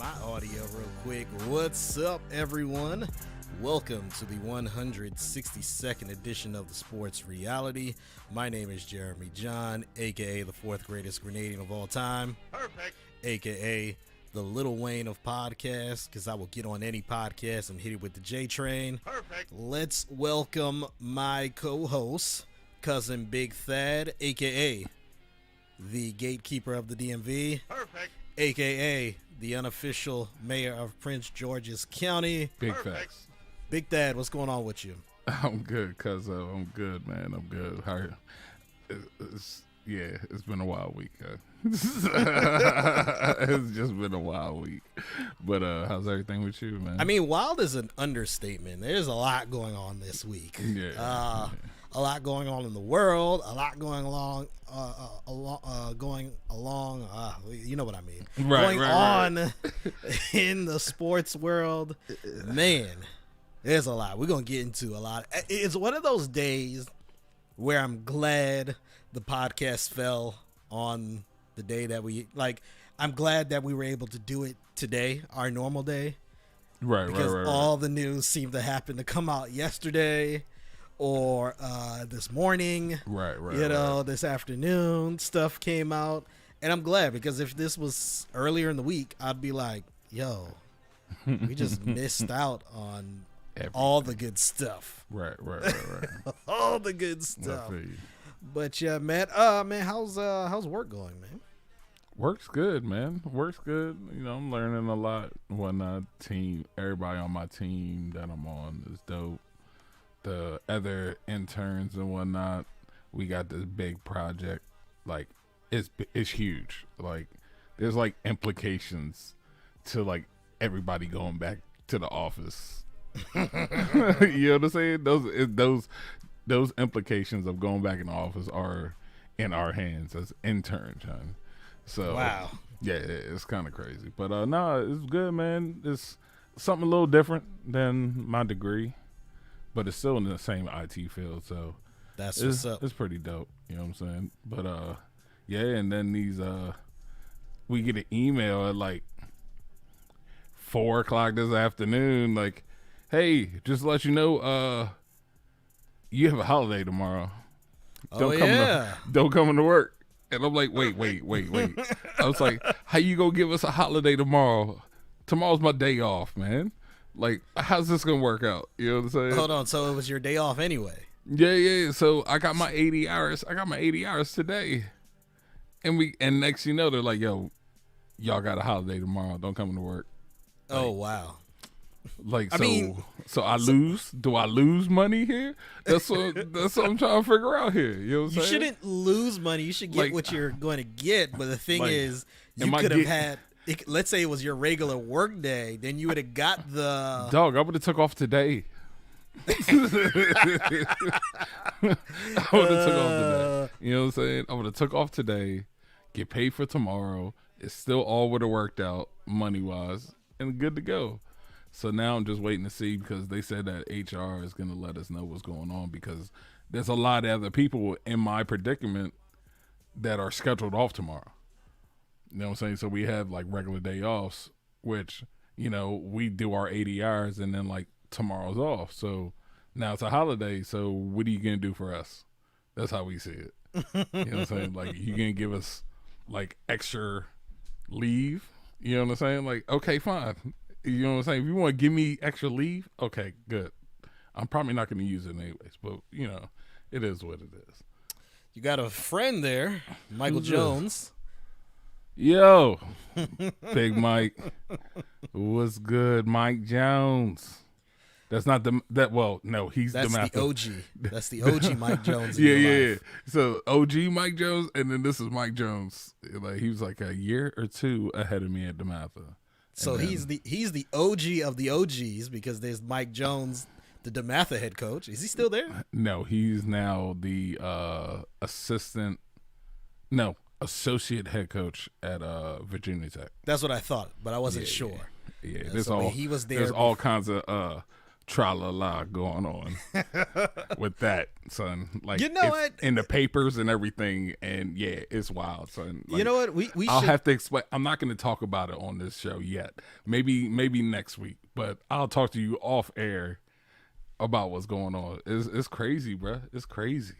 my audio real quick. What's up, everyone? Welcome to the 162nd edition of the Sports Reality. My name is Jeremy John, a.k.a. the fourth greatest Grenadian of all time. Perfect. A.k.a. the Little Wayne of podcasts, because I will get on any podcast and hit it with the J train. Perfect. Let's welcome my co-host, Cousin BigThad, a.k.a. the gatekeeper of the DMV. Perfect. A.k.a. the unofficial mayor of Prince George's County. Big Perfect. facts. BigThad, what's going on with you? I'm good, cuz I'm good, man. I'm good. How are you? It's been a wild week. It's just been a wild week. But how's everything with you, man? I mean, wild is an understatement. There's a lot going on this week. Yeah. A lot going on in the world. A lot going along. You know what I mean. Right, on in the sports world. Man, there's a lot. We're gonna get into a lot. It's one of those days where I'm glad the podcast fell on the day that I'm glad that we were able to do it today, our normal day. Right. Because all the news seemed to happen to come out yesterday or this morning. Right. This afternoon stuff came out. And I'm glad, because if this was earlier in the week, I'd be like, yo, we just missed out on all the good stuff. Right. All the good stuff. I feel you. But yeah, man, how's work going, man? Work's good, man. Work's good. You know, I'm learning a lot. Whatnot. Everybody on my team that I'm on is dope. The other interns and whatnot, we got this big project. Like, it's huge. Like, there's like implications to like everybody going back to the office. You know what I'm saying? Those implications of going back in the office are in our hands as interns, John. So wow. Yeah, it's kind of crazy, but no, it's good, man. It's something a little different than my degree, but it's still in the same IT field, so that's what's up. It's pretty dope. You know what I'm saying? But yeah, and then we get an email at like 4:00 this afternoon, like, hey, just to let you know, you have a holiday tomorrow. Don't come into work. And I'm like, wait. I was like, how you gonna give us a holiday tomorrow? Tomorrow's my day off, man. Like, how's this gonna work out? You know what I'm saying? Hold on, so it was your day off anyway? Yeah. So I got my 80 hours. Today. And next you know, they're like, yo, y'all got a holiday tomorrow. Don't come into work. Like, oh, wow. Like, so I lose? Do I lose money here? That's what I'm trying to figure out here. You know what I'm saying? You shouldn't lose money. You should get what you're going to get. But the thing is, you could have had, let's say it was your regular work day, then you would have got the... Dog, I would have took off today. I would have took off today. You know what I'm saying? I would have took off today, get paid for tomorrow. It still all would have worked out money-wise and good to go. So now I'm just waiting to see, because they said that HR is going to let us know what's going on, because there's a lot of other people in my predicament that are scheduled off tomorrow. You know what I'm saying? So we have like regular day offs, which, you know, we do our 80 hours and then like tomorrow's off. So now it's a holiday. So what are you going to do for us? That's how we see it. You know what I'm saying? Like, you going to give us like extra leave? You know what I'm saying? Like, okay, fine. You know what I'm saying? If you want to give me extra leave, okay, good. I'm probably not going to use it anyways, but, you know, it is what it is. You got a friend there, Michael Jones. Yo, Big Mike. What's good, Mike Jones? That's not he's That's the OG. That's the OG Mike Jones. Yeah. So OG Mike Jones, and then this is Mike Jones. Like, he was like a year or two ahead of me at DeMatha. So he's the OG of the OGs, because there's Mike Jones, the DeMatha head coach. Is he still there? No, he's now the associate head coach at Virginia Tech. That's what I thought, but I wasn't sure. Yeah, he was there. There's all kinds of tra-la-la going on with that, son. Like, you know what? In the papers and everything, and yeah, it's wild, son. Like, you know what? I'll have to explain. I'm not going to talk about it on this show yet. Maybe next week, but I'll talk to you off air about what's going on. It's crazy, bro. It's crazy.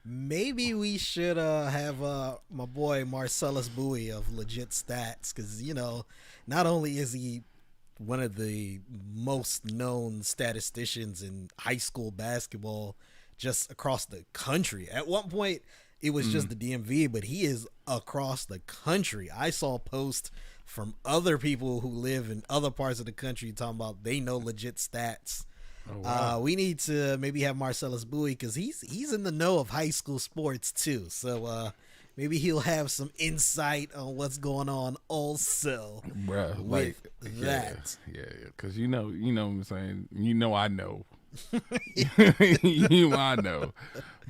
Maybe we should have my boy Marcellus Bowie of Legit Stats, because, you know, not only is he one of the most known statisticians in high school basketball just across the country. At one point, it was just the DMV, but he is across the country. I saw posts from other people who live in other parts of the country talking about they know Legit Stats. Oh, wow. We need to maybe have Marcellus Bowie, because he's in the know of high school sports too. So maybe he'll have some insight on what's going on also. Bruh, with that. Yeah, because you know what I'm saying. I know. I know.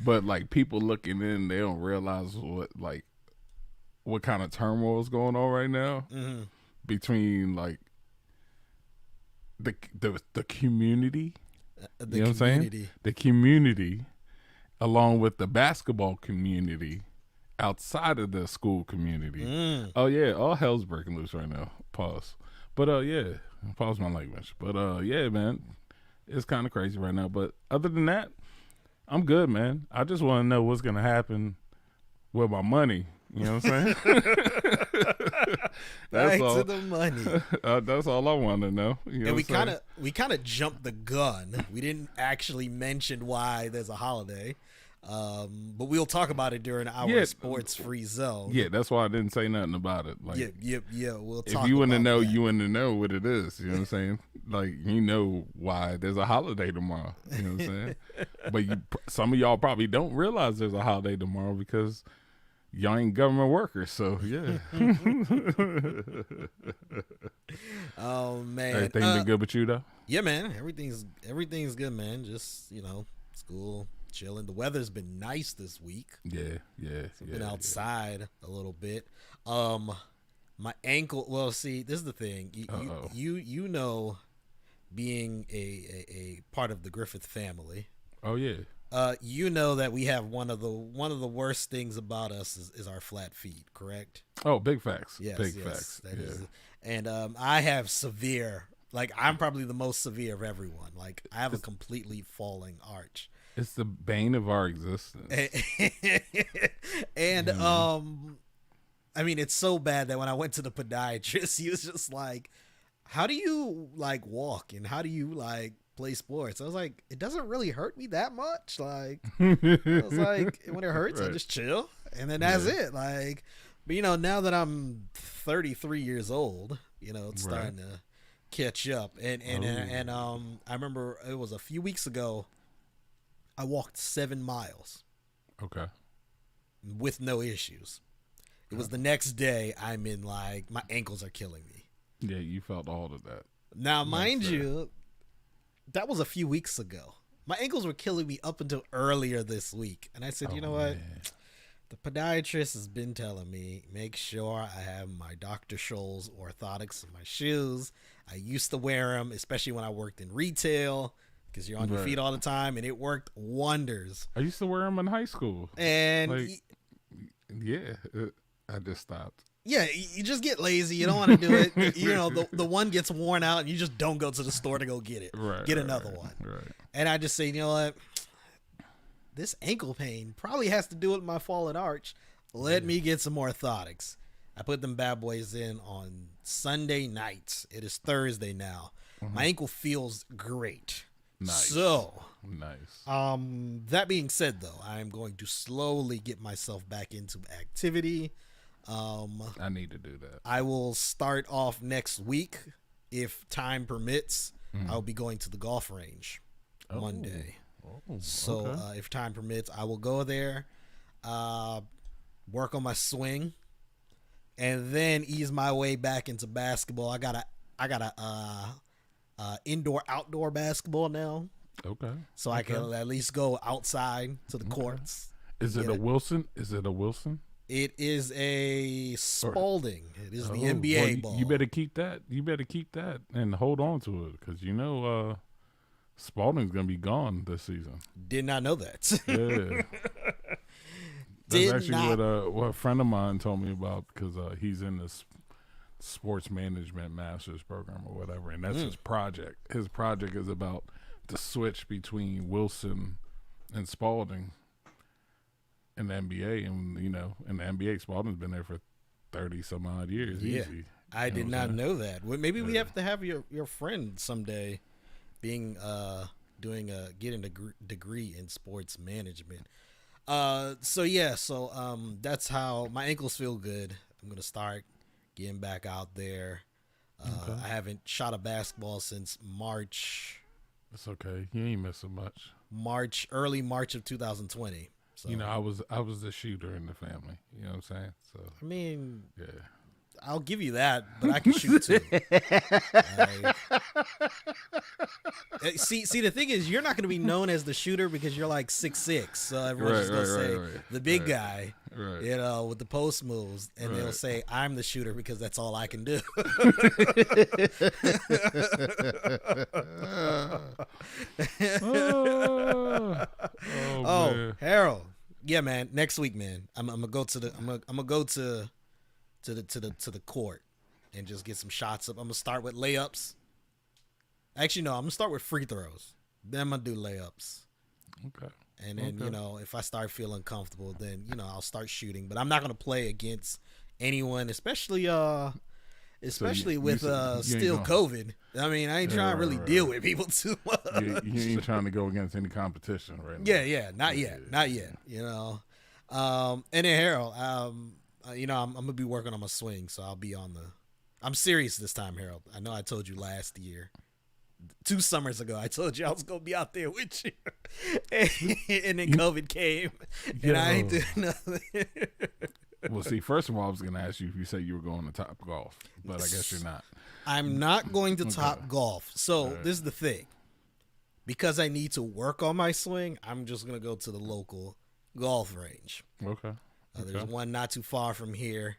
But like, people looking in, they don't realize what kind of turmoil is going on right now between like the community. You know what I'm saying? The community, along with the basketball community outside of the school community. Oh yeah, all hell's breaking loose right now. Pause. But yeah, pause my language. But yeah, man, it's kind of crazy right now. But other than that, I'm good, man. I just want to know what's gonna happen with my money. You know what I'm saying? That's all. To the money. That's all I want to know. You know, and we kind of jumped the gun. We didn't actually mention why there's a holiday, but we'll talk about it during our sports free zone. Yeah, that's why I didn't say nothing about it. Like, yeah. We'll talk. If you want to know, that. You want to know what it is. You know what I'm saying? Like, you know why there's a holiday tomorrow. You know what I'm saying? But some of y'all probably don't realize there's a holiday tomorrow because y'all ain't government workers, so yeah. Oh man, everything been good with you though? Yeah, man. Everything's good, man. Just, you know, school, chilling. The weather's been nice this week. Yeah. So been outside a little bit. My ankle. Well, see, this is the thing. You know, being a part of the Griffith family. Oh yeah. You know that we have one of the worst things about us is our flat feet, correct? Oh, big facts. Yes, big facts. That is, and I have severe, like, I'm probably the most severe of everyone. Like, I have a completely falling arch. It's the bane of our existence. And I mean, it's so bad that when I went to the podiatrist, he was just like, "How do you like walk and how do you like play sports?" I was like, it doesn't really hurt me that much. Like, I was like, when it hurts, I just chill, and then that's it. Like, but you know, now that I'm 33 years old, you know, it's starting to catch up. And I remember it was a few weeks ago, I walked 7 miles. Okay. With no issues. It was the next day. I'm in, like, my ankles are killing me. Yeah, you felt all of that. Now, mind you, that was a few weeks ago. My ankles were killing me up until earlier this week. And I said, you know what? The podiatrist has been telling me, make sure I have my Dr. Scholl's orthotics in my shoes. I used to wear them, especially when I worked in retail, because you're on your feet all the time, and it worked wonders. I used to wear them in high school. And like, I just stopped. Yeah, you just get lazy. You don't want to do it. You know, the one gets worn out, and you just don't go to the store to go get it. Get another one. Right. And I just say, you know what? This ankle pain probably has to do with my fallen arch. Let me get some orthotics. I put them bad boys in on Sunday night. It is Thursday now. My ankle feels great. Nice. So, nice. That being said, though, I am going to slowly get myself back into activity. I need to do that. I will start off next week if time permits. I'll be going to the golf range Monday. So if time permits, I will go there, work on my swing, and then ease my way back into basketball. I got a indoor outdoor basketball now. Okay. So I can at least go outside to the courts. Is it a Wilson? Is it a Wilson? It is a Spalding. It is the NBA ball. You better keep that. You better keep that and hold on to it, because you know Spalding's gonna be gone this season. Did not know that. Yeah. That's actually what a friend of mine told me about, because he's in this sports management master's program or whatever, and that's his project. His project is about the switch between Wilson and Spalding in the NBA, and in the NBA, Spalding's been there for 30 some odd years. Yeah, easy. I did not know that. Well, maybe we have to have your friend someday, getting a degree in sports management. So that's how my ankles feel good. I'm gonna start getting back out there. I haven't shot a basketball since March. It's okay. You ain't missing much. Early March of 2020. So I was the shooter in the family. You know what I'm saying? So I mean, yeah. I'll give you that, but I can shoot too. See, the thing is, you're not going to be known as the shooter because you're like 6'6", so everyone's just going to say the big guy, with the post moves, and they'll say I'm the shooter because that's all I can do. Oh, Harold, yeah, man. Next week, man, I'm gonna go to the court and just get some shots up. I'm gonna start with layups. Actually, no, I'm gonna start with free throws. Then I'm gonna do layups. Okay. And then if I start feeling comfortable, then I'll start shooting. But I'm not gonna play against anyone, especially with still COVID. I mean, I ain't trying to really deal with people too much. You ain't trying to go against any competition right now. Yeah, not yet. And then Harold, I'm gonna be working on my swing, so I'll be on the. I'm serious this time, Harold. I know I told you last year, 2 summers ago, I told you I was gonna be out there with you, and then COVID came, and I ain't doing nothing. Well, see, first of all, I was gonna ask you if you said you were going to Top Golf, but I guess you're not. I'm not going to Top Golf. So this is the thing, because I need to work on my swing. I'm just gonna go to the local golf range. Okay. There's one not too far from here.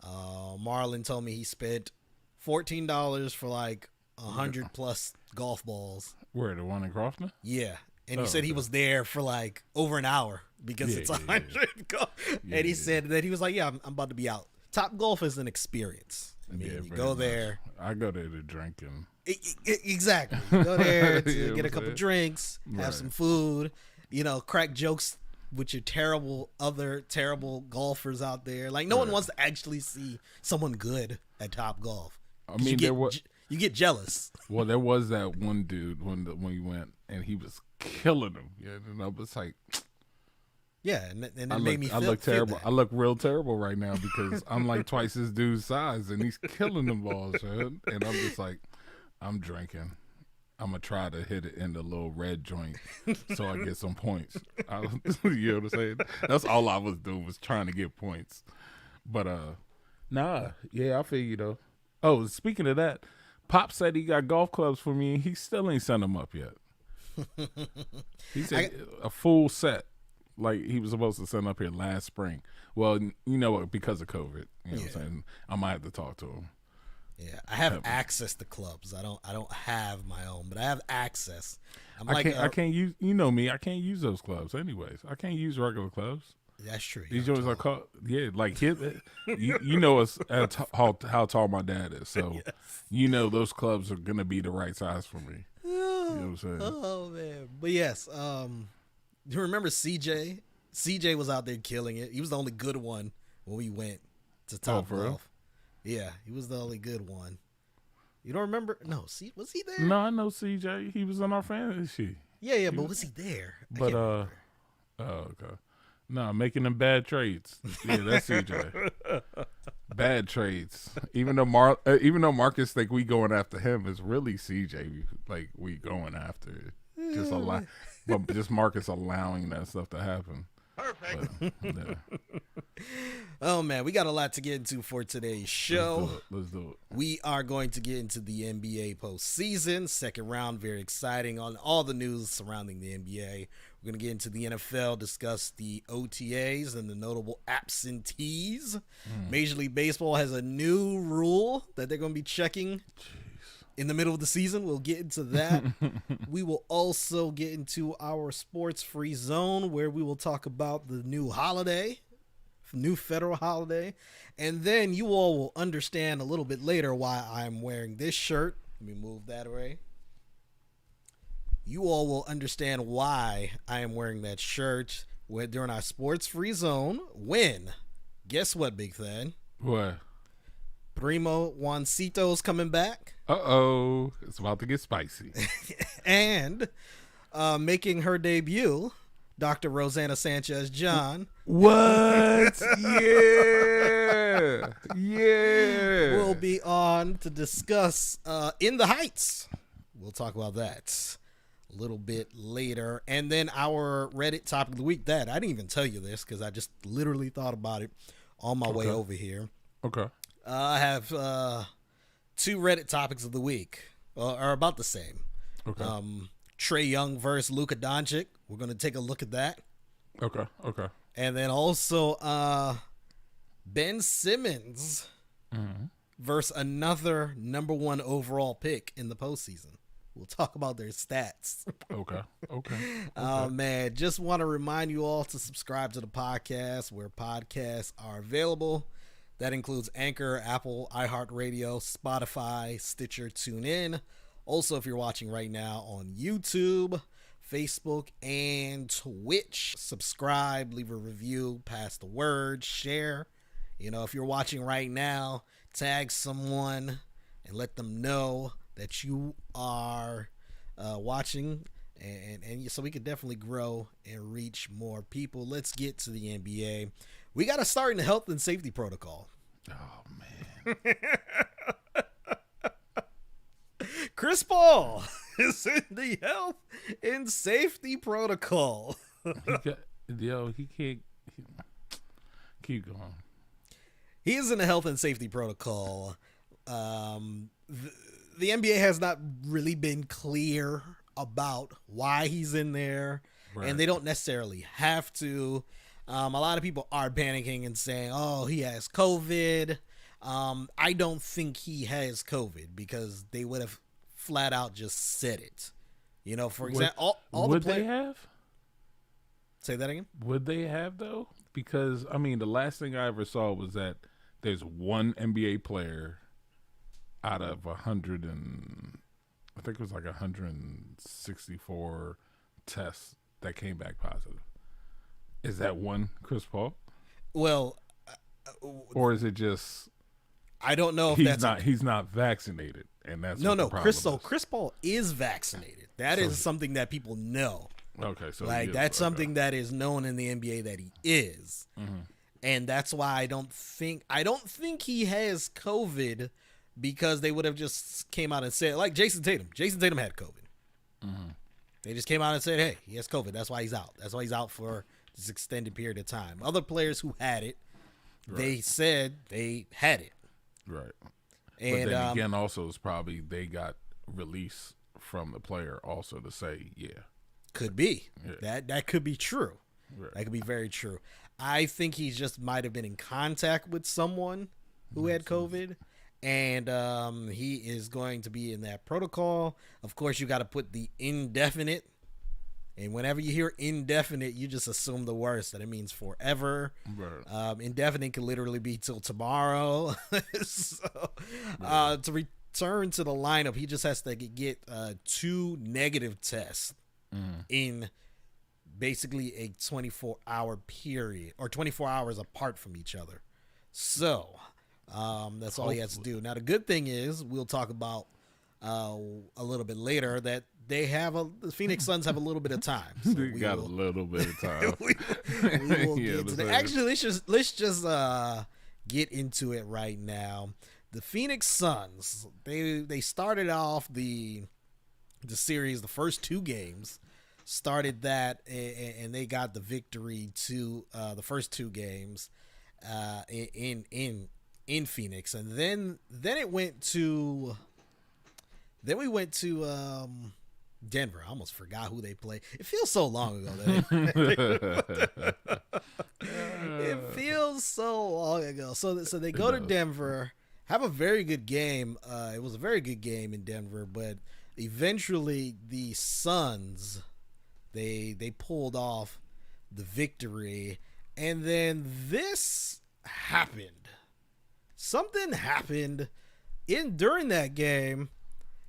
Marlon told me he spent $14 for like 100 plus golf balls. Where, the one in Crofton? Yeah. And he said he was there for like over an hour because it's 100. And he said that he was like, I'm about to be out. Top Golf is an experience. I mean, you go there. I go there to drink and. Exactly. You go there to get a couple drinks, have some food, crack jokes with your terrible golfers out there. Like, no one wants to actually see someone good at Top Golf. I mean, you get jealous. Well, there was that one dude when we went, and he was killing them. Yeah, and I was like, yeah, and it made me feel. I look terrible. I look real terrible right now because I'm like twice this dude's size, and he's killing them balls, man. And I'm just like, I'm drinking. I'm gonna try to hit it in the little red joint so I get some points. You know what I'm saying? That's all I was doing, was trying to get points. But I feel you though. Oh, speaking of that, Pop said he got golf clubs for me, and he still ain't sent them up yet. He said a full set, like he was supposed to send up here last spring. Well, because of COVID, you know what I'm saying? I might have to talk to him. Yeah, I have access to clubs. I don't have my own, but I have access. I can't use. You know me. I can't use those clubs anyways. I can't use regular clubs. That's true. These joints are called. Yeah, like you know us how tall my dad is, so yes. Those clubs are gonna be the right size for me. You know what I'm saying? Oh man, but yes. You remember CJ? CJ was out there killing it. He was the only good one when we went to Top Golf. Real? Yeah, he was the only good one. You don't remember? No, was he there? No, I know CJ. He was on our fantasy. Yeah, but was he there? But okay. No, making them bad trades. Yeah, that's CJ. Bad trades. Even though Marcus think we going after him, it's really CJ. Like we going after just a lot, but just Marcus allowing that stuff to happen. Perfect. But, yeah. Oh man, we got a lot to get into for today's show. Let's do it. We are going to get into the NBA postseason, second round. Very exciting on all the news surrounding the NBA. We're going to get into the NFL, discuss the OTAs and the notable absentees. Major League Baseball has a new rule that they're going to be checking in the middle of the season. We'll get into that. We will also get into our sports free zone, where we will talk about the new federal holiday. And then you all will understand a little bit later why I'm wearing this shirt. Let me move that away. You all will understand why I am wearing that shirt during our sports free zone. When, guess what, BigThad? What? Primo Juancito's coming back. Uh-oh. It's about to get spicy. And making her debut, Dr. Rosanna Sanchez John. What? Yeah. Yeah. Will be on to discuss In the Heights. We'll talk about that a little bit later. And then our Reddit topic of the week. I didn't even tell you this because I just literally thought about it on my way over here. Okay. I have 2 Reddit topics of the week, are about the same. Okay. Trae Young versus Luka Doncic. We're going to take a look at that. Okay. And then also Ben Simmons versus another number 1 overall pick in the postseason. We'll talk about their stats. Okay. Man, just want to remind you all to subscribe to the podcast where podcasts are available. That includes Anchor, Apple, iHeartRadio, Spotify, Stitcher, TuneIn. Also, if you're watching right now on YouTube, Facebook, and Twitch, subscribe, leave a review, pass the word, share. If you're watching right now, tag someone and let them know that you are watching, and so we could definitely grow and reach more people. Let's get to the NBA. We got to start in the health and safety protocol. Oh, man. Chris Paul is in the health and safety protocol. He can't keep going. He is in the health and safety protocol. The NBA has not really been clear about why he's in there, right. And they don't necessarily have to. A lot of people are panicking and saying, oh, he has COVID. I don't think he has COVID because they would have flat out just said it. For example, all would the players. They have? Say that again? Would they have, though? Because, the last thing I ever saw was that there's one NBA player out of 100 and I think it was like 164 tests that came back positive. Is that one Chris Paul? Well, or is it just I don't know if he's not vaccinated, and that's no. Chris Paul is vaccinated. That is something that people know. Okay, so that's something that is known in the NBA that he is, and that's why I don't think he has COVID because they would have just came out and said, like Jason Tatum. Jason Tatum had COVID. They just came out and said, hey, he has COVID. That's why he's out. That's why he's out for this extended period of time. Other players who had it, they said they had it. Right. And but then again, also, it's probably they got release from the player also to say, yeah. Could be. Yeah. That could be true. Right. That could be very true. I think he just might have been in contact with someone who had COVID. And he is going to be in that protocol. Of course, you got to put the indefinite. And whenever you hear indefinite, you just assume the worst, that it means forever. Right. Indefinite can literally be till tomorrow. To return to the lineup, he just has to get 2 negative tests in basically a 24-hour period, or 24 hours apart from each other. So that's all he has to do. Now, the good thing is, we'll talk about a little bit later, that the Phoenix Suns have a little bit of time. So they got a little bit of time. we will get to that. Actually, let's just get into it right now. The Phoenix Suns, they started off the series, the first 2 games, started that, and they got the victory to the first 2 games in Phoenix, and then it went to. Then we went to Denver. I almost forgot who they played. It feels so long ago. It feels so long ago. So they go to Denver, have a very good game. It was a very good game in Denver, but eventually the Suns, they pulled off the victory, and then this happened. Something happened during that game.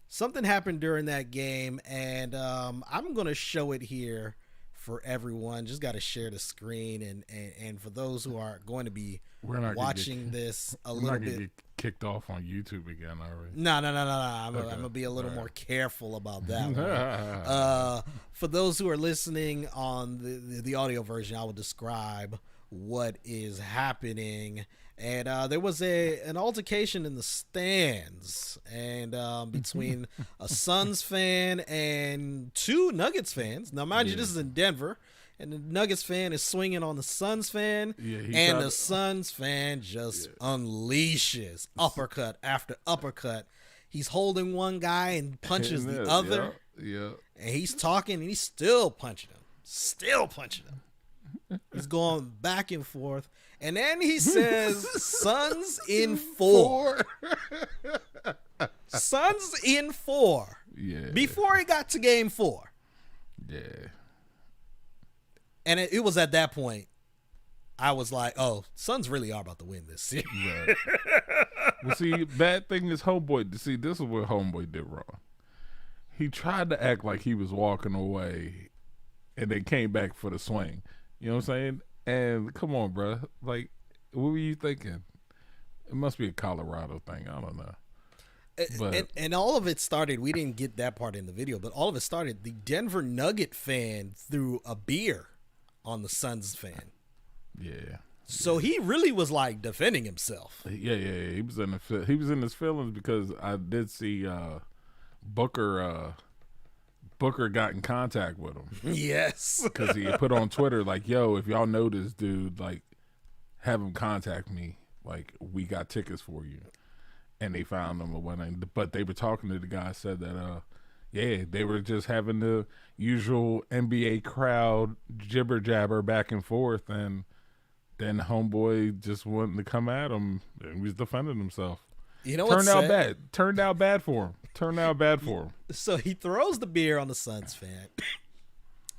Something happened during that game, and I'm gonna show it here for everyone. Just got to share the screen, and for those who are going to be watching this a little bit, get kicked off on YouTube again already. No. I'm gonna be a little more careful about that one. For those who are listening on the audio version, I will describe what is happening. And there was an altercation in the stands, and between a Suns fan and two Nuggets fans. Now, mind you, this is in Denver, and the Nuggets fan is swinging on the Suns fan, and the Suns fan just unleashes uppercut after uppercut. He's holding one guy and punches the other. Yeah. And he's talking, and he's still punching him. He's going back and forth. And then he says, Suns in 4. Suns in 4. Yeah. Before he got to game 4. Yeah. And it was at that point, I was like, oh, Suns really are about to win this series. Right. Well, see, bad thing is Homeboy. See, this is what Homeboy did wrong. He tried to act like he was walking away, and then came back for the swing. You know what I'm saying? And come on, bro. Like, what were you thinking? It must be a Colorado thing. I don't know. But and all of it started, we didn't get that part in the video, but all of it started, the Denver Nugget fan threw a beer on the Suns fan. Yeah. So he really was like defending himself. Yeah. He was in his feelings because I did see Booker got in contact with him. Yes. Because he put on Twitter, like, yo, if y'all know this dude, like, have him contact me. Like, we got tickets for you. And they found him or whatnot. But they were talking to the guy, said that, they were just having the usual NBA crowd jibber jabber back and forth. And then Homeboy just wanted to come at him. And he was defending himself. You know what? Turned out bad for him. So he throws the beer on the Suns fan.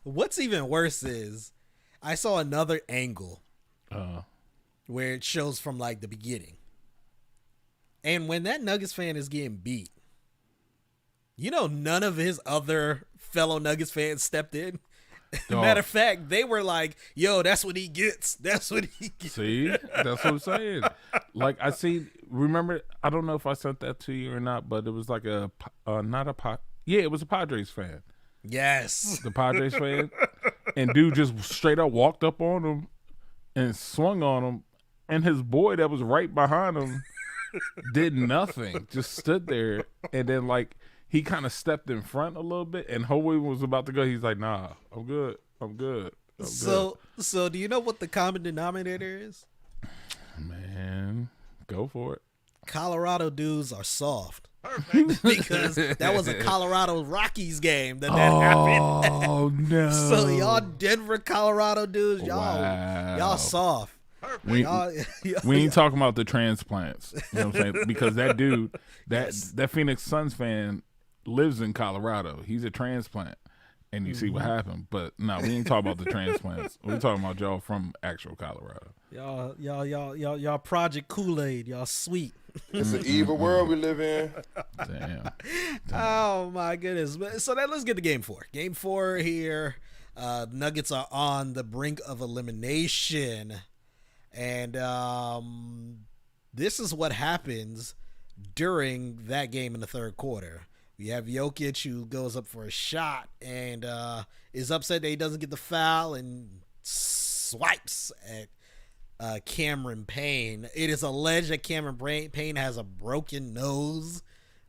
What's even worse is I saw another angle where it shows from like the beginning. And when that Nuggets fan is getting beat, you know, none of his other fellow Nuggets fans stepped in. Matter of fact, they were like, yo, that's what he gets. That's what he gets. See, that's what I'm saying. Like, remember, I don't know if I sent that to you or not, but it was like it was a Padres fan. Yes. The Padres fan. And dude just straight up walked up on him and swung on him. And his boy that was right behind him did nothing. Just stood there. And then, like, he kind of stepped in front a little bit, and Howie was about to go. He's like, nah, I'm good. So do you know what the common denominator is? Man, go for it. Colorado dudes are soft. Because that was a Colorado Rockies game that happened. Oh, no. So y'all Denver, Colorado dudes, y'all soft. We ain't talking about the transplants. You know what I'm saying? Because that dude, that Phoenix Suns fan lives in Colorado. He's a transplant. And you see what happened. But no, we ain't talking about the transplants. We're talking about y'all from actual Colorado. Y'all Project Kool-Aid. Y'all sweet. It's an evil world we live in. Damn. Oh my goodness. So let's get to game 4. Game 4 here. Nuggets are on the brink of elimination. And this is what happens during that game in the third quarter. We have Jokic, who goes up for a shot and is upset that he doesn't get the foul and swipes at Cameron Payne. It is alleged that Cameron Payne has a broken nose.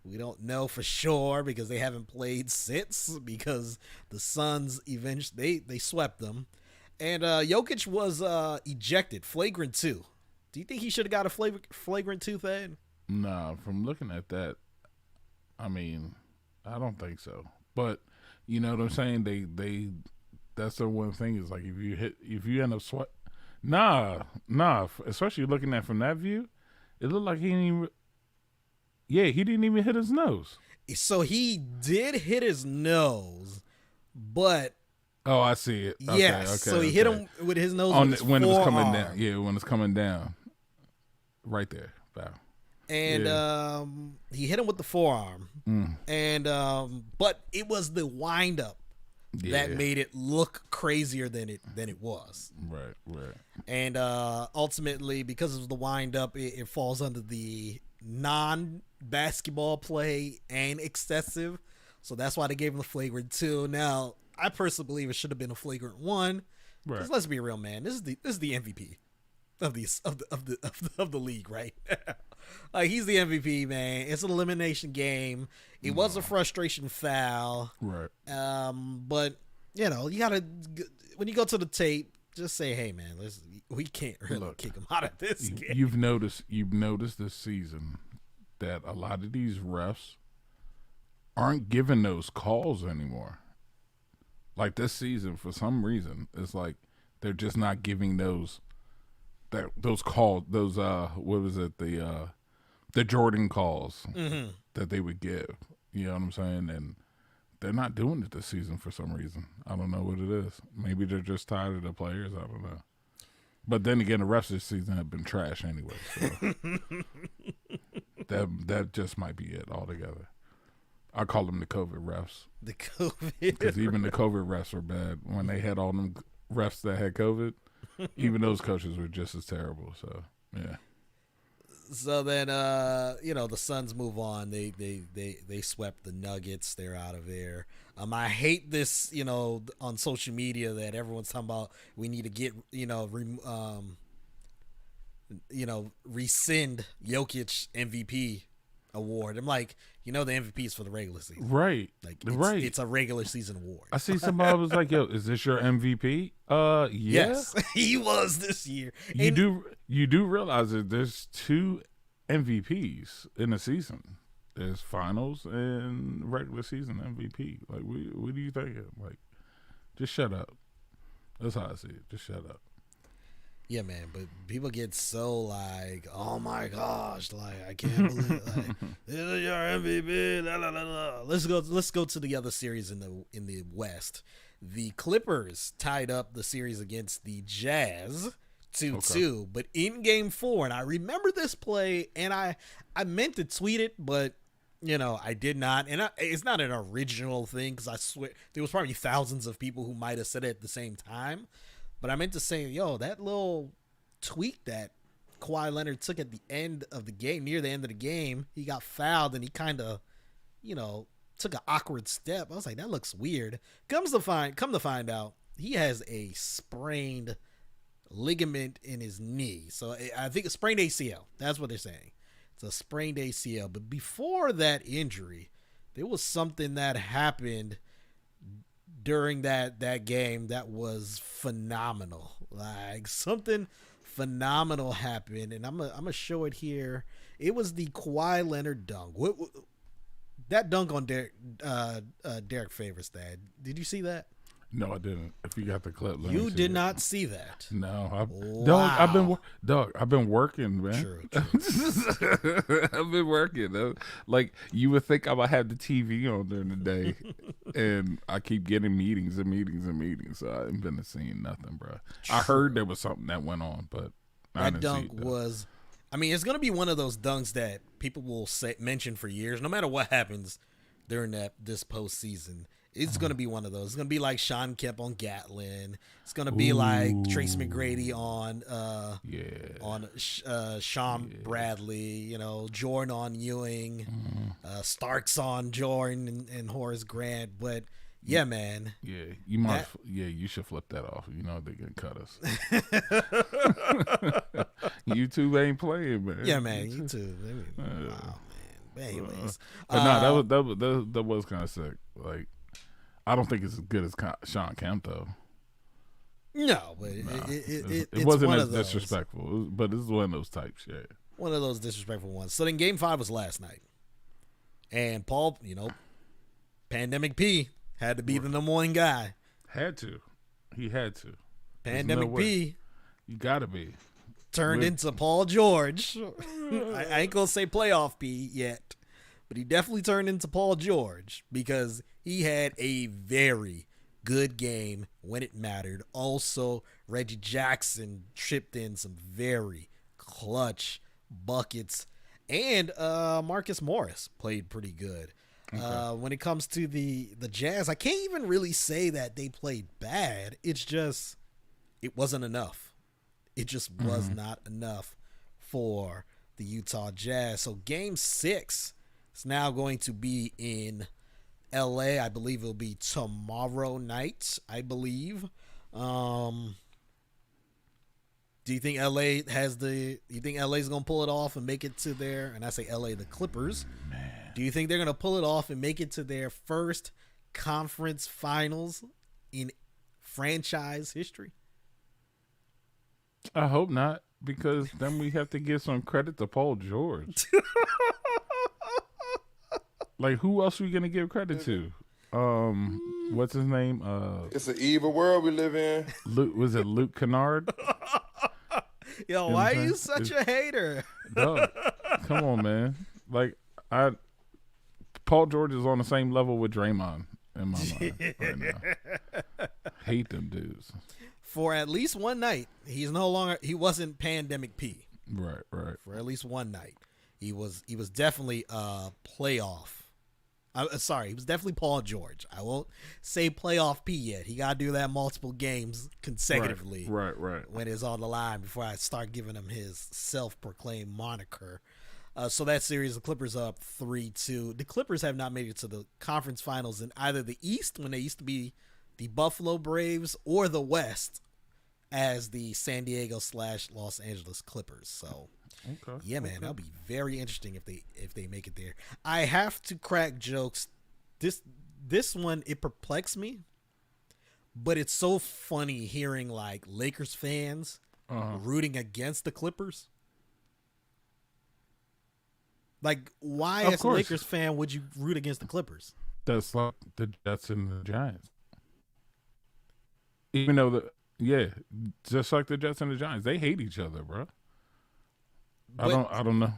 We don't know for sure because they haven't played since, because the Suns eventually they swept them. And Jokic was ejected, flagrant 2. Do you think he should have got a flagrant 2, Thad? Nah, from looking at that, I mean, I don't think so. But you know what I'm saying? They that's the one thing is, like, if you end up nah, especially looking at from that view, it looked like he didn't even, Yeah, he didn't even hit his nose. So he did hit his nose, but Oh, I see it. Okay, yes. okay, So he hit him with his nose on when it was coming down. forearm. Yeah, when it's coming down, right there. Wow. And he hit him with the forearm, and but it was the windup that made it look crazier than it was. Right. And ultimately, because of the windup, it falls under the non-basketball play and excessive. So that's why they gave him the flagrant 2. Now, I personally believe it should have been a flagrant 1. Right. Because let's be real, man. This is the MVP of the league, right? Like, he's the MVP, man. It's an elimination game. It was a frustration foul. Right. But you know, you gotta, when you go to the tape, just say, hey, man, we can't really kick him out of this game. You've noticed this season that a lot of these refs aren't giving those calls anymore. Like this season, for some reason, it's like they're just not giving those calls. Those what was it, the Jordan calls that they would give. You know what I'm saying? And they're not doing it this season for some reason. I don't know what it is. Maybe they're just tired of the players. I don't know. But then again, the refs this season have been trash anyway. So that just might be it altogether. I call them the COVID refs. The COVID, because even the COVID refs were bad. When they had all them refs that had COVID, even those coaches were just as terrible. So yeah. So then, you know, the Suns move on. They swept the Nuggets. They're out of there. I hate this, you know, on social media that everyone's talking about. We need to get, rescind Jokic MVP award. I'm like, you know, the MVP is for the regular season, right? Like, right. It's a regular season award. I see somebody was like, "Yo, is this your MVP?" Yeah. Yes, he was this year. You do realize that there's 2 MVPs in a season. There's finals and regular season MVP. Like, what do you think? Like, just shut up. That's how I see it. Just shut up. Yeah, man, but people get so like, oh my gosh, like, I can't believe, like, this is your MVP. La, la, la, la. Let's go to the other series in the West. The Clippers tied up the series against the Jazz 2-2, but in Game 4, and I remember this play, and I meant to tweet it, but you know, I did not, and it's not an original thing because I swear there was probably thousands of people who might have said it at the same time. But I meant to say, yo, that little tweak that Kawhi Leonard took at the end of the game, near the end of the game, he got fouled and he kind of, you know, took an awkward step. I was like, that looks weird. Come to find out, he has a sprained ligament in his knee. So I think a sprained ACL. That's what they're saying. It's a sprained ACL. But before that injury, there was something that happened during that game that was phenomenal. Like, something phenomenal happened, and I'm gonna show it here. It was the Kawhi Leonard dunk. That dunk on Derek Favors, Dad. Did you see that? No, I didn't. If you got the clip, you did not see that. No, Wow. I've been working, man. True. I've been working. Like, you would think I would have the TV on during the day, and I keep getting meetings and meetings and meetings. So I haven't been seeing nothing, bro. True. I heard there was something that went on, but I that didn't dunk see it, was. I mean, it's gonna be one of those dunks that people will mention for years, no matter what happens during this postseason. It's going to be one of those. It's going to be like Sean Kemp on Gatlin. It's going to be like Tracy McGrady on Sean Bradley, you know, Jordan on Ewing, Starks on Jordan and Horace Grant. But yeah, man. Yeah, you should flip that off. You know they're gonna cut us. YouTube ain't playing, man. Yeah, man. YouTube. Wow, man. But anyways, but no, that was kind of sick. Like, I don't think it's as good as Sean Kemp, though. No, but it wasn't one as of those. disrespectful. But this is one of those types, yeah. One of those disrespectful ones. So then Game 5 was last night. And Paul, you know, Pandemic P had to be the number one guy. Had to. He had to. Pandemic P. You got to be. turned into Paul George. I ain't gonna say playoff P yet, but he definitely turned into Paul George because he had a very good game when it mattered. Also, Reggie Jackson chipped in some very clutch buckets, and Marcus Morris played pretty good. Okay. When it comes to the Jazz, I can't even really say that they played bad. It's just it wasn't enough. It just was not enough for the Utah Jazz. So Game 6 is now going to be in LA. I believe it'll be tomorrow night, I believe. Do you think LA you think LA's going to pull it off and make it to their, and I say LA, the Clippers. Man. Do you think they're going to pull it off and make it to their first conference finals in franchise history? I hope not, because then we have to give some credit to Paul George. Like, who else are we going to give credit to? What's his name? It's an evil world we live in. Was it Luke Kennard? Yo, why are you such a hater? No, come on, man. Like, Paul George is on the same level with Draymond in my mind right now. Hate them dudes. For at least one night, he wasn't Pandemic P. Right. For at least one night. He was definitely a playoff. He was definitely Paul George. I won't say playoff P yet. He got to do that multiple games consecutively. Right. When it's on the line before I start giving him his self-proclaimed moniker. So that series, the Clippers are up 3-2. The Clippers have not made it to the conference finals in either the East, when they used to be the Buffalo Braves, or the West as the San Diego / Los Angeles Clippers. So, yeah, man, that'll be very interesting if they make it there. I have to crack jokes. This one, it perplexed me, but it's so funny hearing like Lakers fans rooting against the Clippers. Like, why as a Lakers fan would you root against the Clippers? That's like the Jets and the Giants. Even though just like the Jets and the Giants, they hate each other, bro. I don't know.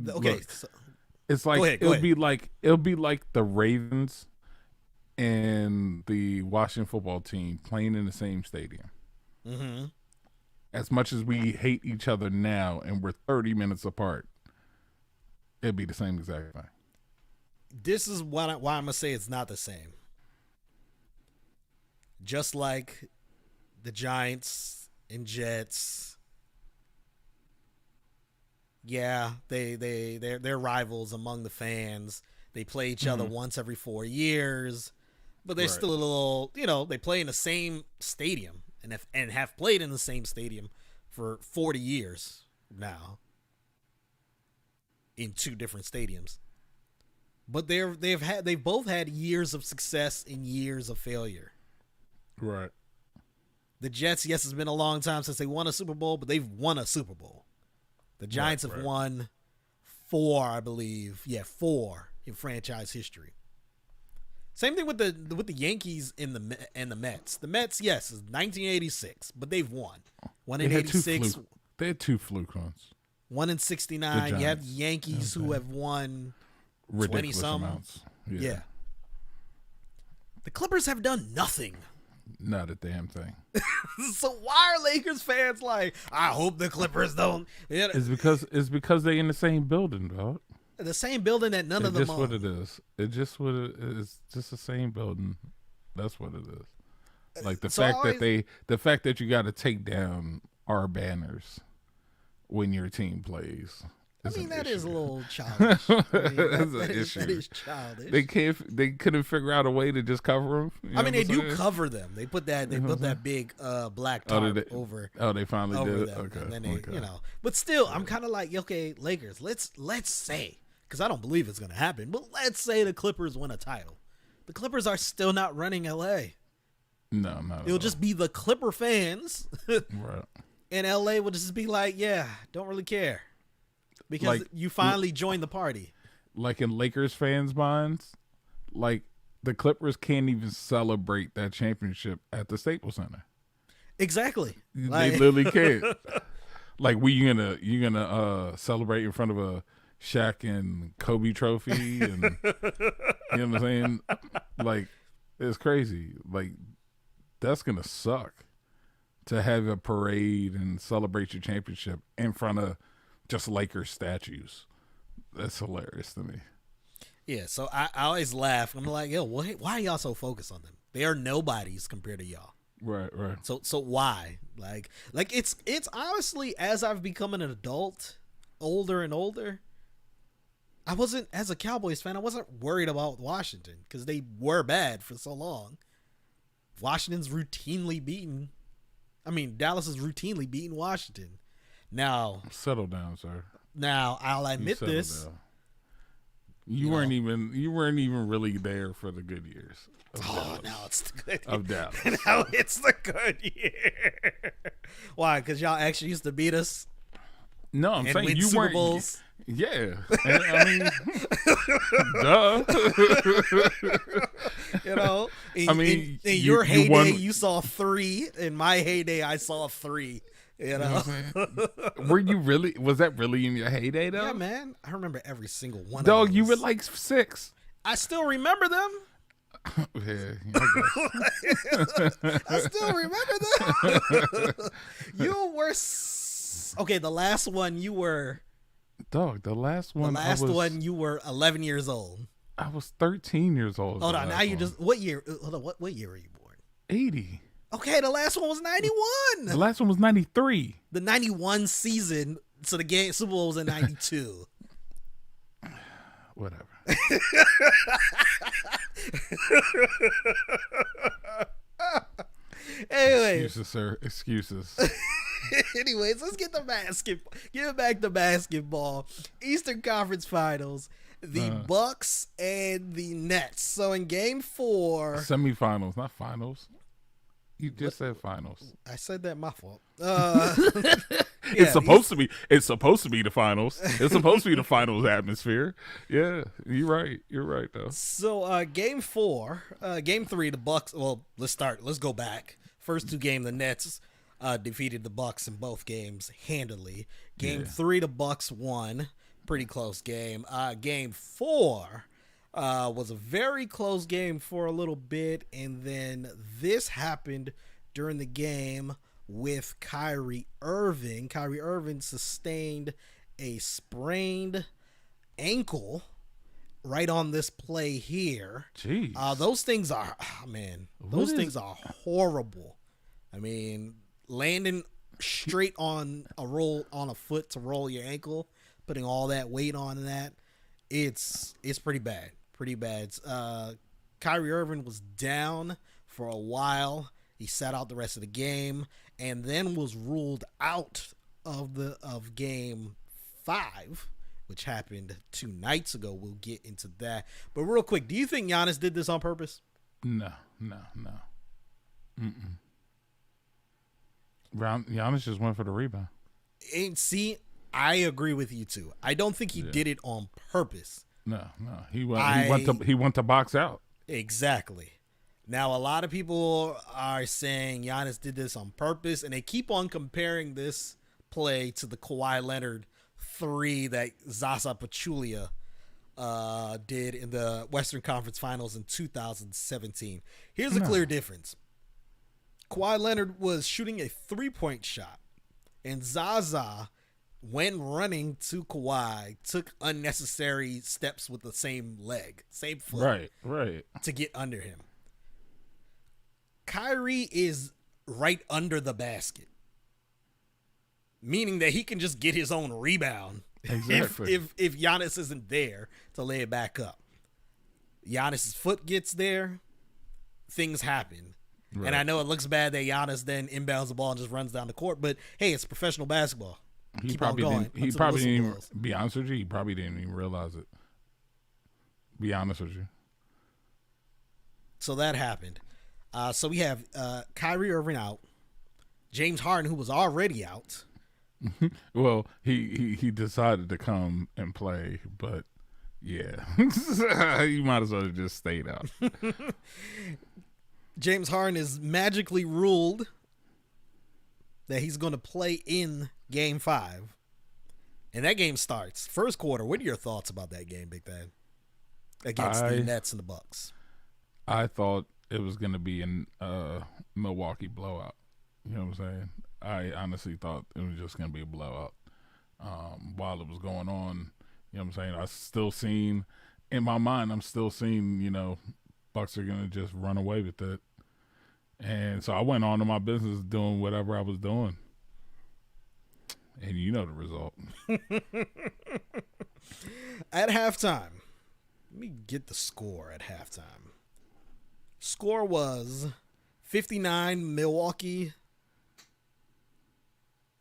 Okay, look, it's like it'll be like the Ravens and the Washington football team playing in the same stadium. Mm-hmm. As much as we hate each other now, and we're 30 minutes apart, it'd be the same exact thing. This is why I'm gonna say it's not the same. Just like the Giants and Jets, yeah, they're rivals among the fans. They play each other once every 4 years, but they're still a little, they play in the same stadium and have played in the same stadium for 40 years now in two different stadiums. But they've both had years of success and years of failure. Right. The Jets, yes, it's been a long time since they won a Super Bowl, but they've won a Super Bowl. The Giants have won 4, I believe. Yeah, 4 in franchise history. Same thing with the Yankees and the Mets. The Mets, yes, is 1986, but they've won. One in 86. They had 2 fluke runs. 1 in 69. You have the Yankees who have won 20-some amounts. Yeah. The Clippers have done nothing. Not a damn thing. So why are Lakers fans like, I hope the Clippers don't? It's because they in the same building, dog. The same building that none of them own. What it is. It's just what it is. It's just the same building. That's what it is. Like the fact that you got to take down our banners when your team plays. I mean, that is a little childish. That is childish. They couldn't figure out a way to just cover them. I mean, they do cover them. They put that big black tarp over. Oh, they finally did. Them. Okay. And then they, but still, I'm kind of like, okay, Lakers. Let's say, because I don't believe it's gonna happen, but let's say the Clippers win a title. The Clippers are still not running LA. No, not. It'll just be the Clipper fans, right? And LA will just be like, yeah, don't really care. Because you finally joined the party. Like in Lakers fans' minds, like the Clippers can't even celebrate that championship at the Staples Center. Exactly. They literally can't. Like, you gonna celebrate in front of a Shaq and Kobe trophy, and you know what I'm saying? Like, it's crazy. Like, that's gonna suck to have a parade and celebrate your championship in front of just Lakers statues. That's hilarious to me. Yeah, so I always laugh. I'm like, yo, why are y'all so focused on them? They are nobodies compared to y'all. Right. So why? Like it's honestly, as I've become an adult, older and older, I wasn't, as a Cowboys fan, I wasn't worried about Washington because they were bad for so long. Washington's routinely beaten. I mean, Dallas is routinely beating Washington. Now, settle down, sir. Now, I'll admit this. Down. You weren't even really there for the good years. Now it's the good of Dallas. Now it's the good year. Why? Because y'all actually used to beat us. No, I'm saying you Super weren't. Bowls. Yeah, and, I mean, duh. You know, in you your heyday, won. you saw 3. In my heyday, I saw 3. You know, were you really? Was that really in your heyday though? Yeah, man. I remember every single one. Dog, of you those. were like 6. I still remember them. Yeah, I still remember them. You were okay. The last one you were. Dog, the last one. One you were 11 years old. I was 13 years old. Hold on, now you just what year? Hold on, what year were you born? 80. Okay, the last one was 91. The last one was 93. The 91 season. So the Super Bowl was in 92. Whatever. Anyway, excuses, sir. Excuses. Anyways, let's get the basketball. Get back to basketball. Eastern Conference Finals. The Bucks and the Nets. So in Game 4, semifinals, not finals. You just said finals. I said that my fault. It's supposed to be. It's supposed to be the finals. It's supposed to be the finals atmosphere. Yeah, you're right. You're right though. So Game 4, Game 3, the Bucks. Well, let's start. Let's go back. First 2 games, the Nets defeated the Bucks in both games handily. Game 3, the Bucks won. Pretty close game. Game 4 was a very close game for a little bit, and then this happened during the game with Kyrie Irving. Kyrie Irving sustained a sprained ankle right on this play here. Jeez. Those things are, things are horrible. I mean, landing straight on a foot to roll your ankle, putting all that weight on that, it's pretty bad. Pretty bad. Kyrie Irving was down for a while. He sat out the rest of the game and then was ruled out of Game 5, which happened 2 nights ago. We'll get into that. But real quick, do you think Giannis did this on purpose? No. Giannis just went for the rebound. And see, I agree with you too. I don't think he did it on purpose. No. He went to box out. Exactly. Now, a lot of people are saying Giannis did this on purpose, and they keep on comparing this play to the Kawhi Leonard 3 that Zaza Pachulia did in the Western Conference Finals in 2017. Here's a clear difference. Kawhi Leonard was shooting a 3-point shot, and Zaza, when running to Kawhi, took unnecessary steps with the same leg, same foot, right, to get under him. Kyrie is right under the basket, meaning that he can just get his own rebound. Exactly. If Giannis isn't there to lay it back up. Giannis's foot gets there, things happen. Right. And I know it looks bad that Giannis then inbounds the ball and just runs down the court, but hey, it's professional basketball. Keep on going. He probably didn't even, be honest with you, he probably didn't even realize it. Be honest with you. So that happened. So we have Kyrie Irving out, James Harden, who was already out. Well, he decided to come and play, but yeah, you might as well have just stayed out. James Harden is magically ruled that he's going to play in Game 5. And that game starts. First quarter, what are your thoughts about that game, Big Thad? Against the Nets and the Bucks. I thought it was going to be a Milwaukee blowout. You know what I'm saying? I honestly thought it was just going to be a blowout. While it was going on, you know what I'm saying? In my mind, I'm still seeing, Bucks are going to just run away with it. And so I went on to my business doing whatever I was doing. And you know the result. At halftime, let me get the score at halftime. Score was 59 Milwaukee,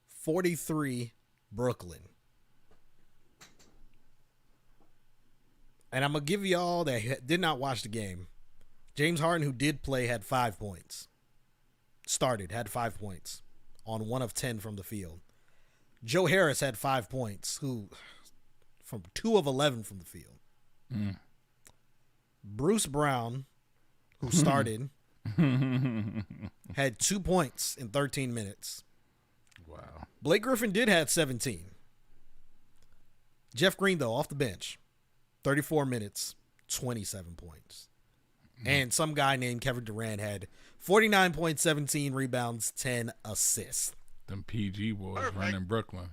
43 Brooklyn. And I'm going to give y'all that did not watch the game. James Harden, who did play, had 5 points. Had 5 points on 1 of 10 from the field. Joe Harris had 5 points, who from 2 of 11 from the field. Bruce Brown, who started, had 2 points in 13 minutes. Wow. Blake Griffin did have 17. Jeff Green, though, off the bench, 34 minutes, 27 points. And some guy named Kevin Durant had 49 points, 17 rebounds, 10 assists. Them PG boys running Brooklyn.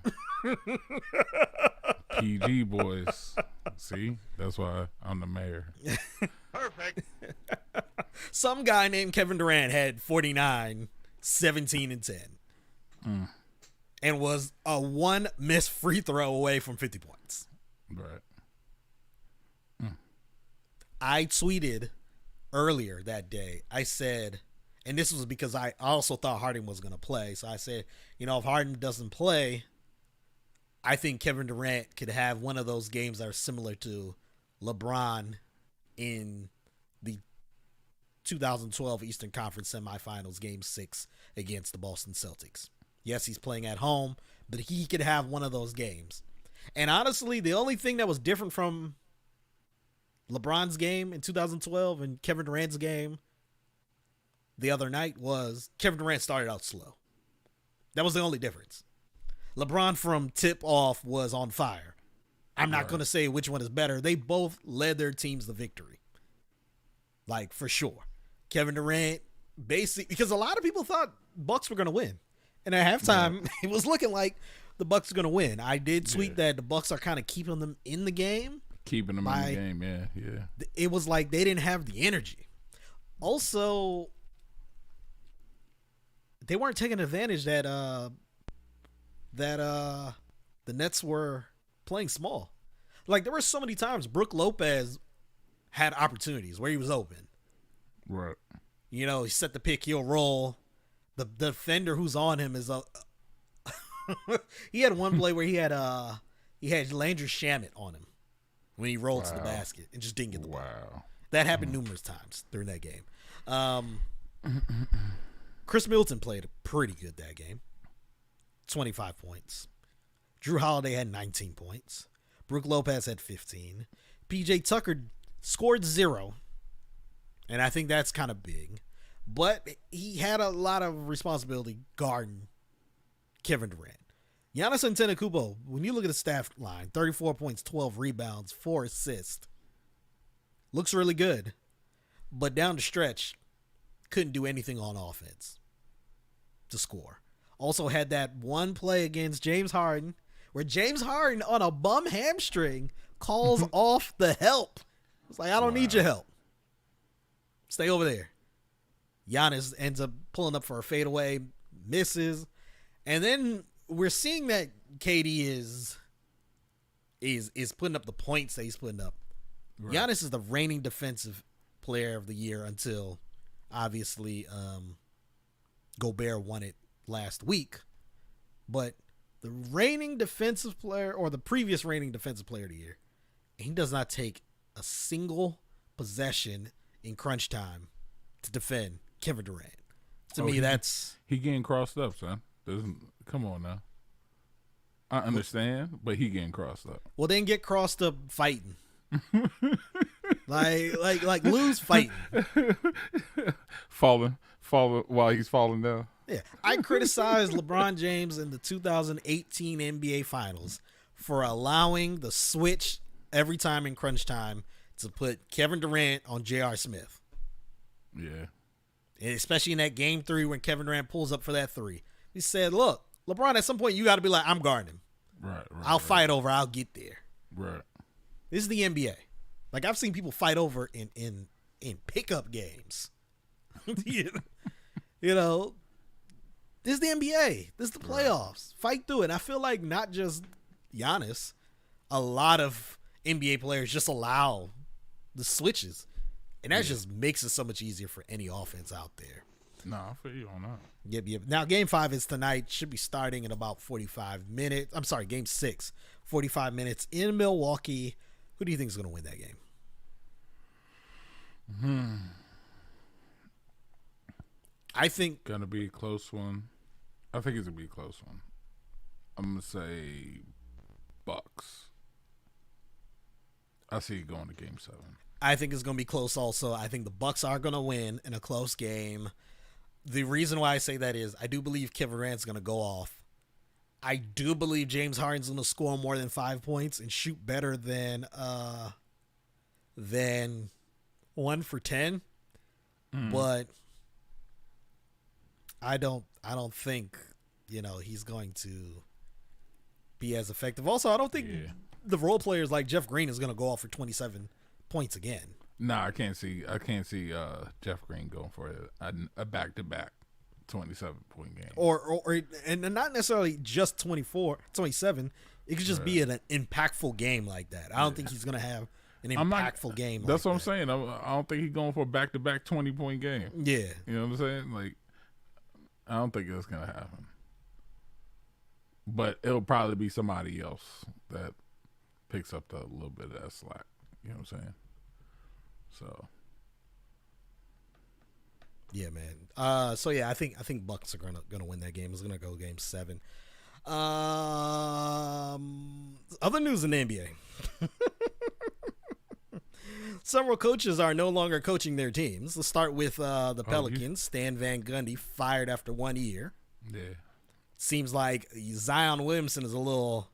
PG boys. See? That's why I'm the mayor. Perfect. Some guy named Kevin Durant had 49, 17, and 10. And was a 1 missed free throw away from 50 points. Right. I tweeted earlier that day. I said, and this was because I also thought Harden was going to play. So I said, if Harden doesn't play, I think Kevin Durant could have one of those games that are similar to LeBron in the 2012 Eastern Conference semifinals, Game 6 against the Boston Celtics. Yes, he's playing at home, but he could have one of those games. And honestly, the only thing that was different from LeBron's game in 2012 and Kevin Durant's game the other night was Kevin Durant started out slow. That was the only difference. LeBron from tip off was on fire. I'm not going to say which one is better. They both led their teams to victory. Like, for sure. Kevin Durant, basically, because a lot of people thought Bucks were going to win. And at halftime, it was looking like the Bucks are going to win. I did tweet that the Bucks are kind of keeping them in the game. Keeping them in the game, yeah. It was like they didn't have the energy. Also, they weren't taking advantage that the Nets were playing small. Like, there were so many times Brook Lopez had opportunities where he was open. Right. He set the pick, he'll roll. The defender who's on him is he had one play where he had Landry Shamet on him when he rolled to the basket and just didn't get the ball. That happened numerous times during that game. Chris Middleton played pretty good that game. 25 points. Drew Holiday had 19 points. Brook Lopez had 15. PJ Tucker scored 0. And I think that's kind of big. But he had a lot of responsibility guarding Kevin Durant. Giannis Antetokounmpo, when you look at the stat line, 34 points, 12 rebounds, 4 assists. Looks really good. But down the stretch, couldn't do anything on offense to score. Also had that one play against James Harden where James Harden on a bum hamstring calls off the help. It's like, I don't need your help. Stay over there. Giannis ends up pulling up for a fadeaway, misses. And then we're seeing that KD is putting up the points that he's putting up. Right. Giannis is the reigning defensive player of the year until, obviously, Gobert won it last week. But the reigning defensive player, or the previous reigning defensive player of the year, he does not take a single possession in crunch time to defend Kevin Durant. To me, that's... He getting crossed up, son. Come on now. I understand, but he getting crossed up. Well, then get crossed up fighting. like lose fighting. Falling while he's falling down. Yeah, I criticized LeBron James in the 2018 NBA Finals for allowing the switch every time in crunch time to put Kevin Durant on J.R. Smith. Yeah. And especially in that game 3 when Kevin Durant pulls up for that 3. He said, look, LeBron, at some point you got to be like, I'm guarding him. Right. I'll fight over, I'll get there. Right. This is the NBA. Like, I've seen people fight over in pickup games. You know, this is the NBA. This is the playoffs. Right. Fight through it. And I feel like not just Giannis, a lot of NBA players just allow the switches. And that just makes it so much easier for any offense out there. No, I feel you on that. Yep. Now, Game 5 is tonight. Should be starting in about 45 minutes. I'm sorry, Game 6, 45 minutes in Milwaukee. Who do you think is going to win that game? I think going to be a close one. I think it's going to be a close one. I'm going to say Bucks. I see it going to Game 7. I think it's going to be close also. I think the Bucks are going to win in a close game. The reason why I say that is I do believe Kevin Durant's going to go off. I do believe James Harden's going to score more than 5 points and shoot better than 1 for 10. But I don't think, he's going to be as effective. Also, I don't think the role players like Jeff Green is going to go off for 27 points again. Nah, I can't see Jeff Green going for a back-to-back 27-point game. Or and not necessarily just 27. It could just be an impactful game like that. I don't think he's going to have an impactful game like that. That's what I'm saying. I don't think he's going for a back-to-back 20-point game. Yeah. You know what I'm saying? Like, I don't think that's going to happen. But it'll probably be somebody else that picks up a little bit of that slack. You know what I'm saying? So, yeah, man. I think Bucks are gonna win that game. It's gonna go Game 7. Other news in the NBA. Several coaches are no longer coaching their teams. Let's start with the Pelicans. Stan Van Gundy fired after 1 year. Yeah. Seems like Zion Williamson is a little.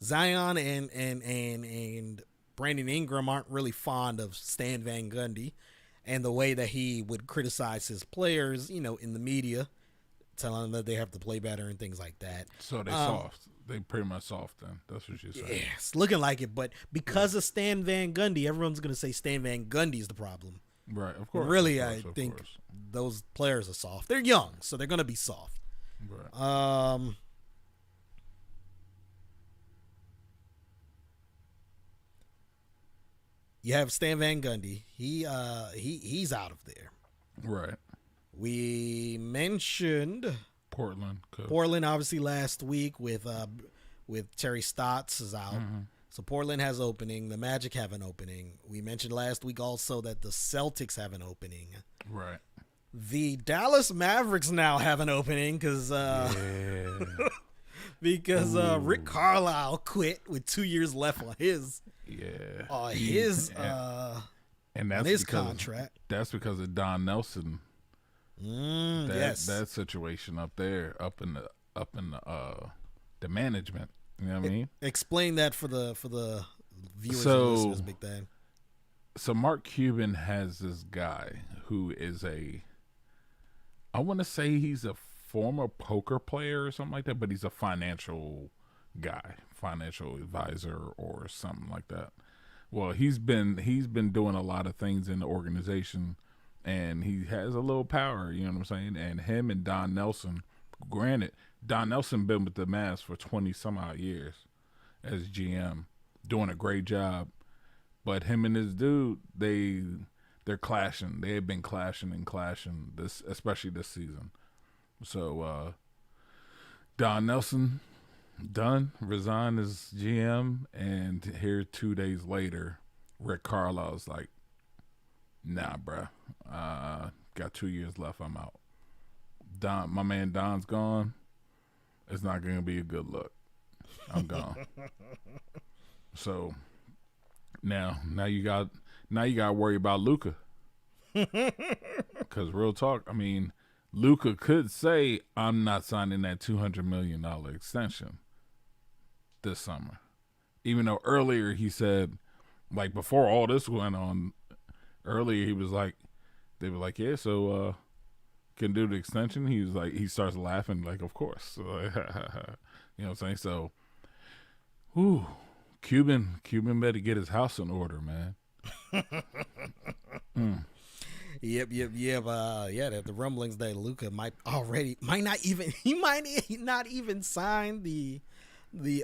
Zion and Brandon Ingram aren't really fond of Stan Van Gundy and the way that he would criticize his players, in the media, telling them that they have to play better and things like that. So they soft. They pretty much soft then. That's what you're saying. Yeah, it's looking like it. But because of Stan Van Gundy, everyone's going to say Stan Van Gundy is the problem. Right, of course. Really, of course, I think those players are soft. They're young, so they're going to be soft. Right. You have Stan Van Gundy. He's out of there. Right. We mentioned Portland, obviously last week with Terry Stotts is out. Mm-hmm. So Portland has opening. The Magic have an opening. We mentioned last week also that the Celtics have an opening. Right. The Dallas Mavericks now have an opening because Rick Carlisle quit with 2 years left on his contract. That's because of Don Nelson. That situation up there, up in the management. You know what I mean? Explain that for the viewers and listeners, BigThad. So Mark Cuban has this guy who is I want to say he's a former poker player or something like that, but he's a financial guy, financial advisor or something like that. Well, he's been doing a lot of things in the organization, and he has a little power. You know what I'm saying? And him and Don Nelson, granted, Don Nelson been with the Mavs for 20 some odd years as GM, doing a great job. But him and this dude, they're clashing. They have been clashing especially this season. So Don Nelson resigned as GM, and here 2 days later, Rick Carlisle's like, nah, bruh. Got 2 years left. I'm out. My man Don's gone. It's not going to be a good look. I'm gone. So now you got to worry about Luka. Because real talk, I mean, Luka could say, I'm not signing that $200 million extension this summer. Even though earlier he said, like before all this went on, earlier he was like, they were like, yeah, so can do the extension. He was like, he starts laughing like, of course. So, you know what I'm saying? So, Cuban better get his house in order, man. Yep. The rumblings that Luka might not even sign the the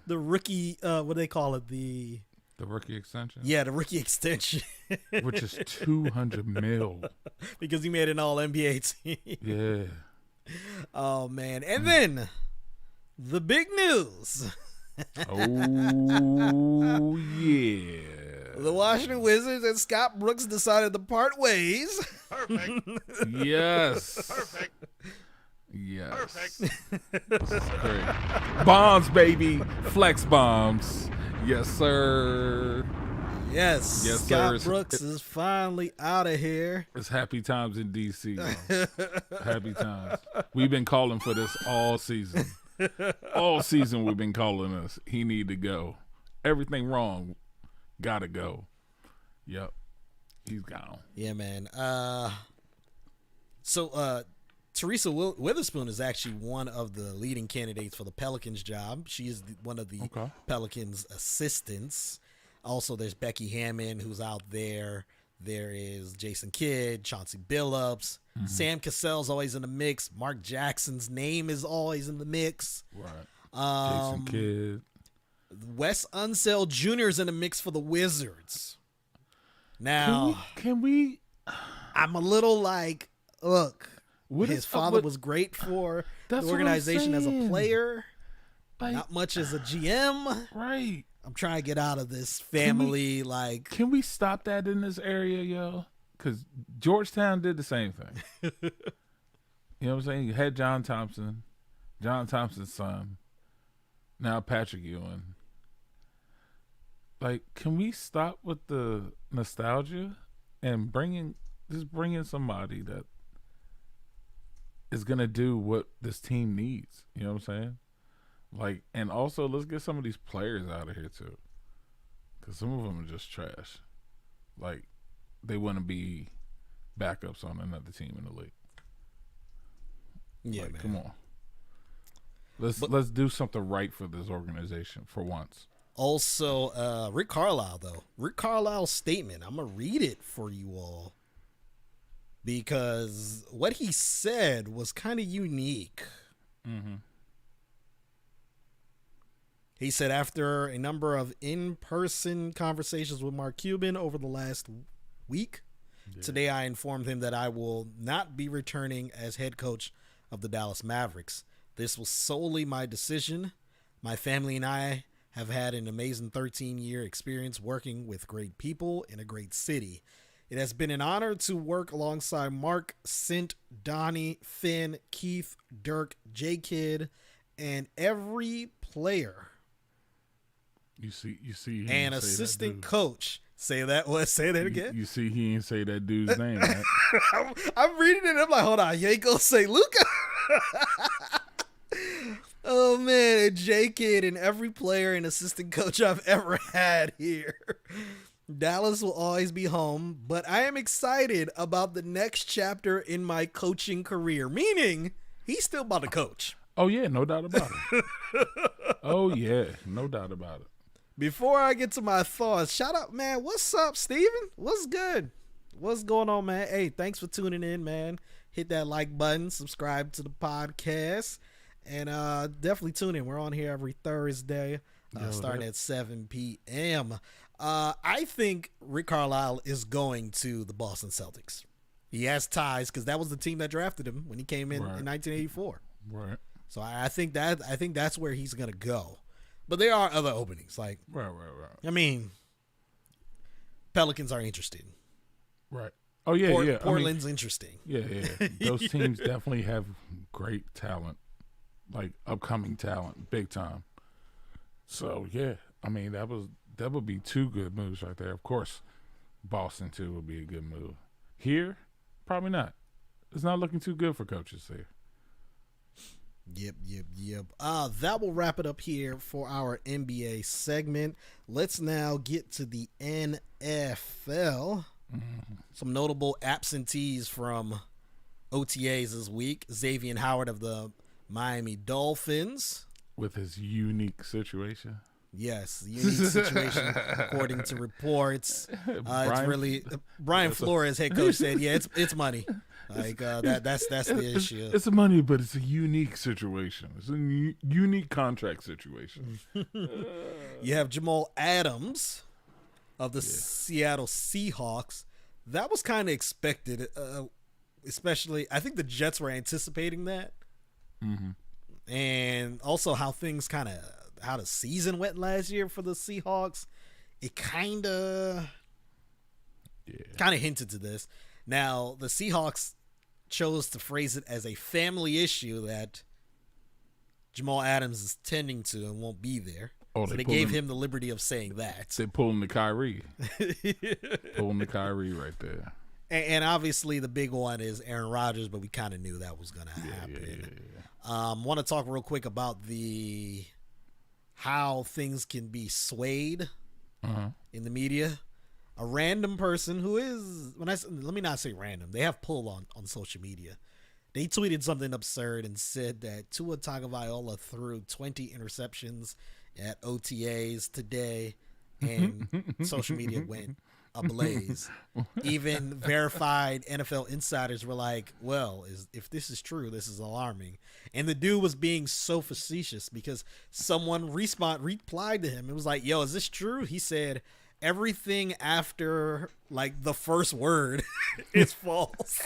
rookie, what do they call it? The rookie extension? Yeah, the rookie extension. Which is $200 million. Because he made an all-NBA team. Yeah. Oh, man. And then, the big news. Oh, yeah. The Washington Wizards and Scott Brooks decided to part ways. Perfect. Yes. Perfect. Yes. Great. Bombs, baby. Flex bombs. Yes, sir. Yes. Yes, Scott sir. Brooks is finally out of here. It's happy times in D.C. Happy times. We've been calling for this all season. All season we've been calling us. He need to go. Everything wrong. Gotta go. Yep. He's gone. Yeah, man. So Teresa Witherspoon is actually one of the leading candidates for the Pelicans job. She is one of the Pelicans assistants. Also, there's Becky Hammond, who's out there. There is Jason Kidd, Chauncey Billups. Mm-hmm. Sam Cassell's always in the mix. Mark Jackson's name is always in the mix. Right. Jason Kidd. Wes Unseld Jr. is in the mix for the Wizards. Now, can we? I'm a little like, look, what his father was great for the organization as a player. Like, not much as a GM. Right. I'm trying to get out of this family. Can we stop that in this area, yo? Because Georgetown did the same thing. You know what I'm saying? You had John Thompson's son. Now Patrick Ewing. Like, can we stop with the nostalgia and bring in somebody that is gonna do what this team needs? You know what I'm saying? Like, and also let's get some of these players out of here too, because some of them are just trash. Like, they wouldn't be backups on another team in the league. Yeah, like, man. Come on. Let's do something right for this organization for once. Also, Rick Carlisle, though. Rick Carlisle's statement. I'm going to read it for you all, because what he said was kind of unique. Mm-hmm. He said, after a number of in-person conversations with Mark Cuban over the last week, today I informed him that I will not be returning as head coach of the Dallas Mavericks. This was solely my decision. My family and I have had an amazing 13-year experience working with great people in a great city. It has been an honor to work alongside Mark, Sint, Donnie, Finn, Keith, Dirk, J-Kid, and every player. You see, and assistant coach. Say that again. You see, he didn't say that dude's name. Right? I'm reading it. I'm like, hold on, you ain't gonna say Luka. Oh man, J-Kid and every player and assistant coach I've ever had here. Dallas will always be home, but I am excited about the next chapter in my coaching career. Meaning, he's still about to coach. Oh yeah, no doubt about it. Oh yeah, no doubt about it. Before I get to my thoughts, shout out, man. What's up, Steven? What's good? What's going on, man? Hey, thanks for tuning in, man. Hit that like button, subscribe to the podcast, and definitely tune in. We're on here every Thursday, starting at 7 p.m. I think Rick Carlisle is going to the Boston Celtics. He has ties because that was the team that drafted him when he came in 1984. Right. So I think that's where he's gonna go. But there are other openings. Like, right. I mean, Pelicans are interested. Right. Oh yeah, Portland's interesting. Yeah. Those teams definitely have great talent, like upcoming talent, big time. So yeah, I mean that would be two good moves right there. Of course, Boston too would be a good move. Here, Probably not. It's not looking too good for coaches here. Yep. That will wrap it up here for our NBA segment. Let's now get to the NFL. Some notable absentees from OTAs this week. Xavier Howard of the Miami Dolphins. With his unique situation. Yes, unique situation according to reports. It's really Brian Flores, head coach, said, "Yeah, it's money. Like that's the issue. It's money, but it's a unique situation. It's a unique contract situation." You have Jamal Adams of the Seattle Seahawks. That was kind of expected, especially I think the Jets were anticipating that, and also how the season went last year for the Seahawks. It kind of hinted to this. Now, the Seahawks chose to phrase it as a family issue that Jamal Adams is tending to and won't be there. So they gave him the liberty of saying that. They pulling the Kyrie. Pulling the Kyrie right there. And obviously the big one is Aaron Rodgers, but we kind of knew that was going to happen. Want to talk real quick about how things can be swayed in the media. A random person who is, let me not say random, they have pull on social media. They tweeted something absurd and said that Tua Tagovailoa threw 20 interceptions at OTAs today, and social media went ablaze. Even verified NFL insiders were like, well, if this is true, this is alarming. And the dude was being so facetious because someone replied to him. It was like, yo, is this true? He said, everything after like the first word is false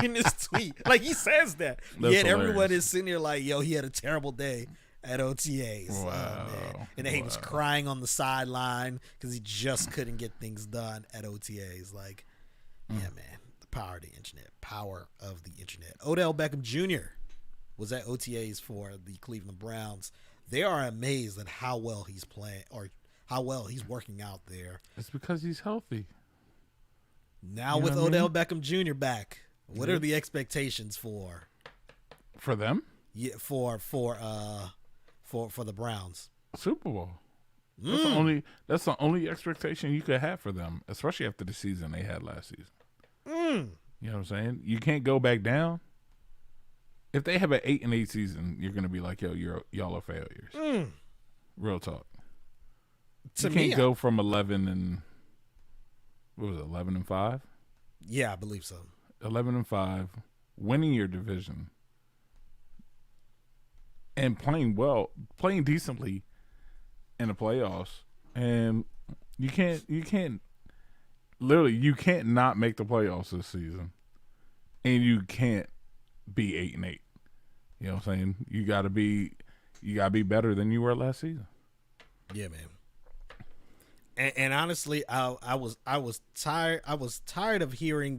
in his tweet. Like he says that. That's Yet hilarious. everyone is sitting there like, yo, he had a terrible day at OTAs. Wow. And then he was crying on the sideline because he just couldn't get things done at OTAs. Like, yeah, man, the power of the internet. Odell Beckham Jr. was at OTAs for the Cleveland Browns. They are amazed at how well he's playing or how well he's working out there. It's because he's healthy. Now with Odell Beckham Jr. back, what are the expectations for them? Yeah, for the Browns. Super Bowl. That's the only expectation you could have for them, especially after the season they had last season. You know what I'm saying? You can't go back down. If they have an 8-8 season, you're gonna be like, yo, y'all are failures. Real talk. You can't go from 11 and 5? Yeah, I believe so. 11 and 5, winning your division, and playing decently in the playoffs, and you can't not make the playoffs this season, and you can't be 8-8. You know what I'm saying? You gotta be better than you were last season. Yeah, man. And honestly, I was tired of hearing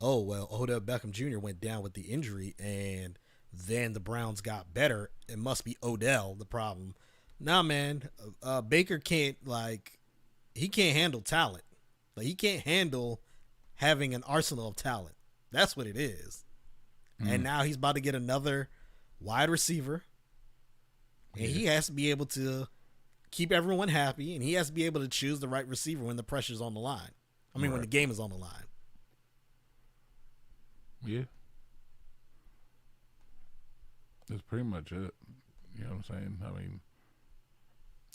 Odell Beckham Jr. went down with the injury and then the Browns got better. It must be Odell the problem. Nah, man, Baker can't he can't handle talent. Like he can't handle having an arsenal of talent. That's what it is. And now he's about to get another wide receiver, and he has to be able to keep everyone happy, and he has to be able to choose the right receiver when the pressure's on the line. When the game is on the line. Yeah. That's pretty much it. You know what I'm saying? I mean,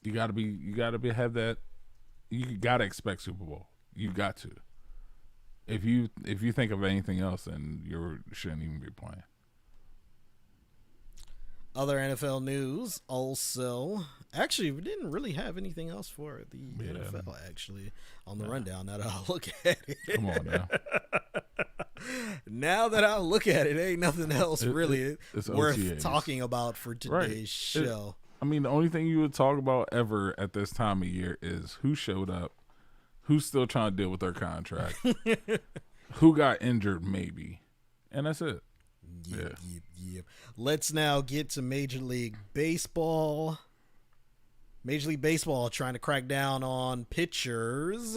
you gotta have that. You gotta expect Super Bowl. You got to. If you think of anything else, then you shouldn't even be playing. Other NFL news also. Actually, we didn't really have anything else for the NFL actually on the rundown. Now that I look at it. Come on now. Now that I look at it, ain't nothing else really it's worth OTAs. Talking about for today's show. The only thing you would talk about ever at this time of year is who showed up, who's still trying to deal with their contract, who got injured maybe, and that's it. Yep. Let's now get to Major League Baseball. Major League Baseball trying to crack down on pitchers.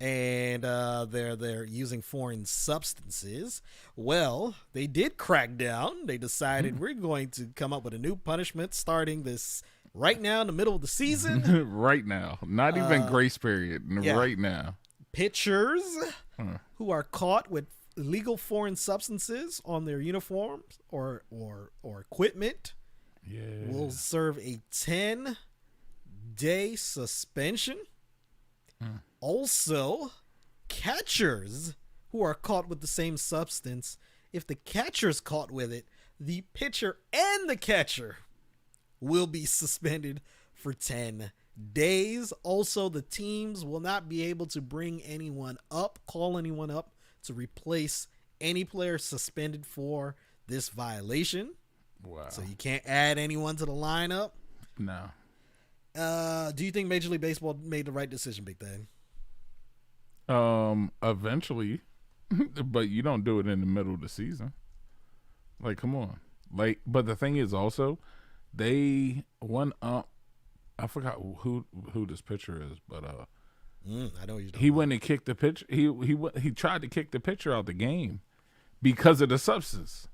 and they're using foreign substances. Well, they did crack down. They decided we're going to come up with a new punishment starting this right now in the middle of the season. Right now, not even grace period. Yeah. Right now, Pitchers who are caught with illegal foreign substances on their uniforms or equipment will serve a 10-day suspension. Also, catchers who are caught with the same substance, if the catcher's caught with it, the pitcher and the catcher will be suspended for 10 days. Also, the teams will not be able to bring anyone up, call anyone up to replace any player suspended for this violation. wow. So you can't add anyone to the lineup. No. Do you think Major League Baseball made the right decision, Big Thad? Eventually, but you don't do it in the middle of the season. Like, come on. Like, but the thing is also, they won up. I forgot who this pitcher is, but I know he went and kicked the pitch. He tried to kick the pitcher out the game because of the substance,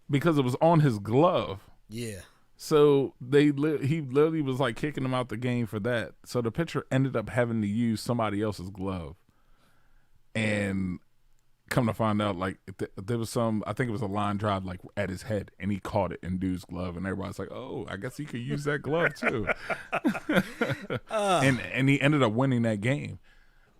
because it was on his glove. Yeah. So he literally was like kicking him out the game for that. So the pitcher ended up having to use somebody else's glove, and come to find out, like there was I think it was a line drive like at his head, and he caught it in dude's glove, and everybody's like, "Oh, I guess he could use that glove too." And he ended up winning that game.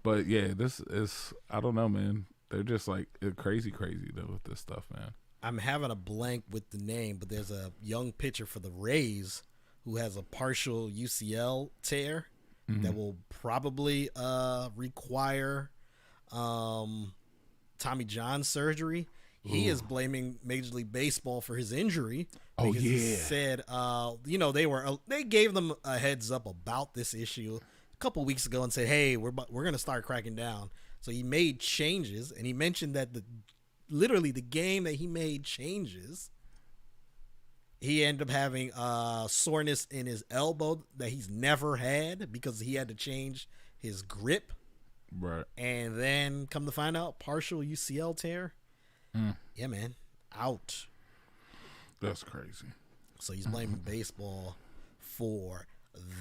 But yeah, this is, I don't know, man. They're just like crazy though with this stuff, man. I'm having a blank with the name, but there's a young pitcher for the Rays who has a partial UCL tear that will probably require Tommy John surgery. He is blaming Major League Baseball for his injury. Because he said, they gave them a heads up about this issue a couple weeks ago and said, hey, we're going to start cracking down. So he made changes, and he mentioned that literally the game that he made changes, he ended up having soreness in his elbow that he's never had because he had to change his grip. Right. And then come to find out, partial UCL tear. Yeah, man. Out. That's crazy. So he's blaming baseball for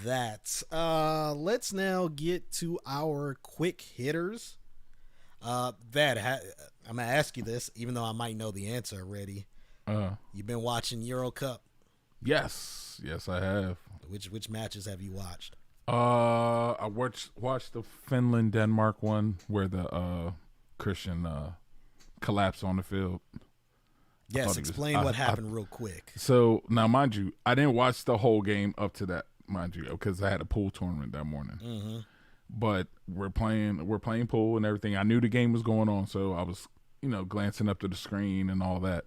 that. Let's now get to our quick hitters. I'm going to ask you this, even though I might know the answer already. You've been watching EuroCup? Yes, I have. Which matches have you watched? I watched the Finland-Denmark one where the Christian collapsed on the field. Yes, explain what happened real quick. So now, mind you, I didn't watch the whole game up to that, mind you, because I had a pool tournament that morning. But we're playing pool and everything. I knew the game was going on, so I was, glancing up to the screen and all that.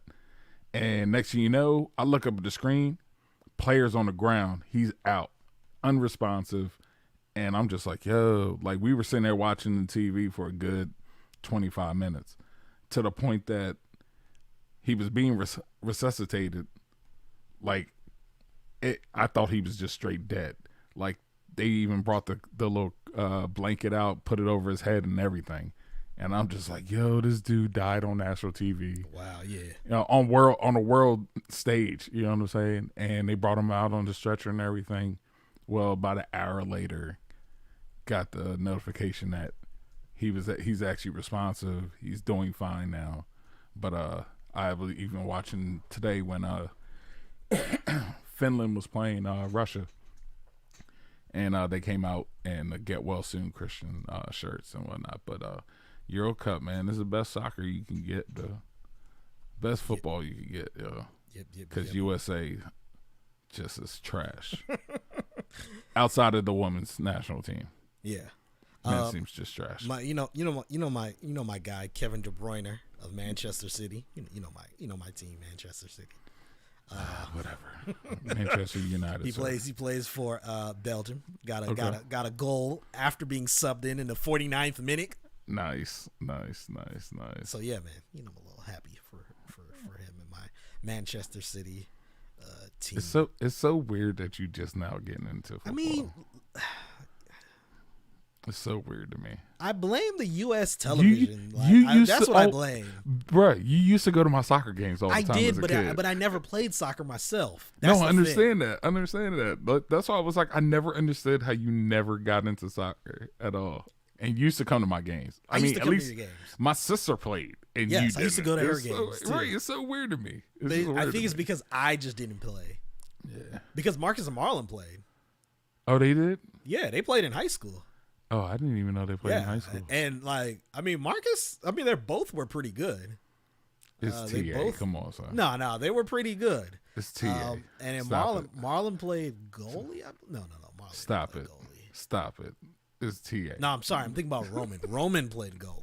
And next thing you know, I look up at the screen, player's on the ground, he's out, unresponsive, and I'm just like, yo, like we were sitting there watching the TV for a good 25 minutes, to the point that he was being resuscitated. Like, I thought he was just straight dead. Like, they even brought the little blanket out, put it over his head and everything. And I'm just like, yo, this dude died on national TV. Wow, yeah. On a world stage, you know what I'm saying? And they brought him out on the stretcher and everything. Well, about an hour later, got the notification that he's actually responsive. He's doing fine now. But I was even watching today when Finland was playing Russia. And they came out and get well soon Christian shirts and whatnot. But EuroCup, man, this is the best soccer you can get, the best football you can get, yo. Because USA just is trash. Outside of the women's national team, yeah, man, seems just trash. My guy Kevin De Bruyne of Manchester City. You know my team, Manchester City. Whatever. Manchester United. He plays for Belgium. Got a goal after being subbed in the 49th minute. Nice. So yeah, man, I'm a little happy for him and my Manchester City team. It's so weird that you just now getting into football. I mean, It's so weird to me. I blame the U.S. television. That's what I blame. Bruh, you used to go to my soccer games all the time. I did, but I never played soccer myself. That's I understand that. I understand that. But that's why I was like, I never understood how you never got into soccer at all. And you used to come to my games. I mean, at least my sister played, and you didn't. I used to go to her games too. Right, it's so weird to me. I think it's because I just didn't play. Yeah. Because Marcus and Marlon played. Oh, they did? Yeah, they played in high school. Oh, I didn't even know they played in high school. And Marcus, they both were pretty good. It's TA. Come on, son. No, they were pretty good. It's TA. And then Marlon played goalie. No. Marlon Stop it. Goalie. Stop it. It's TA. No, I'm sorry. I'm thinking about Roman. Roman played goalie.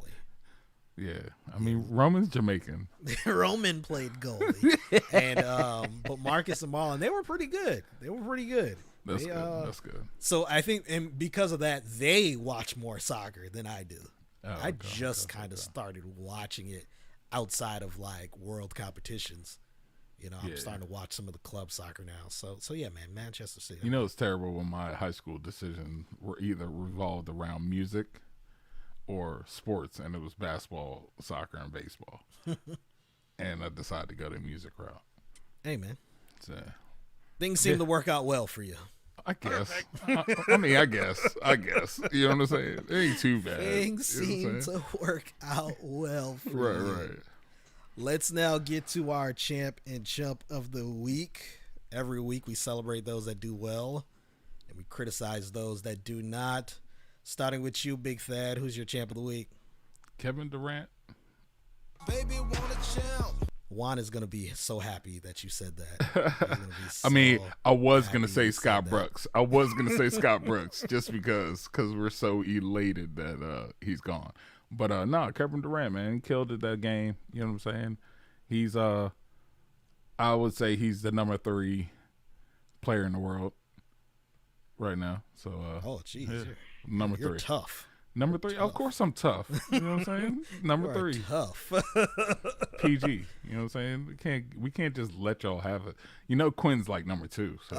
Yeah, Roman's Jamaican. Roman played goalie, and but Marcus and Marlon, they were pretty good. That's good. That's good. So I think, and because of that, they watch more soccer than I do. I just kind of started watching it outside of like world competitions. I'm starting to watch some of the club soccer now. So yeah, man, Manchester City. It's terrible when my high school decisions were either revolved around music or sports, and it was basketball, soccer, and baseball. And I decided to go the music route. Hey, man. So, things seem to work out well for you. I guess. I guess. You know what I'm saying? It ain't too bad. Things seem to work out well for you. Right. Let's now get to our Champ and Chump of the week. Every week we celebrate those that do well, and we criticize those that do not. Starting with you, Big Thad. Who's your champ of the week? Kevin Durant. Baby, want a champ. Juan is going to be so happy that you said that. I was going to say Scott Brooks. Just because we're so elated that he's gone. But no, Kevin Durant, man, he killed it that game. You know what I'm saying? He's I would say he's the number 3 player in the world right now. So geez. Yeah. Number 3. You're tough. Number 3. Of course I'm tough. You know what I'm saying? Number 3. Tough. PG. You know what I'm saying? We can't just let y'all have it. Quinn's like number 2. So,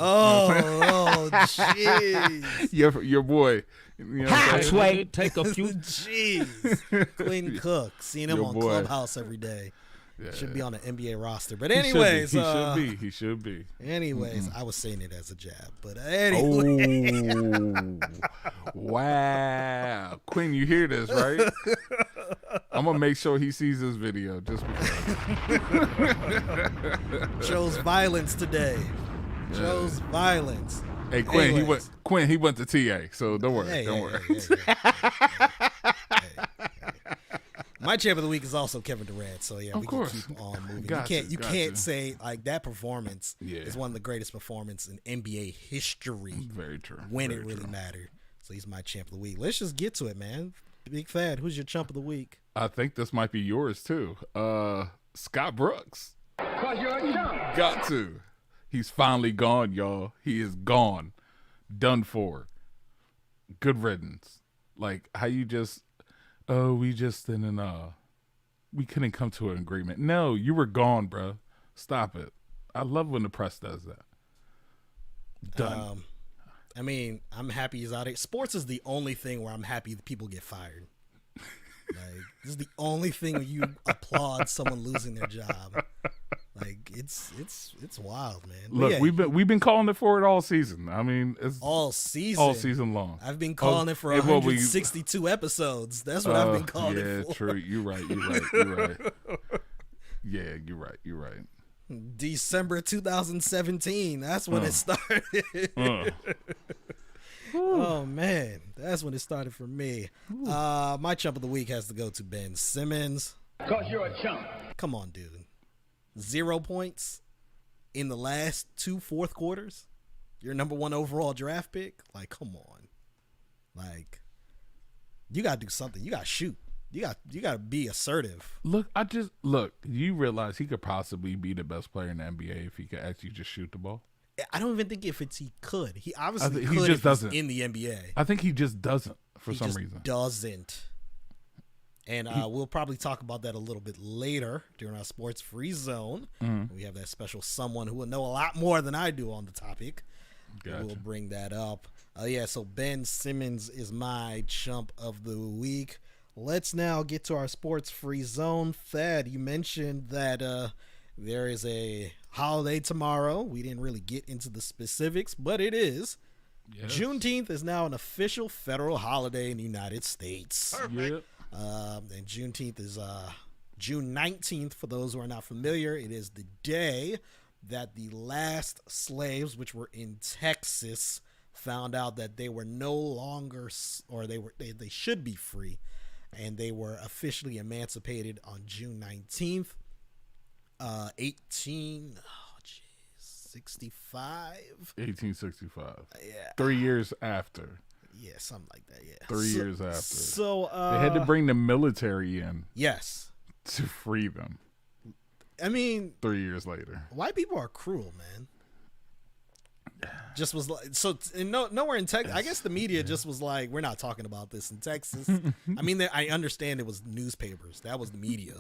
jeez. Your boy. You know Hatchway, take a few. Jeez. Quinn Cook. Seeing him on Clubhouse every day. Yeah. Should be on an NBA roster. But anyways. He should be. Anyways, I was saying it as a jab. But anyway. Oh, wow. Quinn, you hear this, right? I'm going to make sure he sees this video just because. Chose violence today. Chose violence. Hey, Quinn, he went to TA, so don't worry. My champ of the week is also Kevin Durant, so yeah, we can keep on moving. You can't say like that performance is one of the greatest performances in NBA history. Very true. When it really mattered. So he's my champ of the week. Let's just get to it, man. Big Thad, who's your chump of the week? I think this might be yours too. Scott Brooks. 'Cause you're a chump. Got to. He's finally gone, y'all. He is gone. Done for. Good riddance. Like how you just we just didn't we couldn't come to an agreement. No, you were gone, bro. Stop it. I love when the press does that. Done. I'm happy he's out of it. Sports is the only thing where I'm happy that people get fired. Like, this is the only thing where you applaud someone losing their job. Like, it's wild, man. But look, yeah, we've been calling it for it all season. I mean, it's all season long. I've been calling it for 162 episodes. That's what I've been calling it for. Yeah, true. You're right. Yeah, you're right. December 2017. That's when it started. Oh man, that's when it started for me. My chump of the week has to go to Ben Simmons. 'Cause you're a chump. Come on, dude. 0 points in the last 2 fourth quarters. Your number 1 overall draft pick. Like, come on. Like, you gotta do something. You gotta shoot. You gotta be assertive. Look, you realize he could possibly be the best player in the NBA if he could actually just shoot the ball? I don't even think he could. He obviously he could just if doesn't. He's in the NBA. I think he just doesn't for some reason. Doesn't. And we'll probably talk about that a little bit later during our Sports Free Zone. Mm-hmm. We have that special someone who will know a lot more than I do on the topic. Gotcha. We'll bring that up. Yeah, so Ben Simmons is my chump of the week. Let's now get to our sports free zone. Thad, you mentioned that there is a holiday tomorrow. We didn't really get into the specifics, but it is. Yes. Juneteenth is now an official federal holiday in the United States. Perfect. And Juneteenth is June 19th. For those who are not familiar, it is the day that the last slaves, which were in Texas, found out that they were no longer, or they should be free, and they were officially emancipated on June 19th, 1865. Yeah. 3 years after. Yeah, something like that. Yeah. 3 years after. So they had to bring the military in. Yes. To free them. I mean, 3 years later. White people are cruel, man. Just was like, so nowhere in Texas. I guess the media just was like, we're not talking about this in Texas. I mean, I understand it was newspapers. That was the media.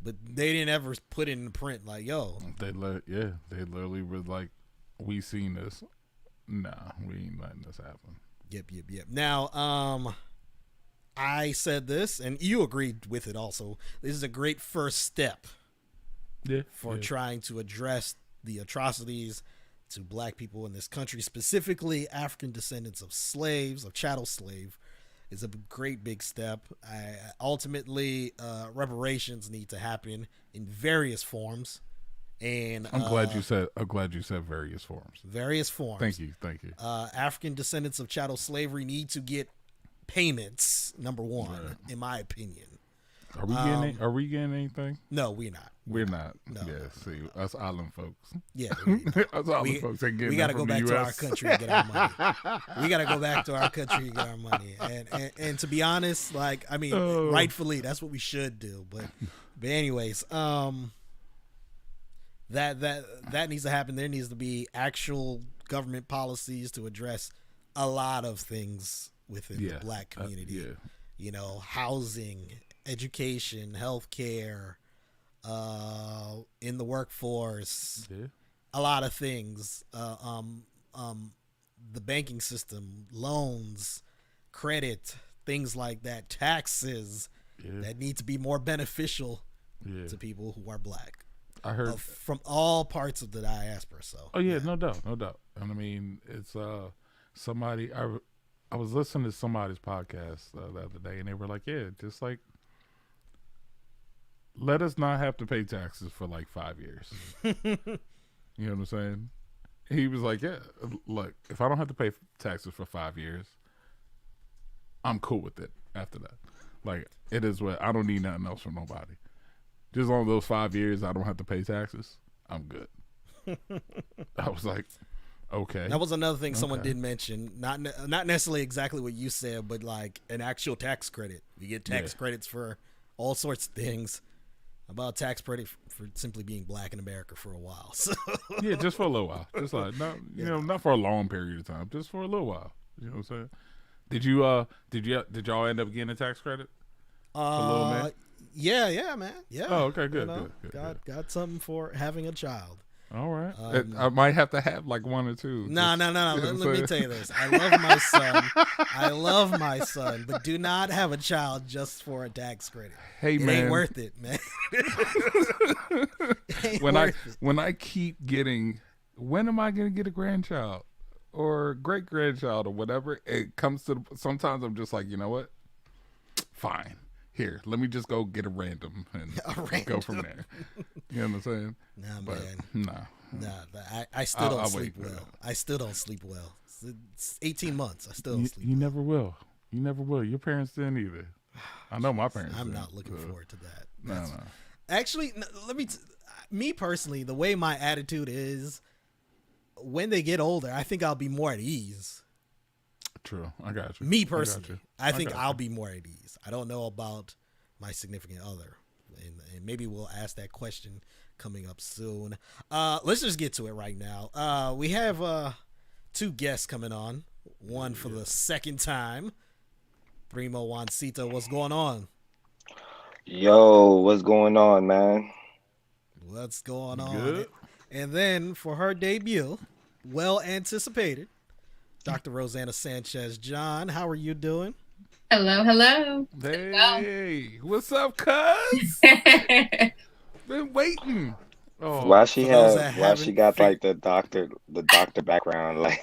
But they didn't ever put it in print like, yo. They literally were like, we seen this. Nah, we ain't letting this happen. Yep. Now, I said this, and you agreed with it also. This is a great first step for trying to address the atrocities to black people in this country, specifically African descendants of slaves, of chattel slave, is a great big step. Ultimately, reparations need to happen in various forms. And I'm glad you said various forms. Various forms. Thank you. African descendants of chattel slavery need to get payments. Number one, in my opinion. Are we getting anything? No, we're not. We're not. No. Yeah, see, us island folks. Yeah, us island folks ain't getting. We got to go back to our country and get our money. We got to go back to our country and get our money. And to be honest, like, I mean, rightfully, that's what we should do. But anyways, that needs to happen. There needs to be actual government policies to address a lot of things within the black community. You know, housing, education, healthcare, in the workforce, a lot of things. The banking system, loans, credit, things like that, taxes that need to be more beneficial to people who are black. I heard from all parts of the diaspora. So no doubt. And I mean, it's somebody. I was listening to somebody's podcast the other day, and they were like, just like, let us not have to pay taxes for like 5 years. You know what I'm saying? He was like, look, if I don't have to pay taxes for 5 years, I'm cool with it after that. Like, it is what, I don't need nothing else from nobody. Just on those 5 years, I don't have to pay taxes. I'm good. I was like, okay. That was another thing someone did mention. Not necessarily exactly what you said, but like an actual tax credit. You get tax credits for all sorts of things. About tax credit for simply being black in America for a while. So. Yeah, just for a little while. Just like not for a long period of time. Just for a little while. You know what I'm saying? Did y'all end up getting a tax credit? Yeah, man. Yeah. Oh, okay, good. Got something for having a child. All right. I might have to have like one or two. No. Let me tell you this. I love my son, but do not have a child just for a tax credit. Hey, it ain't worth it, man. When I keep getting, when am I going to get a grandchild or great grandchild or whatever? It comes to, sometimes I'm just like, you know what? Fine. Here, let me just go get a random and go from there. You know what I'm saying? Nah, but, man. I still don't sleep well. I still don't sleep well. It's 18 months. I still don't sleep well. You never will. Your parents didn't either. I know my parents I'm didn't, not looking forward to that. No. Actually, me personally, the way my attitude is, when they get older, I think I'll be more at ease. True. I got you. Me personally, I think I'll be more at ease. I don't know about my significant other, and maybe we'll ask that question coming up soon. Let's just get to it right now. We have two guests coming on. One for the second time. Primo Juancito, what's going on? Yo, what's going on, man? What's going on? Good. And then for her debut, well anticipated, Dr. Rosanna Sanchez John. How are you doing? Hello, hello. Hey, what's up, cuz? Been waiting. Oh, Why For those that why she haven't got figured, like the doctor background like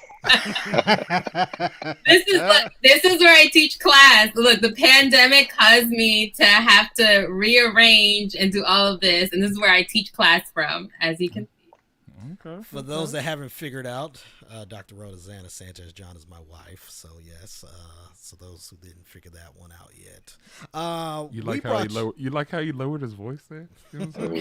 This is where I teach class. Look, the pandemic caused me to have to rearrange and do all of this, and this is where I teach class from, as you can see. okay. for those that haven't figured out, Dr. Rosanna Sanchez John is my wife. So yes, so those who didn't figure that one out yet, You we like how brought you like how you lowered his voice there? You know what I'm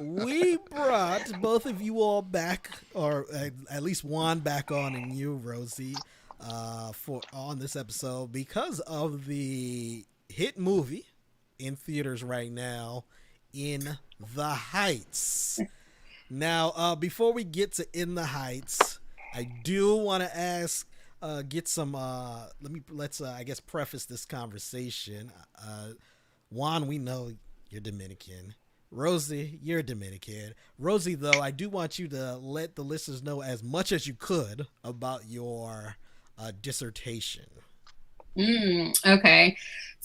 saying? we brought both of you all back, or at least Juan back on, and you, Rosie, for on this episode because of the hit movie in theaters right now, In the Heights. Now, before we get to In the Heights, I do want to ask, get some. Let's I guess preface this conversation. Juan, we know you're Dominican. Rosie, you're Dominican. Rosie, though, I do want you to let the listeners know as much as you could about your dissertation. Okay.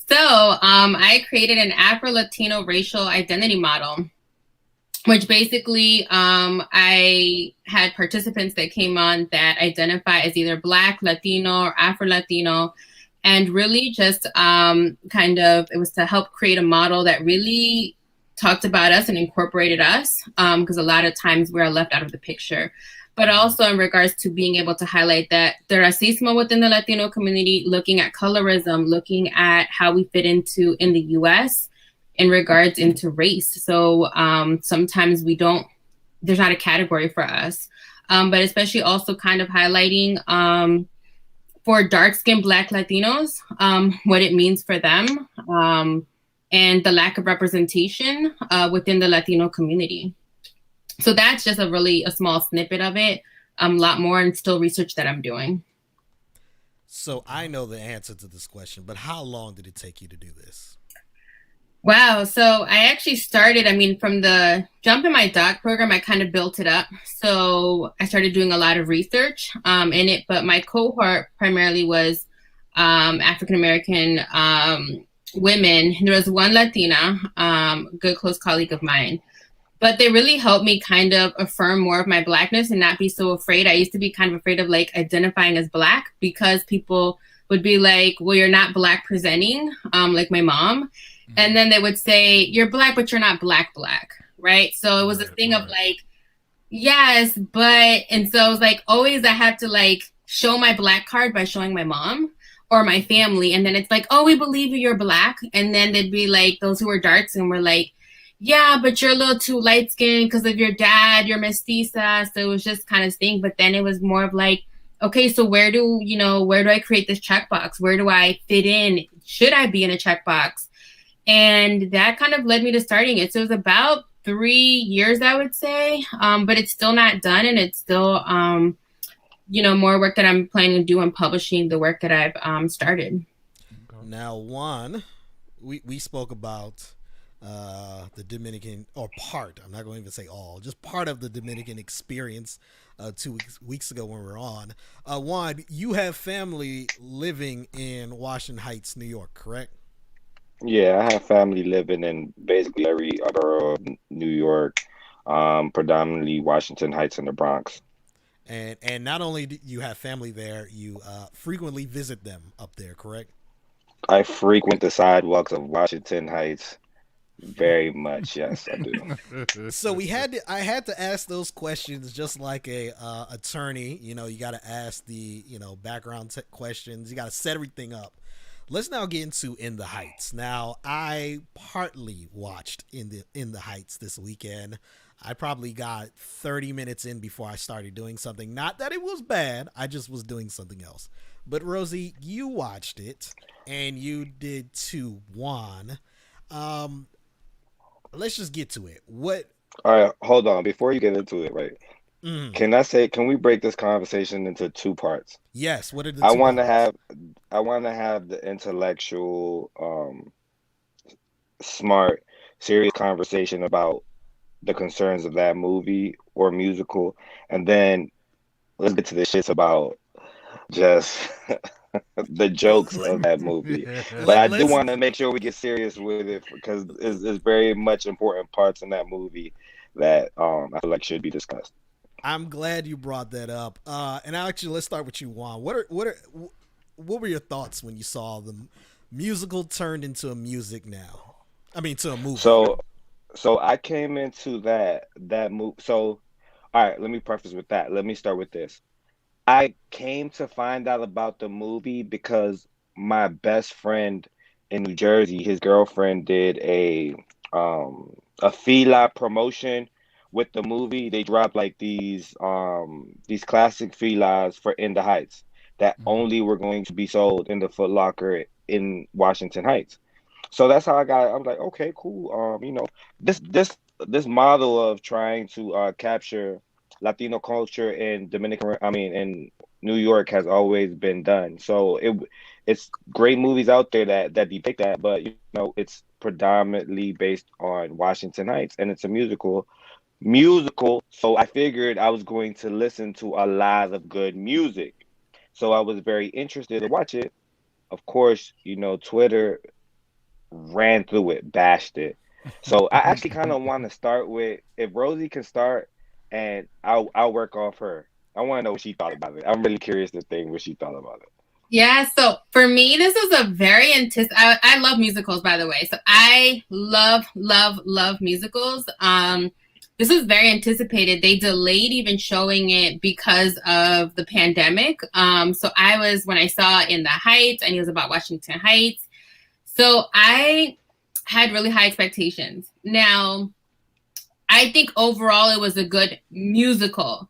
So I created an Afro-Latino racial identity model, which basically I had participants that came on that identify as either Black, Latino, or Afro-Latino. And really just it was to help create a model that really talked about us and incorporated us, because a lot of times we're left out of the picture. But also in regards to being able to highlight that the racismo within the Latino community, looking at colorism, looking at how we fit into in the U.S. in regards into race. So sometimes there's not a category for us, but especially also kind of highlighting for dark-skinned Black Latinos, what it means for them, and the lack of representation within the Latino community. So that's just a small snippet of it. A lot more and still research that I'm doing. So I know the answer to this question, but how long did it take you to do this? Wow. So I actually started, from the Jump in my Doc program, I kind of built it up. So I started doing a lot of research in it, but my cohort primarily was African-American women. There was one Latina, good close colleague of mine, but they really helped me kind of affirm more of my Blackness and not be so afraid. I used to be kind of afraid of like identifying as Black because people would be like, well, you're not Black presenting, like my mom. And then they would say, you're Black, but you're not Black, right? So it was a thing of like, yes, but, and so it was like, always I had to like show my Black card by showing my mom or my family. And then it's like, oh, we believe you're Black. And then they'd be like, those who were darks and were like, yeah, but you're a little too light skinned because of your dad, you're mestiza. So it was just kind of thing. But then it was more of like, okay, so where do I create this checkbox? Where do I fit in? Should I be in a checkbox? And that kind of led me to starting it. So it was about 3 years, I would say, but it's still not done. And it's still, more work that I'm planning to do and publishing the work that I've started. Now, Juan, we spoke about the Dominican, or part, I'm not going to even say all, just part of the Dominican experience 2 weeks ago when we were on. Juan, you have family living in Washington Heights, New York, correct? Yeah, I have family living in basically every borough of New York, predominantly Washington Heights and the Bronx. And not only do you have family there, you frequently visit them up there, correct? I frequent the sidewalks of Washington Heights very much. Yes, I do. So I had to ask those questions just like a attorney. You got to ask the background questions. You got to set everything up. Let's now get into In the Heights. Now, I partly watched In the Heights this weekend. I probably got 30 minutes in before I started doing something. Not that it was bad. I just was doing something else. But Rosie, you watched it, and you did too, Juan. Let's just get to it. All right, hold on. Before you get into it, right? Can we break this conversation into two parts? Yes. What are the I two want to parts? have the intellectual, smart, serious conversation about the concerns of that movie or musical, and then let's get to the shits about just the jokes of that movie. But I do Let's want to make sure we get serious with it because it's very much important parts in that movie that I feel like should be discussed. I'm glad you brought that up. And actually, let's start with you, Juan. What were your thoughts when you saw the musical turned into a music now? I mean, to a movie. So I came into that move. So, all right, let me preface with that. Let me start with this. I came to find out about the movie because my best friend in New Jersey, his girlfriend did a Fila promotion with the movie. They dropped like these classic Filas for In the Heights that only were going to be sold in the Foot Locker in Washington Heights. So that's how I was like, okay, cool. This model of trying to capture Latino culture in in New York has always been done. So it's great movies out there that depict that, but it's predominantly based on Washington Heights, and it's a musical. So I figured I was going to listen to a lot of good music. So I was very interested to watch it. Of course, Twitter ran through it, bashed it. So I actually kind of want to start with, if Rosie can start, and I'll work off her. I want to know what she thought about it. I'm really curious to think what she thought about it. Yeah, so for me, this was a very I love musicals, by the way. So I love musicals. This was very anticipated. They delayed even showing it because of the pandemic. So when I saw In the Heights, I knew it was about Washington Heights. So I had really high expectations. Now, I think overall it was a good musical.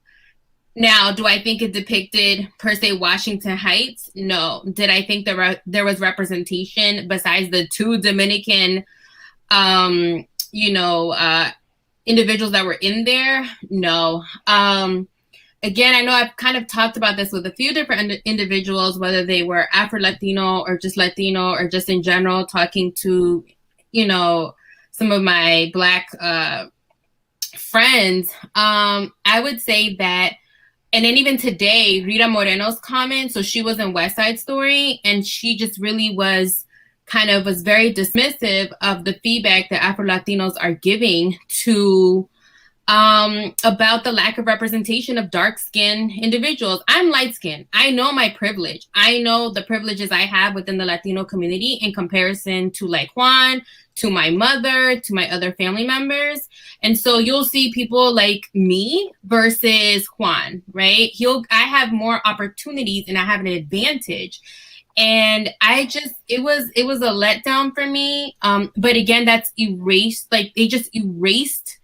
Now, do I think it depicted, per se, Washington Heights? No. Did I think there was representation besides the two Dominican, individuals that were in there? No. Again, I know I've kind of talked about this with a few different individuals, whether they were Afro-Latino or just Latino or just in general, talking to, some of my Black friends. I would say that, and then even today, Rita Moreno's comment, so she was in West Side Story, and she just really was very dismissive of the feedback that Afro-Latinos are giving to about the lack of representation of dark-skinned individuals. I'm light-skinned. I know my privilege. I know the privileges I have within the Latino community in comparison to like Juan, to my mother, to my other family members. And so you'll see people like me versus Juan, right? I have more opportunities and I have an advantage. And it was a letdown for me. But again, that's erased. Like they just erased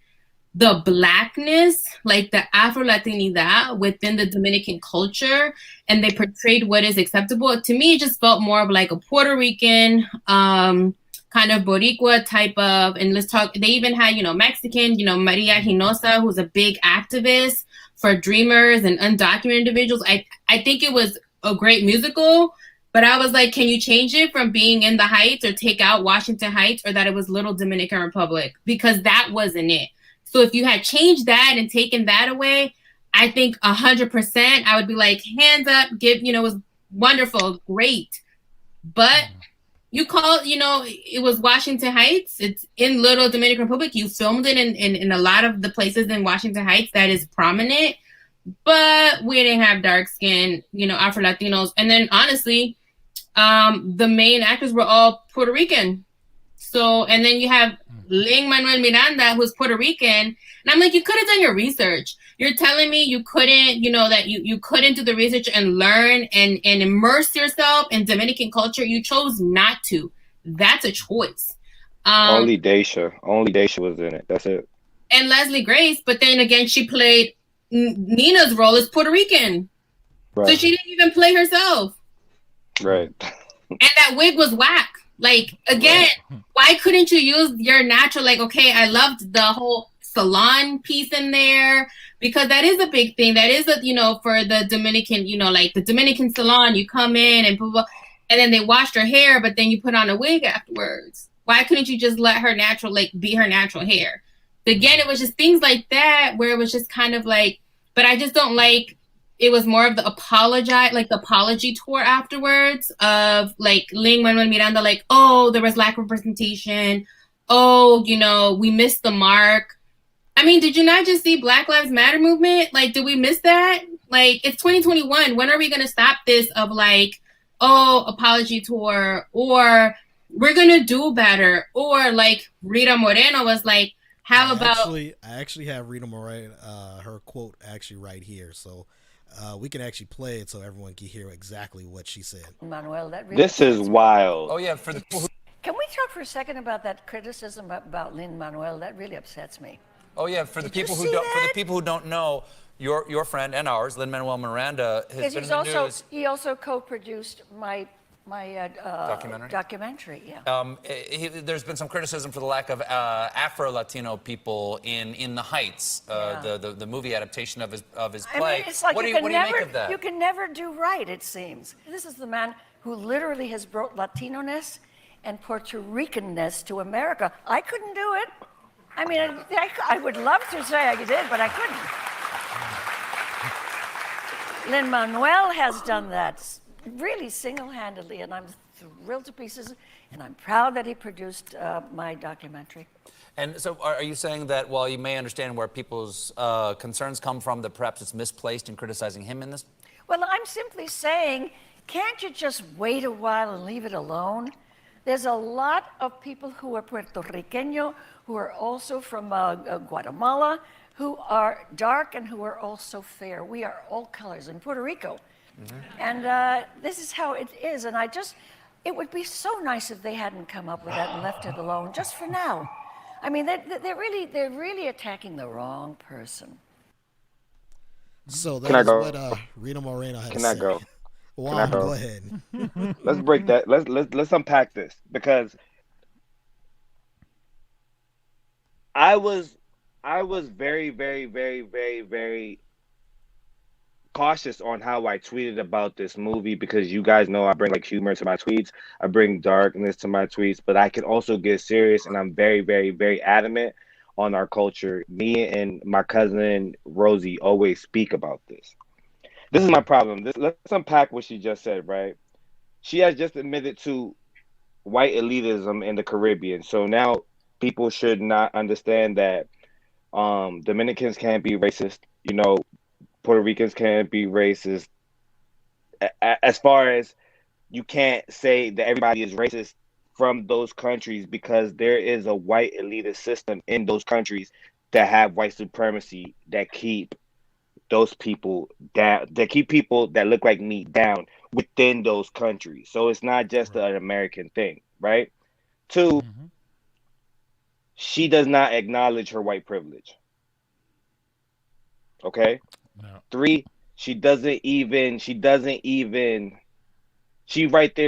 the Blackness, like the Afro-Latinidad within the Dominican culture, and they portrayed what is acceptable. To me, it just felt more of like a Puerto Rican, kind of Boricua type of, and they even had, Mexican, Maria Hinosa, who's a big activist for dreamers and undocumented individuals. I think it was a great musical, but I was like, can you change it from being In the Heights or take out Washington Heights, or that it was Little Dominican Republic? Because that wasn't it. So if you had changed that and taken that away, I think 100%, I would be like, hands up, it was wonderful, great. But you call, it was Washington Heights. It's in Little Dominican Republic. You filmed it in a lot of the places in Washington Heights that is prominent. But we didn't have dark skin, Afro-Latinos. And then honestly, the main actors were all Puerto Rican. So, and then you have Lin-Manuel Miranda, who's Puerto Rican. And I'm like, you could have done your research. You're telling me you couldn't, that you couldn't do the research and learn and immerse yourself in Dominican culture. You chose not to. That's a choice. Only Daisha was in it. That's it. And Leslie Grace, but then again, she played Nina's role as Puerto Rican. Right. So she didn't even play herself. Right. And that wig was whack. Like, again, why couldn't you use your natural, like, okay, I loved the whole salon piece in there, because that is a big thing. That is, for the Dominican, like the Dominican salon, you come in and blah, blah, and then they washed her hair, but then you put on a wig afterwards. Why couldn't you just let her natural, like, be her natural hair? again, it was just things like that where it was just kind of like, but I just don't like, it was more of the apology tour afterwards of like Lin-Manuel Miranda, like, oh, there was lack of representation. Oh, you know, we missed the mark. I mean, did you not just see Black Lives Matter movement? Like, did we miss that? Like, it's 2021. When are we going to stop this of like, oh, apology tour, or we're going to do better? Or like Rita Moreno was like, how about... I actually have Rita Moreno, her quote actually right here. So we can actually play it so everyone can hear exactly what she said. Manuel, that really This is wild. Oh yeah, for the people who, Can we talk for a second about that criticism about Lin-Manuel? That really upsets me. oh yeah, for the Did you people who see don't for that? the people who don't know, your friend and ours, Lin-Manuel Miranda, has been in the news. He also co-produced my Documentary? Yeah. There's been some criticism for the lack of Afro-Latino people in The Heights, the movie adaptation of his play. I mean, it's like what do you make of that? You can never do right, it seems. This is the man who literally has brought Latino-ness and Puerto Rican-ness to America. I couldn't do it. I mean, I would love to say I did, but I couldn't. Lin-Manuel has done that really single-handedly, and I'm thrilled to pieces, and I'm proud that he produced my documentary. And so are you saying that while you may understand where people's concerns come from, that perhaps it's misplaced in criticizing him in this? Well, I'm simply saying, can't you just wait a while and leave it alone? There's a lot of people who are Puerto Rican, who are also from Guatemala, who are dark and who are also fair. We are all colors in Puerto Rico. Mm-hmm. And this is how it is. And it would be so nice if they hadn't come up with that and left it alone, just for now. I mean, they're really attacking the wrong person. So that's what Rita Moreno had to say. Can I go? Juan, go ahead. Let's break that. Let's unpack this, because I was very, very, very, very, very cautious on how I tweeted about this movie, because you guys know I bring like humor to my tweets, I bring darkness to my tweets, but I can also get serious, and I'm very, very, very adamant on our culture. Me and my cousin Rosie always speak about this. This is my problem. Let's unpack what she just said, right? She has just admitted to white elitism in the Caribbean. So now people should not understand that Dominicans can't be racist. You know, Puerto Ricans can't be racist. As far as you can't say that everybody is racist from those countries, because there is a white elitist system in those countries that have white supremacy, that keep those people down, that keep people that look like me down within those countries. So it's not just an American thing, right? Two, she does not acknowledge her white privilege. Okay? No. Three, she right there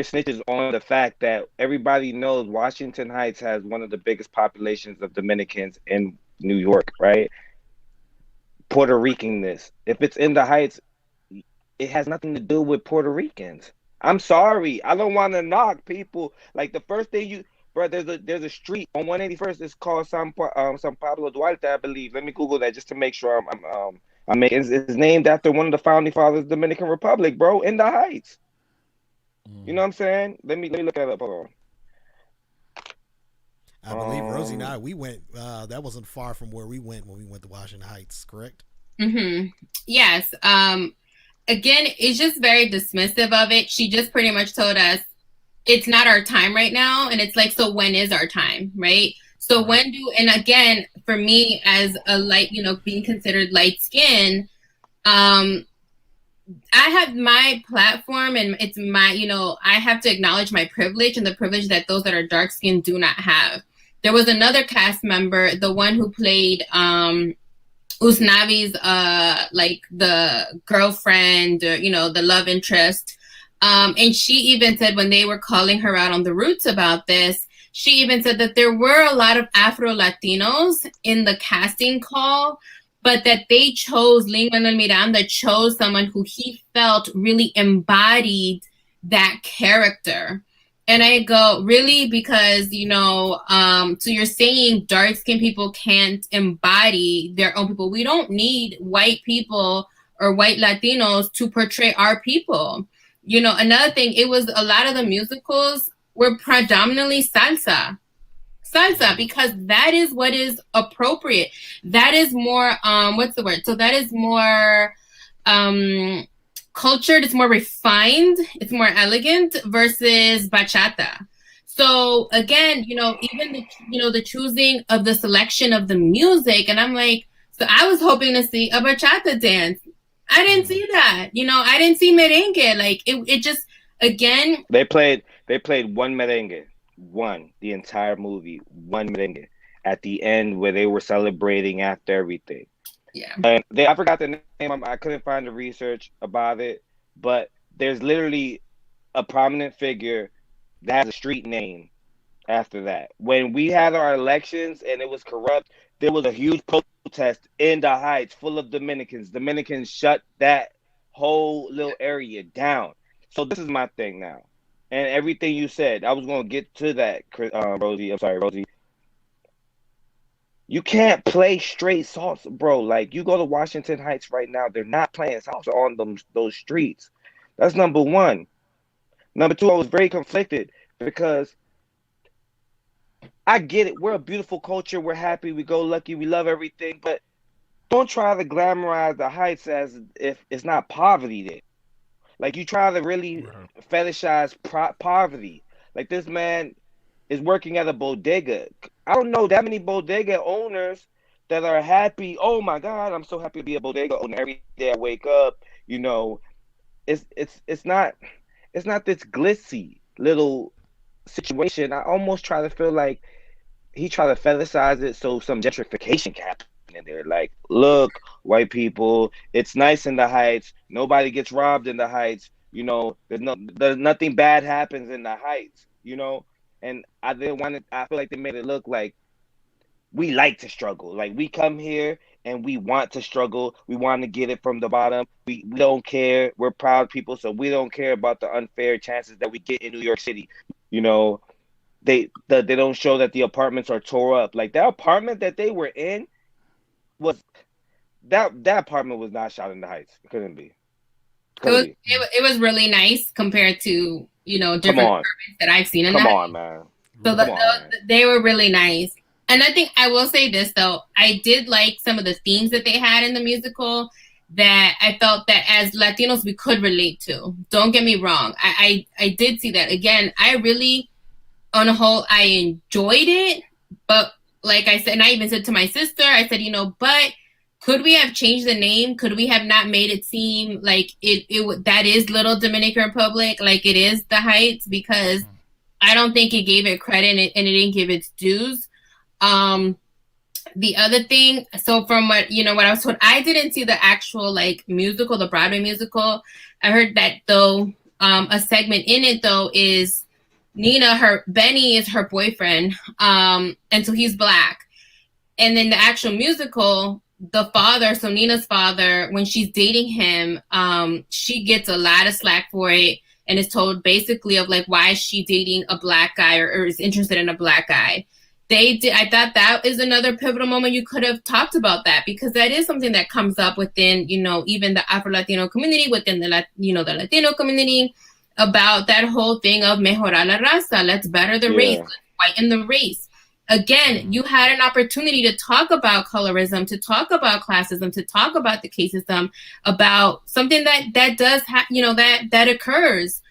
snitches on the fact that everybody knows Washington Heights has one of the biggest populations of Dominicans in New York, right? Puerto Ricanness. If it's in the Heights, it has nothing to do with Puerto Ricans. I'm sorry. I don't want to knock people. Like, the first thing there's a street on 181st. It's called San Pablo Duarte, I believe. Let me Google that just to make sure I'm making. It's named after one of the founding fathers of the Dominican Republic, bro, in the Heights. You know what I'm saying? Let me look that up. Hold on. I believe Rosie and I, we went, that wasn't far from where we went when we went to Washington Heights, correct? Mm-hmm. Yes. Again, it's just very dismissive of it. She just pretty much told us it's not our time right now. And it's like, so when is our time, right? So and again, for me as a light, being considered light skin, I have my platform, and it's my, I have to acknowledge my privilege, and the privilege that those that are dark skinned do not have. There was another cast member, the one who played Usnavi's like the girlfriend, the love interest. And she even said, when they were calling her out on the roots about this, she even said that there were a lot of Afro-Latinos in the casting call, but that they chose, Lin-Manuel Miranda chose someone who he felt really embodied that character. And I go, really? Because, so you're saying dark-skinned people can't embody their own people. We don't need white people or white Latinos to portray our people. Another thing, it was a lot of the musicals were predominantly salsa, because that is what is appropriate. That is more, what's the word? So that is more cultured, it's more refined, it's more elegant versus bachata. So again, even the choosing of the selection of the music, and I'm like, so I was hoping to see a bachata dance. I didn't see that. I didn't see merengue. Like it just, again, They played one merengue, the entire movie, one merengue at the end where they were celebrating after everything. yeah. And I forgot the name. I couldn't find the research about it, but there's literally a prominent figure that has a street name after that. When we had our elections and it was corrupt, there was a huge protest in the Heights full of Dominicans. Dominicans shut that whole little area down. So this is my thing now. And everything you said, I was going to get to that, Rosie. I'm sorry, Rosie. You can't play straight salsa, bro. Like, you go to Washington Heights right now, they're not playing salsa on those streets. That's number one. Number two, I was very conflicted because I get it. We're a beautiful culture. We're happy. We go lucky. We love everything. But don't try to glamorize the Heights as if it's not poverty there. Like, you try to really fetishize poverty. Like, this man is working at a bodega. I don't know that many bodega owners that are happy. Oh my God, I'm so happy to be a bodega owner. Every day I wake up, it's not this glitzy little situation. I almost try to feel like he tried to fetishize it so some gentrification can happen in there. Like, look, white people, it's nice in the Heights. Nobody gets robbed in the Heights. There's nothing bad happens in the Heights. And I feel like they made it look like we like to struggle. Like, we come here and we want to struggle. We want to get it from the bottom. We don't care. We're proud people, so we don't care about the unfair chances that we get in New York City. They don't show that the apartments are tore up. Like, that apartment that they were in was that apartment was not shot in the Heights. It couldn't be. It was really nice compared to different apartments that I've seen in the Heights. Come on, man. So they were really nice. And I think I will say this, though. I did like some of the themes that they had in the musical that I felt that as Latinos we could relate to. Don't get me wrong. I did see that. Again, I really, on a whole, I enjoyed it. But like I said, and I even said to my sister, I said, but could we have changed the name? Could we have not made it seem like that is Little Dominican Republic, like it is the Heights? Because I don't think it gave it credit and it didn't give its dues. The other thing, so from what I was told, I didn't see the actual musical, the Broadway musical. I heard that though, a segment in it though is Benny is her boyfriend, and so he's black. And then the actual musical, the father, so Nina's father, when she's dating him, she gets a lot of slack for it and is told basically of why is she dating a black guy or is interested in a black guy. I thought that is another pivotal moment. You could have talked about that because that is something that comes up within, even the Afro-Latino community, within the Latino community, about that whole thing of mejorar la raza, let's better the race, let's whiten the race. Again, you had an opportunity to talk about colorism, to talk about classism, to talk about the caseism, about something that does that occurs,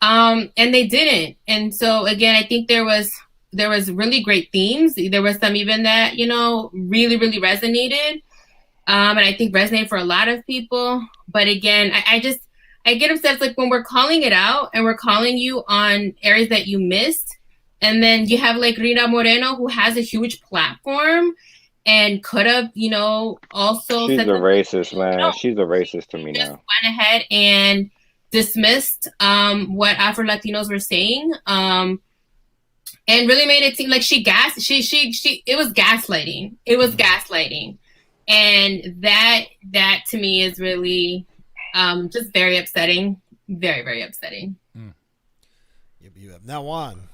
and they didn't. And so again, I think there was really great themes. There was some even that really really resonated, and I think resonated for a lot of people. But again, I get upset. It's when we're calling it out and we're calling you on areas that you missed. And then you have Rita Moreno, who has a huge platform and could have, also. She's a racist, man. She's a racist to me now. Went ahead and dismissed what Afro Latinos were saying, and really made it seem like it was gaslighting. It was gaslighting, and that to me is really just very upsetting. Very, very upsetting. Yep. Now, Juan,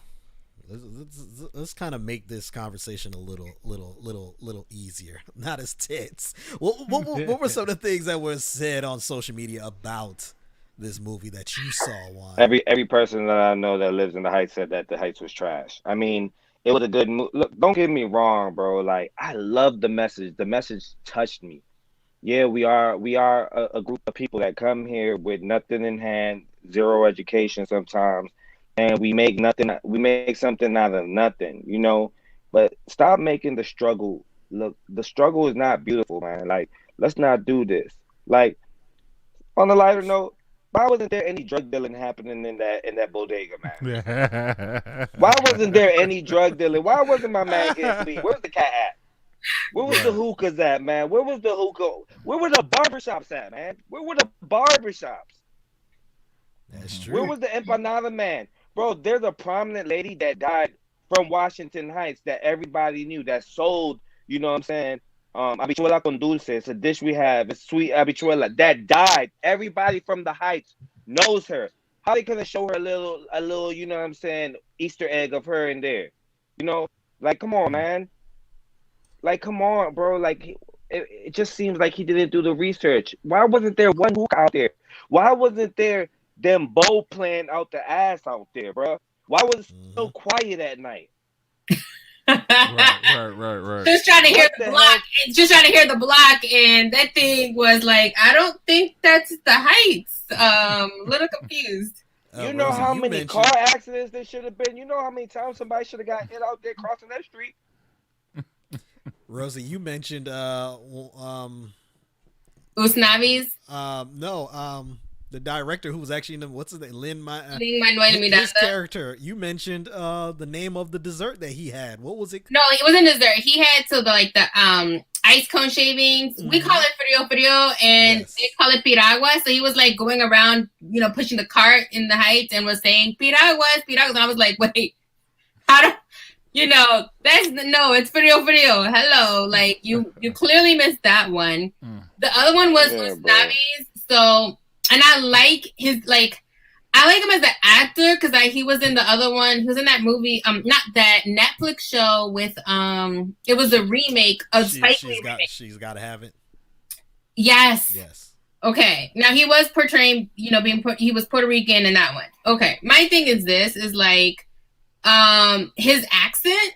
let's kind of make this conversation a little easier. Not as tense. What were some of the things that were said on social media about this movie that you saw, Juan? Every person that I know that lives in the Heights said that the Heights was trash. I mean, it was a good movie. Look, don't get me wrong, bro. Like, I love the message. The message touched me. Yeah, we are a group of people that come here with nothing in hand, zero education sometimes, and we make something out of nothing, you know. But stop making the struggle. Look, the struggle is not beautiful, man. Like, let's not do this. Like, on a lighter note, why wasn't there any drug dealing happening in that bodega, man? Why wasn't there any drug dealing? Why wasn't my man getting sweet? Where's the cat at? Where was the hookahs at, man? Where was the hookah? Where were the barbershops at, man? Where were the barbershops? That's true. Where was the empanada man? Bro, there's a prominent lady that died from Washington Heights that everybody knew that sold, you know what I'm saying? Habichuela con dulce. It's a dish we have. It's sweet habichuela. That died. Everybody from the Heights knows her. How they gonna show her a little, you know what I'm saying, Easter egg of her in there? You know, like, come on, man. Like, come on, bro. Like, it just seems like he didn't do the research. Why wasn't there one hook out there? Why wasn't there them bow playing out the ass out there, bro? Why was it so quiet at night? Right. Just trying to hear the block. Just trying to hear the block, and that thing was like, I don't think that's the Heights. Little confused. You know how many car accidents there should have been? You know how many times somebody should have got hit out there crossing that street? Rosie, you mentioned Usnavi's? The director who was actually in the, what's his name? Lin-Manuel Miranda. His character. You mentioned the name of the dessert that he had. What was it? No, it wasn't dessert. He had the ice cone shavings. We call it frio, and they call it piragua. So he was like going around, you know, pushing the cart in the Heights and was saying piraguas. And I was like, wait, how do you know? It's frio. Hello, like you clearly missed that one. The other one was Usnavi's. So. And I like him as an actor because he was in the other one. He was in that movie, not that Netflix show with it was a remake of Spike Lee. She's got to have it. Yes. Okay. Now he was portraying, you know, he was Puerto Rican in that one. Okay. My thing is like, his accent,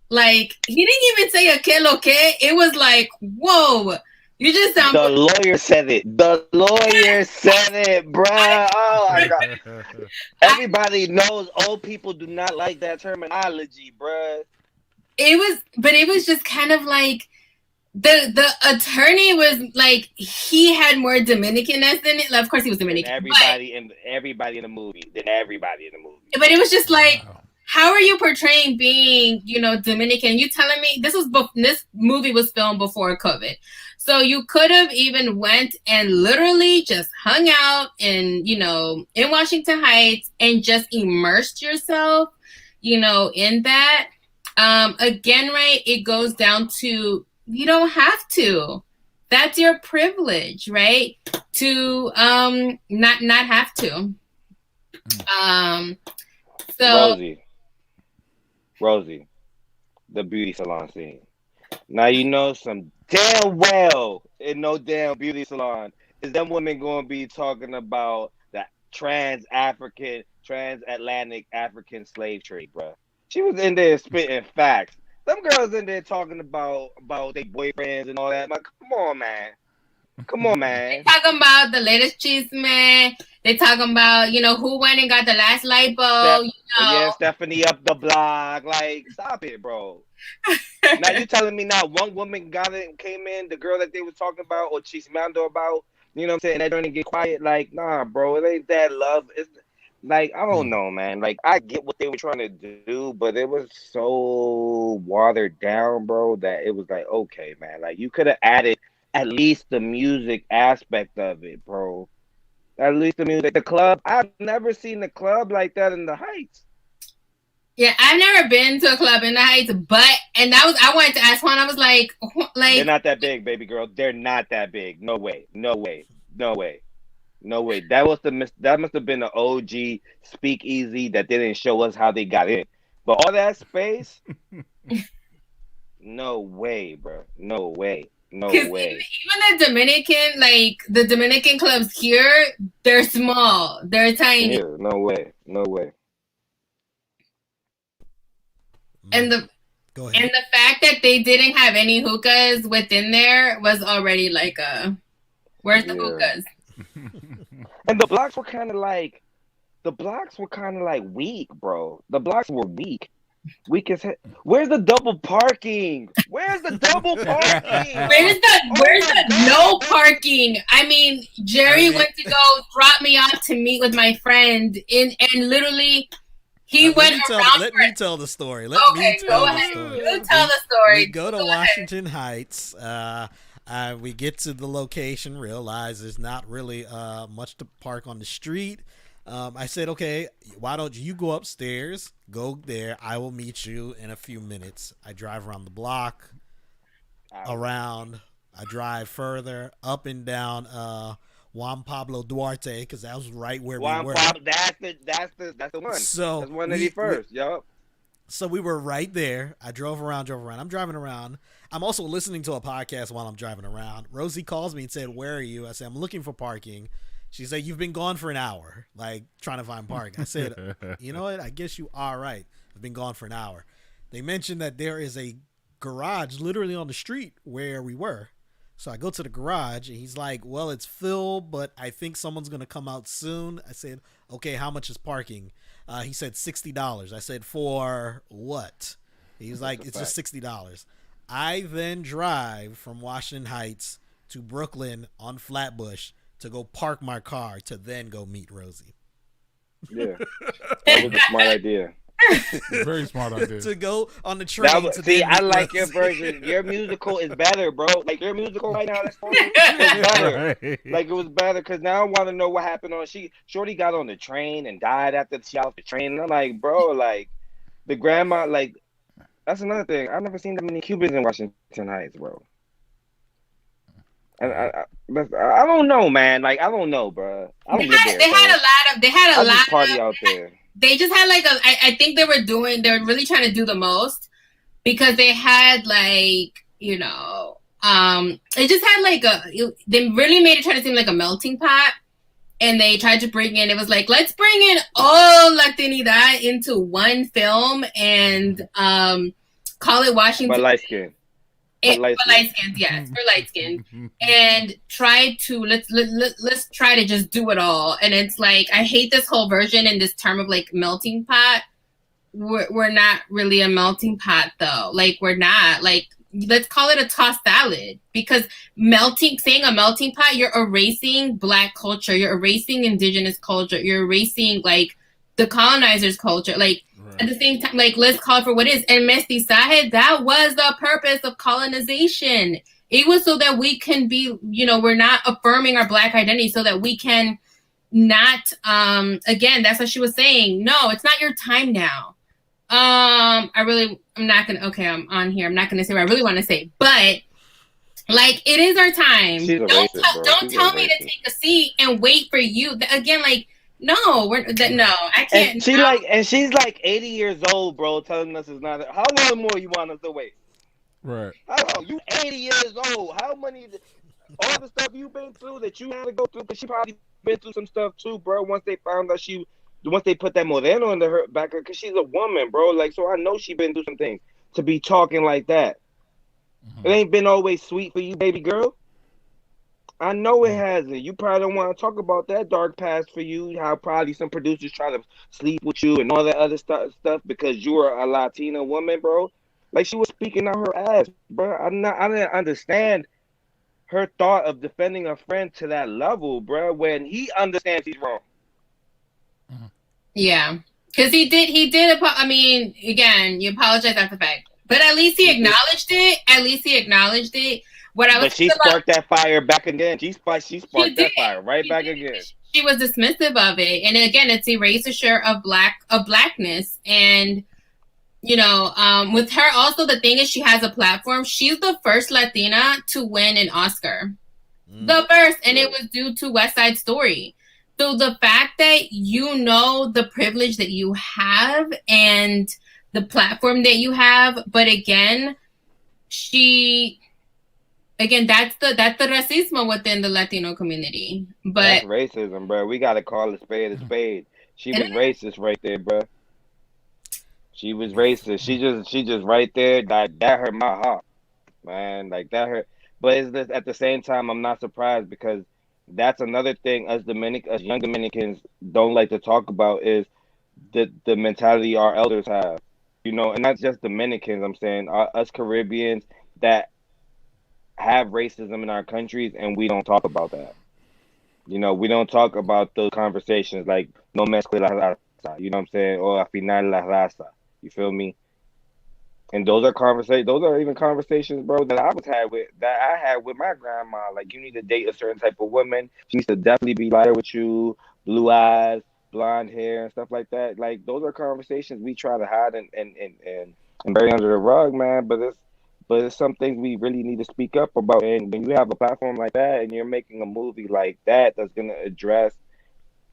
like he didn't even say a que lo que. It was like, whoa. You just sound. The lawyer said it. The lawyer said it, bruh. Oh my god! Everybody knows old people do not like that terminology, bruh. It was just kind of like the attorney was like he had more Dominicanness than it. Of course, he was Dominican. Everybody in the movie. But it was just like. Wow. How are you portraying being, you know, Dominican? You telling me this movie was filmed before COVID. So you could have even went and literally just hung out in Washington Heights and just immersed yourself, you know, in that. Again, right, it goes down to you don't have to. That's your privilege, right? To not have to. So Rosie, the beauty salon scene. Now you know some damn well in no damn beauty salon is them women going to be talking about the transatlantic African slave trade, bro. She was in there spitting facts. Them girls in there talking about their boyfriends and all that. Like, come on, man. They talking about the latest chisme. They talking about, you know, who went and got the last lipo. Yeah, Stephanie up the block. Like, stop it, bro. Now you telling me not one woman got it and came in, the girl that they was talking about or chismeando about, you know what I'm saying? They don't even get quiet. Like, nah, bro, it ain't that love. It's like, I don't know, man. Like, I get what they were trying to do, but it was so watered down, bro, that it was like, okay, man. Like, you could have added at least the music aspect of it, bro. At least the music. The club, I've never seen the club like that in the Heights. Yeah, I've never been to a club in the Heights, I wanted to ask Juan, I was like they're not that big, baby girl. They're not that big. No way. No way. That must have been an OG speakeasy that they didn't show us how they got in. But all that space, no way, bro. No way. No way. Even the Dominican clubs here, they're small. They're tiny. Yeah, no way. No way. And the Go ahead. And the fact that they didn't have any hookahs within there was already like where's the hookahs? And the blocks were kind of like weak, bro. The blocks were weak. Weak as hell. Where's the double parking? Where's the double parking? Where's the no parking? I mean, Jerry went to go drop me off to meet with my friend and literally he went around. Let me tell the story. Go ahead. You tell the story. We go to Washington Heights. We get to the location, realize there's not really much to park on the street. I said, okay, why don't you go upstairs, go there. I will meet you in a few minutes. I drive around the block, I drive further, up and down Juan Pablo Duarte, because that was right where we were. That's the one. So that's 181st. Yup. So we were right there. I drove around. I'm driving around. I'm also listening to a podcast while I'm driving around. Rosie calls me and said, "Where are you?" I said, "I'm looking for parking." She said, "You've been gone for an hour, like trying to find parking." I said, "You know what? I guess you are right. I've been gone for an hour." They mentioned that there is a garage literally on the street where we were. So I go to the garage and he's like, "Well, it's filled, but I think someone's going to come out soon." I said, "Okay, how much is parking?" He said $60. I said, "For what?" He's like, "It's just $60. I then drive from Washington Heights to Brooklyn on Flatbush to go park my car to then go meet Rosie. Yeah, that was a smart idea. Very smart idea. To go on the train. I like your version. Your musical is better, bro. Like your musical right now, that's better. Right. Like it was better because now I want to know what happened on. Shorty got on the train and died after she got off the train. And I'm like, bro, like the grandma, like that's another thing. I've never seen that many Cubans in Washington Heights, bro. And I don't know, man. Like I don't know, bro. They had a lot of party out there. They just had like I think they were really trying to do the most because they had like, you know, it just had like they really made it try to seem like a melting pot. And they tried to bring in, it was like, let's bring in all Latinidad into one film and call it Washington. But light skin. For light skins, yes, for light skin, and try to let's try to just do it all. And it's like I hate this whole version and this term of like melting pot. We're not really a melting pot though. Like we're not. Like let's call it a tossed salad because saying a melting pot, you're erasing Black culture, you're erasing Indigenous culture, you're erasing like the colonizers' culture, like. At the same time, like, let's call it for what it is. And mestizaje, that was the purpose of colonization. It was so that we can be, you know, we're not affirming our Black identity so that we can not, again, that's what she was saying. No, it's not your time now. I'm not going to, okay, I'm on here. I'm not going to say what I really want to say. But, like, it is our time. Don't tell me to take a seat and wait for you. Again, like, no, I can't. And she's like 80 years old, bro, telling us it's not. How long more you want us to wait? Right. How long? You 80 years old. How many? All the stuff you've been through that you had to go through, because she probably been through some stuff too, bro. Once they found out once they put that Moreno into her back, because she's a woman, bro. Like, so I know she been through some things to be talking like that. Mm-hmm. It ain't been always sweet for you, baby girl. I know it hasn't. You probably don't want to talk about that dark past for you. How probably some producers try to sleep with you and all that other stuff because you are a Latina woman, bro. Like she was speaking out her ass, bro. I didn't understand her thought of defending a friend to that level, bro. When he understands he's wrong. Yeah, because he did. I mean, again, you apologize after the fact, but at least he acknowledged it. But she sparked that fire back again. She sparked that fire right back again. She was dismissive of it, and again, it's erasure of blackness. And you know, with her, also the thing is, she has a platform. She's the first Latina to win an Oscar. The first, and it was due to West Side Story. So the fact that you know the privilege that you have and the platform that you have, but again, that's the racismo within the Latino community. But That's racism, bro. We gotta call a spade a spade. She was racist right there, bro. She was racist. She just right there. That hurt my heart, man. Like that hurt. But it's just, at the same time, I'm not surprised because that's another thing us young Dominicans don't like to talk about is the mentality our elders have, and not just Dominicans. I'm saying us Caribbeans that have racism in our countries, and we don't talk about that. We don't talk about those conversations like no mezcla la raza. You know what I'm saying? Or al final la raza. You feel me? And those are conversations. Those are even conversations, bro, that I had with my grandma. Like, you need to date a certain type of woman. She needs to definitely be lighter with you, blue eyes, blonde hair, and stuff like that. Like, those are conversations we try to hide and bury under the rug, man. But it's some things we really need to speak up about. And when you have a platform like that, and you're making a movie like that that's gonna address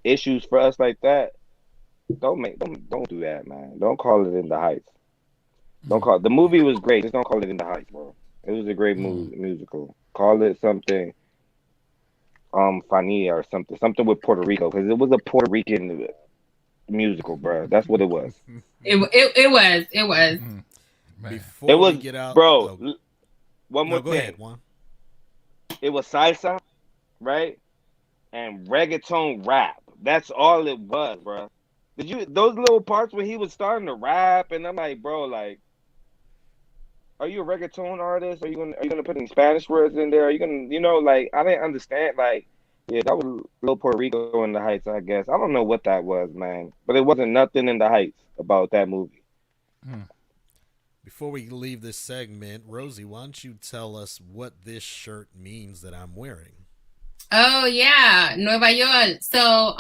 issues for us like that, don't do that, man. Don't call it In the Heights. The movie was great. Just don't call it In the Heights, bro. It was a great musical. Call it something, Fania or something with Puerto Rico, because it was a Puerto Rican musical, bro. That's what it was. It was. Before It was, we get out, bro. One more go thing. ahead, Juan. It was salsa, right? And reggaeton rap. That's all it was, bro. Those little parts when he was starting to rap, and I'm like, bro, like, are you a reggaeton artist? Are you gonna put any Spanish words in there? Are you gonna, like, I didn't understand. Like, yeah, that was Little Puerto Rico in the Heights, I guess. I don't know what that was, man, but it wasn't nothing in the Heights about that movie. Before we leave this segment, Rosie, why don't you tell us what this shirt means that I'm wearing? Oh yeah, Nueva York. So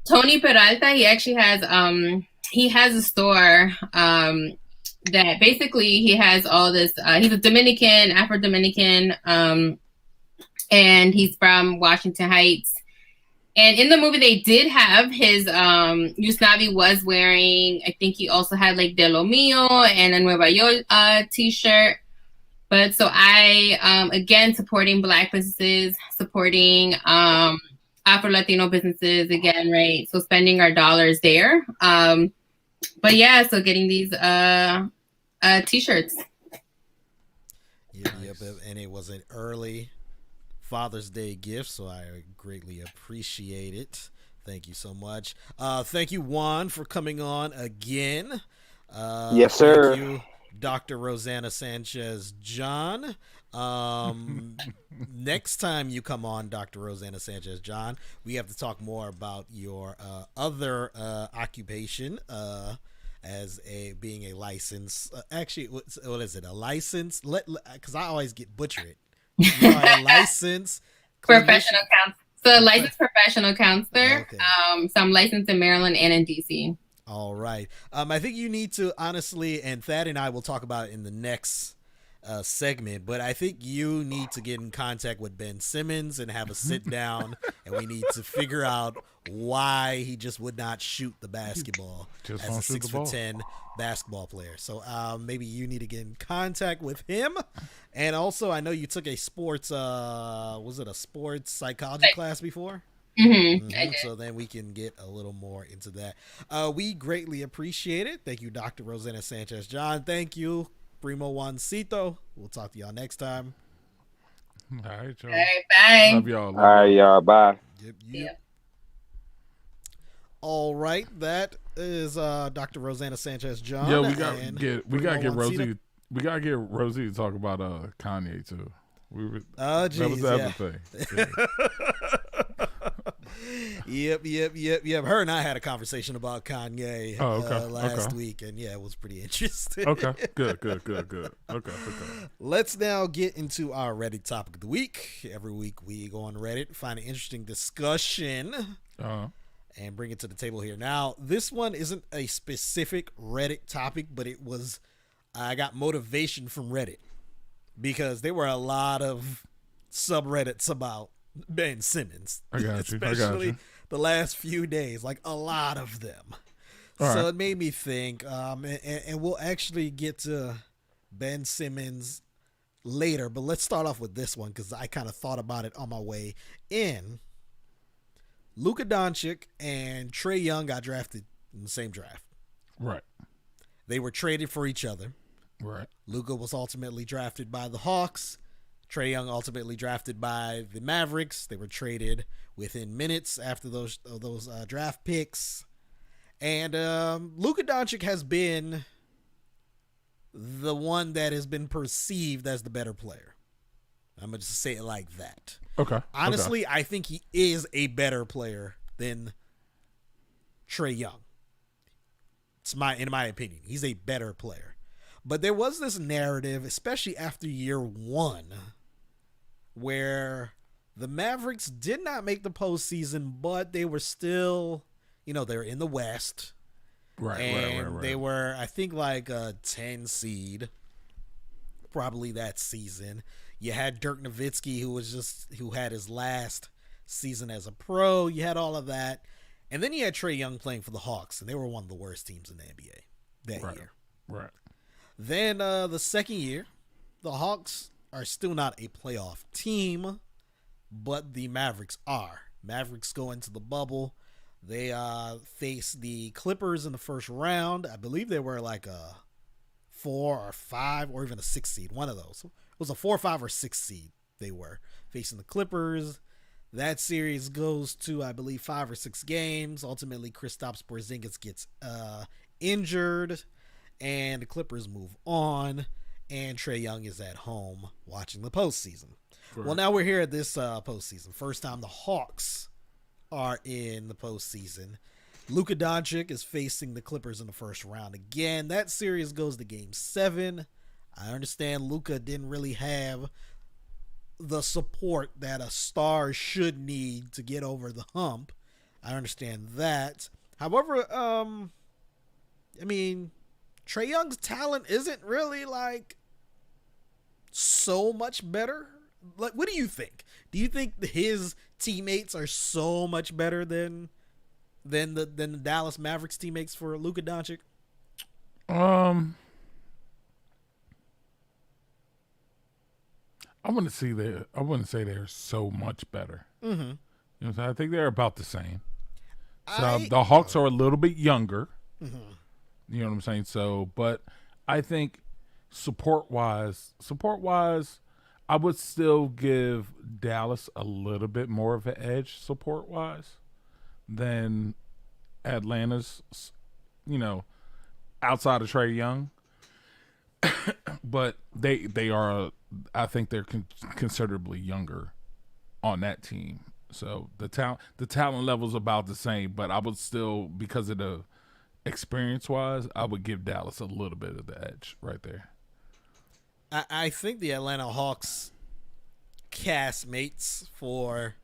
Tony Peralta, he actually has a store that basically he has all this. He's a Dominican, Afro-Dominican, and he's from Washington Heights. And in the movie, they did have his Yusnavi was wearing. I think he also had like De Lo Mio and a Nueva York t-shirt. But so I again supporting Black businesses, supporting Afro-Latino businesses again, right? So spending our dollars there. But yeah, so getting these t-shirts. Yep, and it was an early Father's Day gift, so I greatly appreciate it. Thank you so much. Thank you, Juan, for coming on again. Yes, sir. Thank you, Dr. Rosanna Sanchez John. Next time you come on, Dr. Rosanna Sanchez John, we have to talk more about your other occupation as being a licensed. Actually, what is it? A license? Because I always get butchered. You are a licensed Professional counselor. So licensed professional counselor. Okay. So I'm licensed in Maryland and in DC. All right. I think you need to honestly, and Thad and I will talk about it in the next segment, but I think you need to get in contact with Ben Simmons and have a sit down, and we need to figure out why he just would not shoot the basketball as a 6'10" basketball player. So maybe you need to get in contact with him. And also, I know you took a sports, was it a sports psychology class before? Mm-hmm. So then we can get a little more into that. We greatly appreciate it. Thank you, Dr. Rosanna Sanchez John. Thank you, Primo Juancito. We'll talk to y'all next time. All right, y'all. All right, bye. Love y'all. All right, y'all. Bye. Yep. All right, that is Dr. Rosanna Sanchez John. Yeah, we gotta get Juancito. Rosie. We gotta get Rosie to talk about Kanye too. Oh, that was the other thing. Yep. Her and I had a conversation about Kanye last week, and yeah, it was pretty interesting. Okay, good. Okay. Let's now get into our Reddit topic of the week. Every week we go on Reddit, find an interesting discussion, and bring it to the table here. Now, this one isn't a specific Reddit topic, but I got motivation from Reddit because there were a lot of subreddits about Ben Simmons. I got you. Especially the last few days, like a lot of them. So it made me think, and we'll actually get to Ben Simmons later, but let's start off with this one because I kind of thought about it on my way in. Luka Doncic and Trae Young got drafted in the same draft. Right. They were traded for each other. Right. Luka was ultimately drafted by the Hawks. Trae Young ultimately drafted by the Mavericks. They were traded within minutes after those draft picks. And Luka Doncic has been the one that has been perceived as the better player. I'm going to just say it like that. Okay. Honestly, I think he is a better player than Trae Young. In my opinion, he's a better player. But there was this narrative, especially after year one, where the Mavericks did not make the postseason, but they were still, they're in the West. Right. They were, I think, like a 10 seed, probably that season. You had Dirk Nowitzki, who had his last season as a pro. You had all of that. And then you had Trae Young playing for the Hawks, and they were one of the worst teams in the NBA that year. Right. Then the second year, the Hawks are still not a playoff team, but the Mavericks are. Mavericks go into the bubble. They face the Clippers in the first round. I believe they were like a 4 or 5 or even a 6 seed. One of those. It was a 4, 5, or 6 seed they were facing the Clippers. That series goes to, I believe, 5 or 6 games. Ultimately, Kristaps Porzingis gets injured, and the Clippers move on, and Trae Young is at home watching the postseason. Correct. Well, now we're here at this postseason. First time the Hawks are in the postseason. Luka Doncic is facing the Clippers in the first round. Again, that series goes to game 7. I understand Luka didn't really have the support that a star should need to get over the hump. I understand that. However, Trae Young's talent isn't really like so much better. Like, what do you think? Do you think his teammates are so much better than the Dallas Mavericks teammates for Luka Doncic? I wouldn't say they're so much better. Mm-hmm. I think they're about the same. So the Hawks are a little bit younger. Mm-hmm. You know what I'm saying? So, but I think support-wise, I would still give Dallas a little bit more of an edge support-wise than Atlanta's, outside of Trae Young. But they are, I think they're considerably younger on that team. So the talent level is about the same, but I would still, because of the experience-wise, I would give Dallas a little bit of the edge right there. I think the Atlanta Hawks castmates for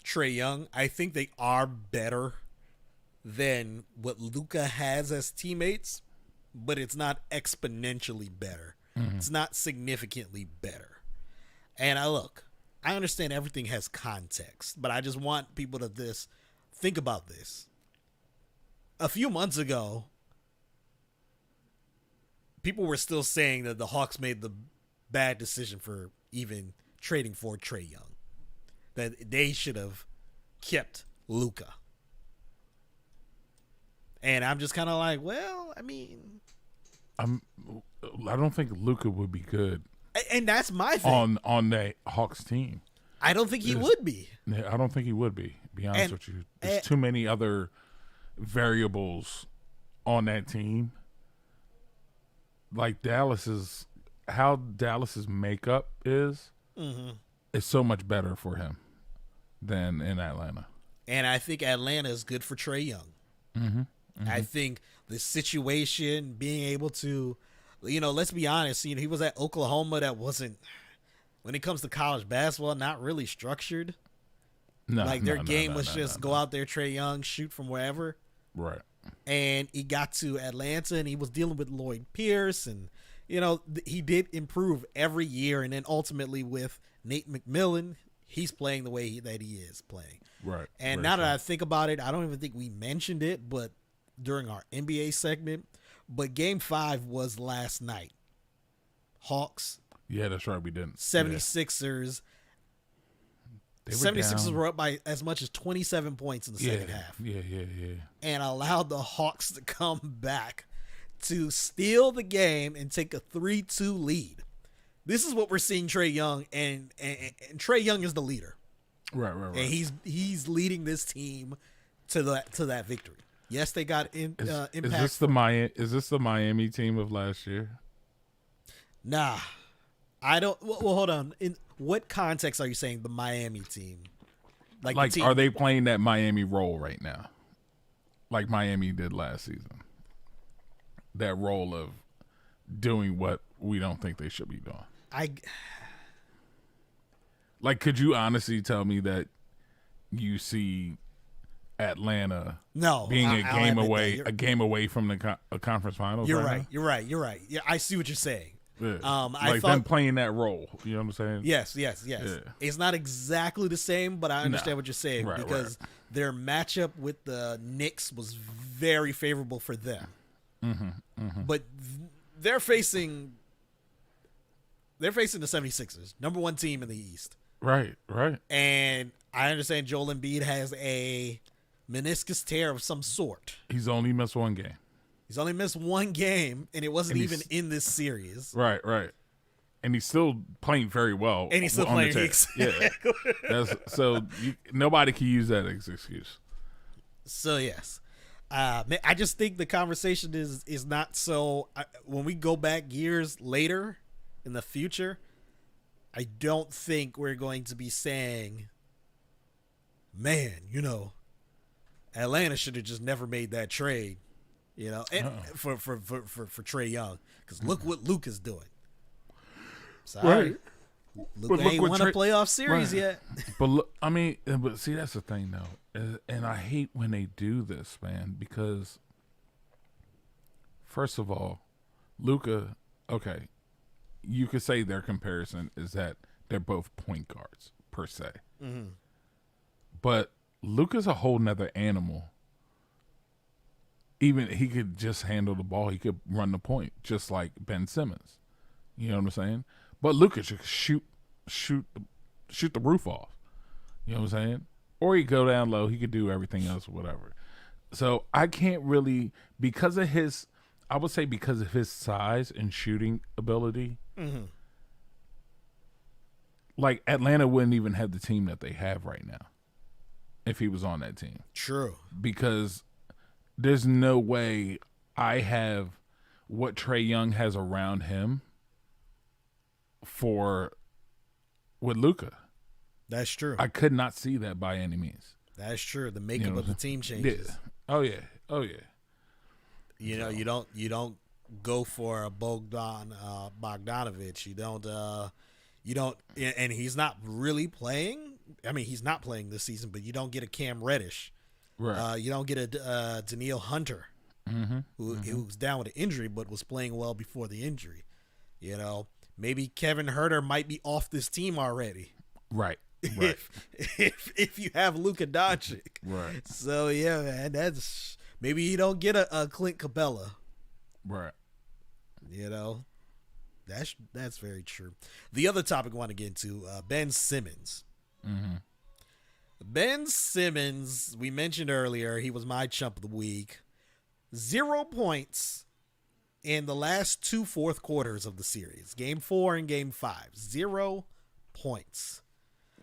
Trae Young, I think they are better than what Luka has as teammates, but it's not exponentially better. Mm-hmm. It's not significantly better. And I understand everything has context, but I just want people to think about this. A few months ago, people were still saying that the Hawks made the bad decision for even trading for Trae Young. That they should have kept Luka. And I'm just kind of like, I don't think Luka would be good. And that's my thing. On the Hawks team. I don't think he would be. I don't think he would be, to be honest with you. There's too many other variables on that team. Like Dallas's makeup is so much better for him than in Atlanta. And I think Atlanta is good for Trae Young. Mm-hmm. Mm-hmm. I think the situation, being able to, let's be honest, he was at Oklahoma that wasn't, when it comes to college basketball, not really structured. Their game was just go out there, Trae Young, shoot from wherever. Right. And he got to Atlanta and he was dealing with Lloyd Pierce and he did improve every year, and then ultimately with Nate McMillan, he's playing the way that he is playing. Right. And now that I think about it, I don't even think we mentioned it, but during our NBA segment, but Game 5 was last night. Hawks. Yeah, that's right. We didn't. 76ers. They were 76ers down. were up by as much as 27 points in the second half. Yeah. And allowed the Hawks to come back to steal the game and take a 3-2 lead. This is what we're seeing Trae Young, and Trae Young is the leader. Right. And he's leading this team to that victory. Yes, they got impact. Is this the Miami team of last year? Nah. I don't. Well, hold on. In what context are you saying the Miami team? Like the team, are they playing that Miami role right now? Like Miami did last season? That role of doing what we don't think they should be doing. Could you honestly tell me that you see Atlanta being a game away from the conference finals? You're right. You're right. Yeah, I see what you're saying. Yeah. I thought them playing that role. You know what I'm saying? Yes. Yeah. It's not exactly the same, but I understand what you're saying because their matchup with the Knicks was very favorable for them. But they're facing the 76ers, number one team in the East. Right. And I understand Joel Embiid has a meniscus tear of some sort. He's only missed one game. He's only missed one game, and it wasn't even in this series. Right. And he's still playing very well. And he's still playing. Yeah. Nobody can use that as excuse. So, yes. I just think the conversation is not so. When we go back years later in the future, I don't think we're going to be saying, man, Atlanta should have just never made that trade, and for Trae Young, because look what Luka's doing. Sorry, Luka ain't won a playoff series yet. But see, that's the thing though, and I hate when they do this, man, because first of all, Luka, okay, you could say their comparison is that they're both point guards per se, but Luka's a whole nother animal. Even he could just handle the ball. He could run the point, just like Ben Simmons. You know what I'm saying? But Luka should shoot the roof off. You know what I'm saying? Or he go down low. He could do everything else, whatever. So I can't really, because of his size and shooting ability, like Atlanta wouldn't even have the team that they have right now if he was on that team. True. Because there's no way I have what Trae Young has around him with Luka. That's true. I could not see that by any means. That's true. The makeup of the team changes. Yeah. Oh yeah. You don't go for a Bogdanovich. You don't, and he's not really playing. I mean, he's not playing this season, but you don't get a Cam Reddish. Right. You don't get a Daniil Hunter, who's down with an injury but was playing well before the injury. Maybe Kevin Huerter might be off this team already. Right. If you have Luka Doncic. Right. So yeah, man, that's maybe you don't get a Clint Capella. Right. That's very true. The other topic I want to get into, Ben Simmons. Ben Simmons, we mentioned earlier, he was my chump of the week. 0 points in the last two fourth quarters of the series. Game 4 and Game 5. 0 points.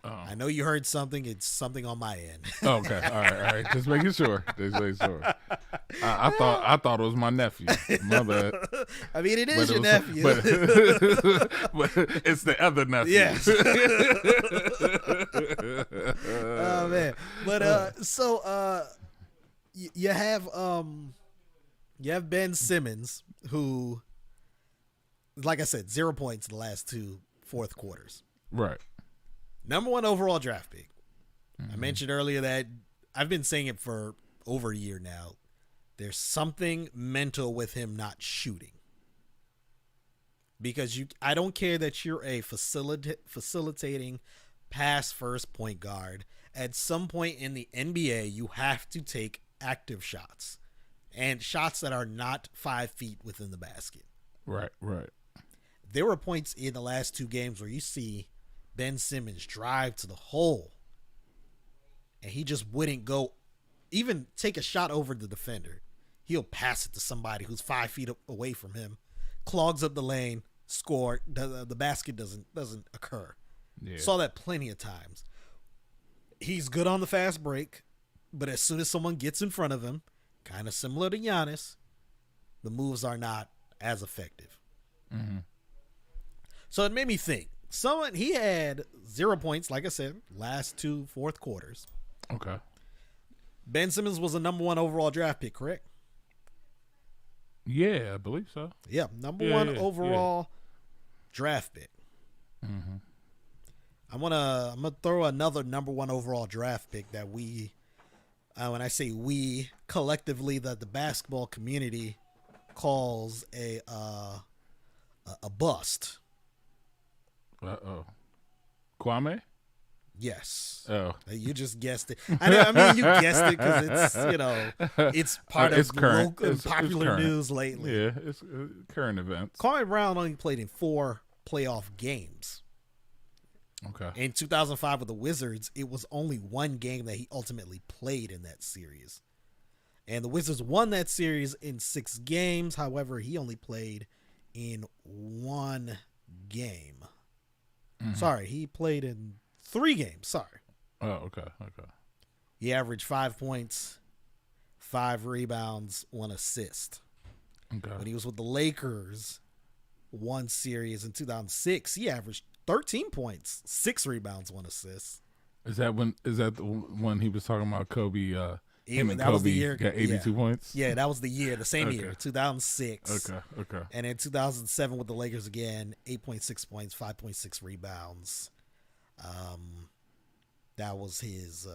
I know you heard something. It's something on my end. Okay. All right. Just making sure. I thought it was my nephew. My bad. I mean, it is your nephew. But it's the other nephew. Yes. Oh, man. But you have Ben Simmons, who, like I said, 0 points in the last two fourth quarters. Right. Number 1 overall draft pick. I mentioned earlier that I've been saying it for over a year now. There's something mental with him not shooting. because I don't care that you're a facilitating pass first point guard. At some point in the NBA, you have to take active shots and shots that are not 5 feet within the basket. Right. There were points in the last 2 games where you see Ben Simmons drive to the hole and he just wouldn't go even take a shot over the defender. He'll pass it to somebody who's 5 feet away from him, clogs up the lane, score. The basket doesn't occur. Yeah. Saw that plenty of times. He's good on the fast break, but as soon as someone gets in front of him, kind of similar to Giannis, the moves are not as effective. Mm-hmm. So it made me think. He had 0 points, like I said, last 2 fourth quarters. Okay. Ben Simmons was a number 1 overall draft pick, correct? Yeah, I believe so. Yeah, number 1 overall draft pick. Mm-hmm. I'm gonna throw another number 1 overall draft pick that we, when I say we, collectively, that the basketball community calls a bust. Kwame? Yes. Oh. You just guessed it. I mean, you guessed it because it's part of current. Popular current. news lately. Yeah, it's current events. Kwame Brown only played in 4 playoff games. Okay. In 2005 with the Wizards, it was only 1 game that he ultimately played in that series. And the Wizards won that series in 6 games. However, he only played in 1 game. Mm-hmm. Sorry, he played in 3 games. Sorry. Oh, okay. He averaged 5 points, 5 rebounds, 1 assist. Okay. When he was with the Lakers, 1 series in 2006, he averaged 13 points, 6 rebounds, 1 assist. Is that the one he was talking about Kobe? Him and that Kobe was the year, got 82 points? Yeah, that was the year, the same Okay. year, 2006. Okay. And in 2007 with the Lakers again, 8.6 points, 5.6 rebounds. That was his.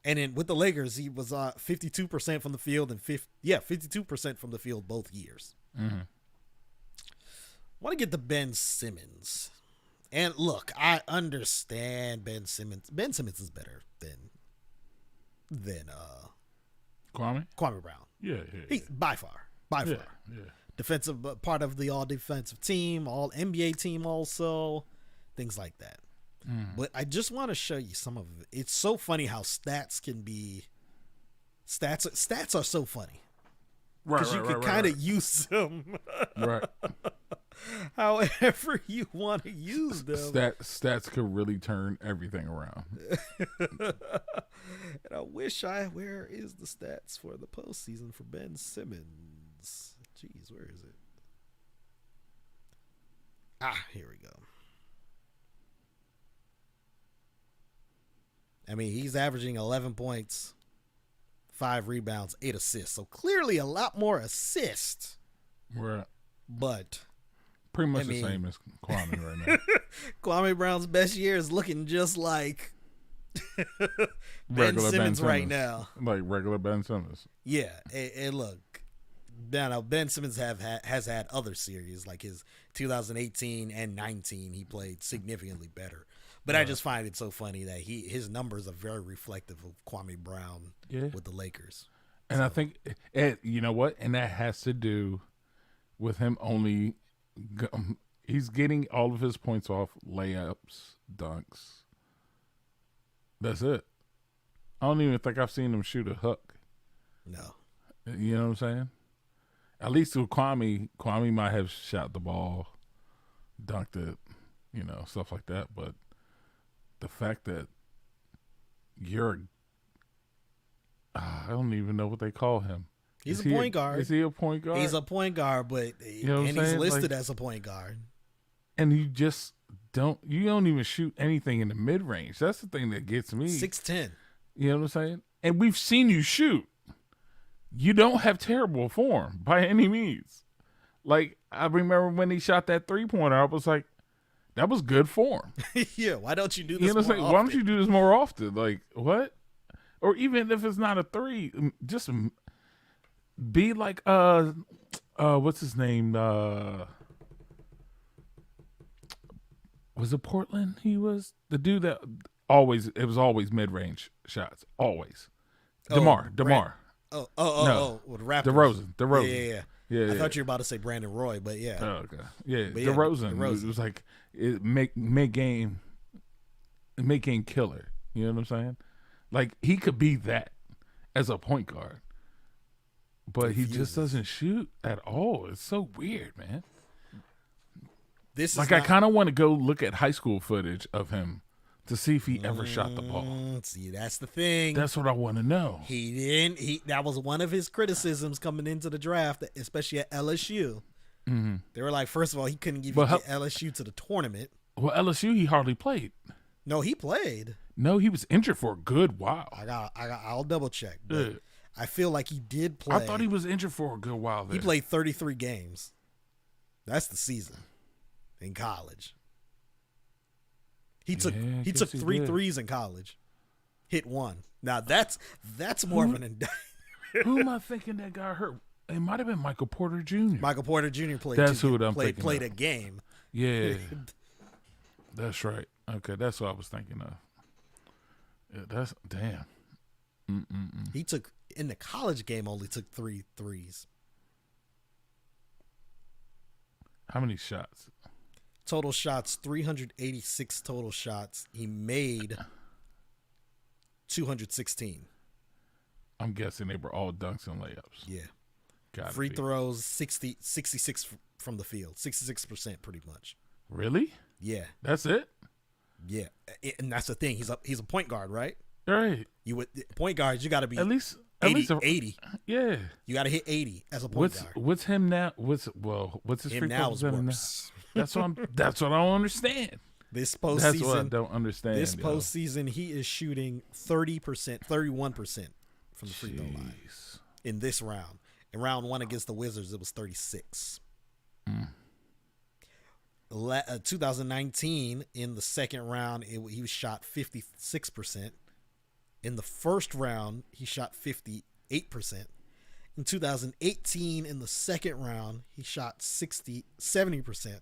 And then with the Lakers, he was 52% from the field and 52% from the field both years. Mm-hmm. I want to get to Ben Simmons. And look, I understand Ben Simmons. Ben Simmons is better than Kwame Brown. Yeah. He's by far. Yeah. Defensive part of the all defensive team, all NBA team also, things like that. But I just want to show you some of it. It's so funny how stats are so funny. Because you can kind of use them. Right. However you want to use them. Stats could really turn everything around. And I wish where is the stats for the postseason for Ben Simmons? Jeez, where is it? Here we go. I mean, he's averaging 11 points, 5 rebounds, 8 assists. So clearly a lot more assists. Right. But pretty much the same as Kwame right now. Kwame Brown's best year is looking just like Ben Simmons right now. Like regular Ben Simmons. Yeah. And look, now Ben Simmons has had other series, like his 2018 and 19, he played significantly better. But I just find it so funny that his numbers are very reflective of Kwame Brown with the Lakers. And I think, you know what? And that has to do with him only, he's getting all of his points off layups, dunks. That's it. I don't even think I've seen him shoot a hook. No. You know what I'm saying? At least with Kwame might have shot the ball, dunked it, stuff like that. But the fact that I don't even know what they call him. He's a point guard. Is he a point guard? He's a point guard, but he's listed as a point guard. And you don't even shoot anything in the mid range. That's the thing that gets me. 6'10". You know what I'm saying? And we've seen you shoot. You don't have terrible form by any means. Like, I remember when he shot that 3-pointer, I was like, that was good form. Yeah, why don't you do this more often? Why don't you do this more often? Like, what? Or even if it's not a 3, just be like, what's his name? Was it Portland? He was the dude that it was always mid-range shots. Always. DeMar. No. With DeRozan. I thought you were about to say Brandon Roy, but yeah. Oh, okay. Yeah, But DeRozan. DeRozan. It was like mid-game killer. You know what I'm saying? Like, he could be that as a point guard. But he just doesn't shoot at all. It's so weird, man. I kind of want to go look at high school footage of him to see if he ever shot the ball. See, that's the thing. That's what I want to know. He didn't. That was one of his criticisms coming into the draft, especially at LSU. Mm-hmm. They were like, first of all, he couldn't get LSU to the tournament. Well, LSU, he hardly played. No, he played. No, he was injured for a good while. I'll double check. But I feel like he did play. I thought he was injured for a good while there. He played 33 games. That's the season in college. He took three threes in college. Hit one. Now that's more of an indictment. Who am I thinking that got hurt? It might have been Michael Porter Jr. Michael Porter Jr. played. That's who I'm thinking. Played a game. Yeah, that's right. Okay, that's what I was thinking of. Yeah, that's damn. He took in the college game only took 3 threes. How many shots? Total shots, 386 total shots. He made 216. I'm guessing they were all dunks and layups. Yeah. Free throws, 66 from the field. 66% pretty much. Really? Yeah. That's it? Yeah. And that's the thing. He's a point guard, right? Right. Point guards, you got to be at least 80. Yeah. You got to hit 80 as a point guard. What's him now? What's his free throw percentage? That's what I don't understand. This postseason. That's what I don't understand. This postseason, he is shooting 31% from the free throw line in this round. In round 1 against the Wizards, it was 36. 2019, in the second round, he shot 56%. In the first round, he shot 58%. In 2018, in the second round, he shot 70%.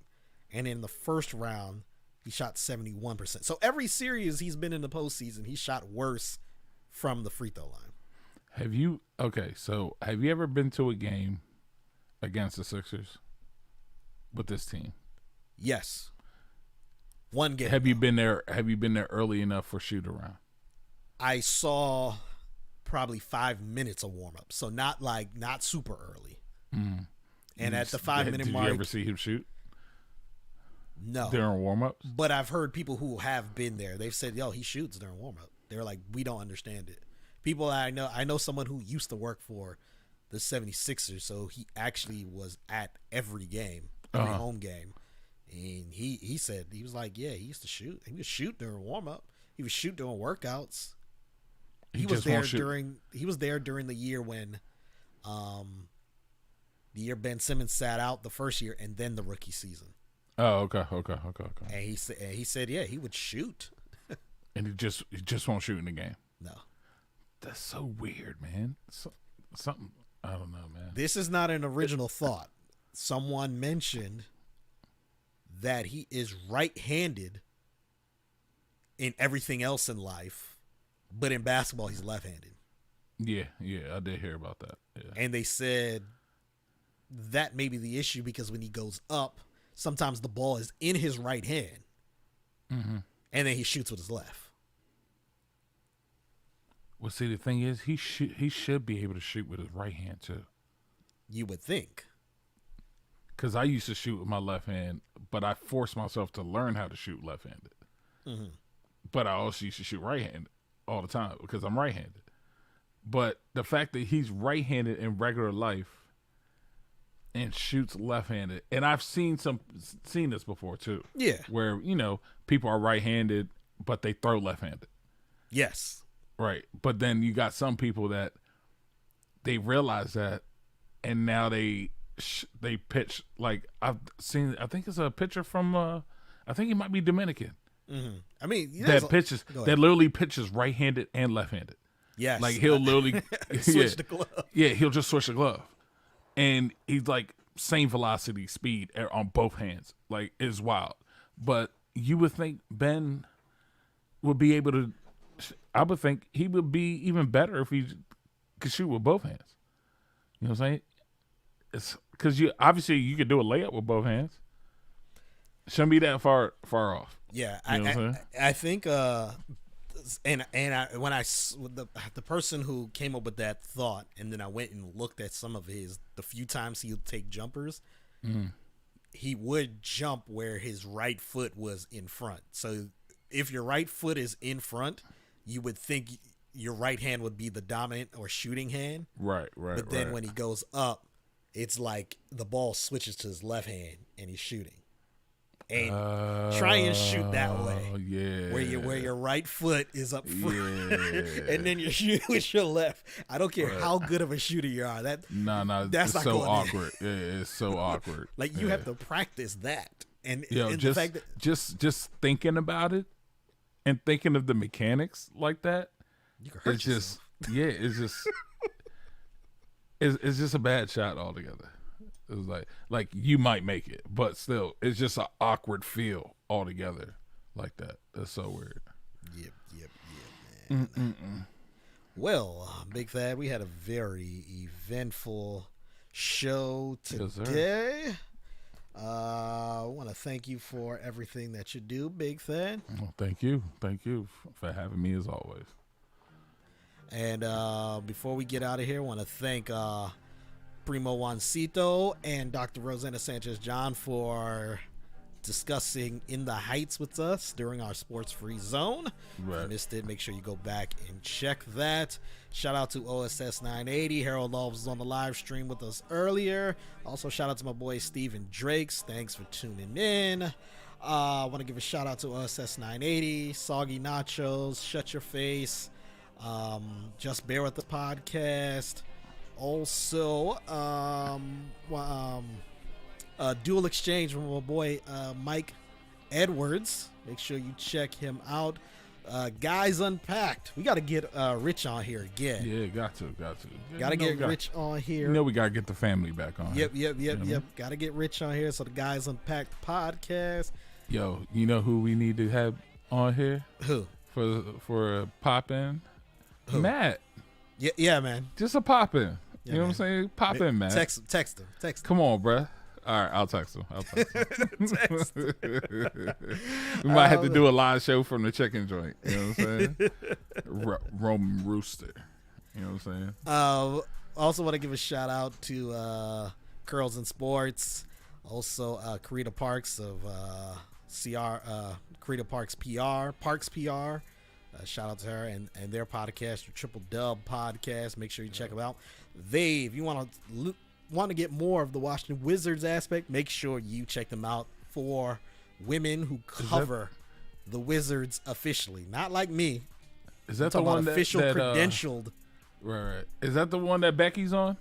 And in the first round, he shot 71%. So every series he's been in the postseason, he shot worse from the free throw line. Have you ever been to a game against the Sixers with this team? Yes. One game. Have you been there early enough for shoot around? I saw probably 5 minutes of warm up. So not super early. And at the 5-minute mark. Did you ever see him shoot? No. During warm ups? But I've heard people who have been there. They've said, yo, he shoots during warm up. They're like, we don't understand it. People I know someone who used to work for the 76ers, so he actually was at every game, every home game. And he said, he was like, yeah, he used to shoot. He would shoot during warm up. He would shoot during workouts. He was there during the year when the year Ben Simmons sat out the first year and then the rookie season. Oh, okay. And he said, yeah, he would shoot. And he just won't shoot in the game. No. That's so weird, man. Something I don't know, man. This is not an original thought. Someone mentioned that he is right-handed in everything else in life, but in basketball he's left-handed. Yeah, I did hear about that. Yeah. And they said that may be the issue because when he goes up, sometimes the ball is in his right hand, and then he shoots with his left. Well, see, the thing is, he should be able to shoot with his right hand too. You would think. Because I used to shoot with my left hand, but I forced myself to learn how to shoot left-handed. But I also used to shoot right-handed all the time because I'm right-handed. But the fact that he's right-handed in regular life and shoots left-handed, and I've seen this before too. Yeah. Where, people are right-handed, but they throw left-handed. Yes. Right. But then you got some people that they realize that, and now they pitch like I've seen. I think it's a pitcher from. I think he might be Dominican. I mean, that literally pitches right-handed and left-handed. Yes. Like he'll literally switch the glove. Yeah, he'll just switch the glove, and he's like same velocity, speed on both hands. Like it's wild. But you would think Ben would be able to. I would think he would be even better if he could shoot with both hands. You know what I'm saying? It's because you obviously you could do a layup with both hands. Shouldn't be that far off. Yeah, You know what I'm saying? I think the person who came up with that thought, and then I went and looked at some of the few times he would take jumpers. He would jump where his right foot was in front. So if your right foot is in front, you would think your right hand would be the dominant or shooting hand. Right. But then when he goes up, it's like the ball switches to his left hand and he's shooting. And try and shoot that way. Yeah. Where your right foot is up front. Yeah. And then you shoot with your left. I don't care how good of a shooter you are. That's it's not so going in. awkward. Yeah, it's so awkward. Like you have to practice that. And, and the fact that just thinking about it and thinking of the mechanics like that, you can hurt it's just it's just a bad shot altogether. It was like you might make it, but still, it's just an awkward feel altogether like that. That's so weird. Yep, man. Well, Big Thad, we had a very eventful show today. I want to thank you for everything that you do, Big Thad. Well, thank you for having me as always. And before we get out of here, I want to thank Primo Juancito and Dr. Rosanna Sanchez John for discussing In the Heights with us during our sports free zone. Right. If you missed it, make sure you go back and check that. Shout out to OSS 980. Harold Love was on the live stream with us earlier. Also, shout out to my boy Steven Drakes. Thanks for tuning in. I want to give a shout out to OSS 980, Soggy Nachos, Shut Your Face, Just Bear With the Podcast. Also, Dual Exchange from my boy Mike Edwards. Make sure you check him out. Guys Unpacked. We got to get Rich on here again. Yeah, got to. Got to get Rich on here. You know we got to get the family back on. Yep. Got to get Rich on here. So the Guys Unpacked podcast. Yo, you know who we need to have on here? Who? For a pop in? Who? Matt. Yeah, man. Just a pop in. Yeah, you know what I'm saying? Pop in, Matt. Text him. Come on, bruh. All right, I'll text him. We might have to do a live show from the chicken joint. You know what I'm saying? Roman Rooster. You know what I'm saying? Also want to give a shout out to Curls and Sports. Also, Karita Parks of Karita Parks PR. Shout out to her and their podcast, your Triple Dub podcast. Make sure you check them out. If you want to get more of the Washington Wizards aspect, make sure you check them out for women who cover the Wizards officially. Not like me. Is that the one official that credentialed? Right. Is that the one that Becky's on?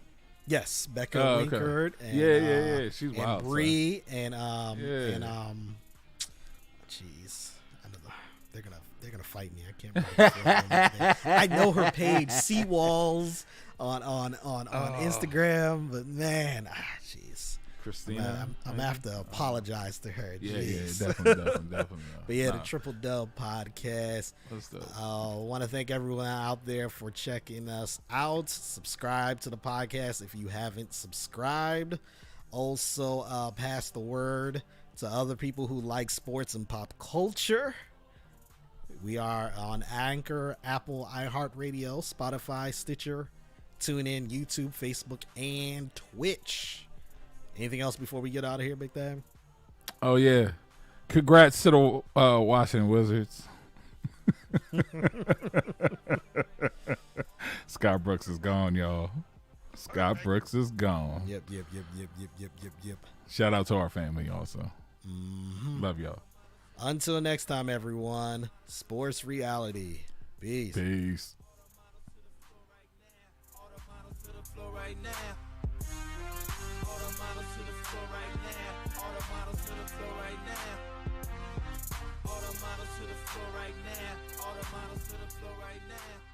Yes, Becca Winkert. Okay. And, yeah. She's wild. And Bree and jeez, they're gonna fight me. I can't remember. I know her page, Seawalls on Instagram, but man, jeez, Christina. I'm gonna have to apologize to her. Yeah, Jeez. definitely. But yeah, the Triple Dub podcast. I want to thank everyone out there for checking us out. Subscribe to the podcast if you haven't subscribed. Also, pass the word to other people who like sports and pop culture. We are on Anchor, Apple, iHeartRadio, Spotify, Stitcher, TuneIn, YouTube, Facebook, and Twitch. Anything else before we get out of here, Big Thad? Oh, yeah. Congrats to the Washington Wizards. Scott Brooks is gone, y'all. Scott Brooks is gone. Yep. Shout out to our family also. Love y'all. Until next time, everyone. Sports Reality. Peace. Peace. All the models to the floor right now.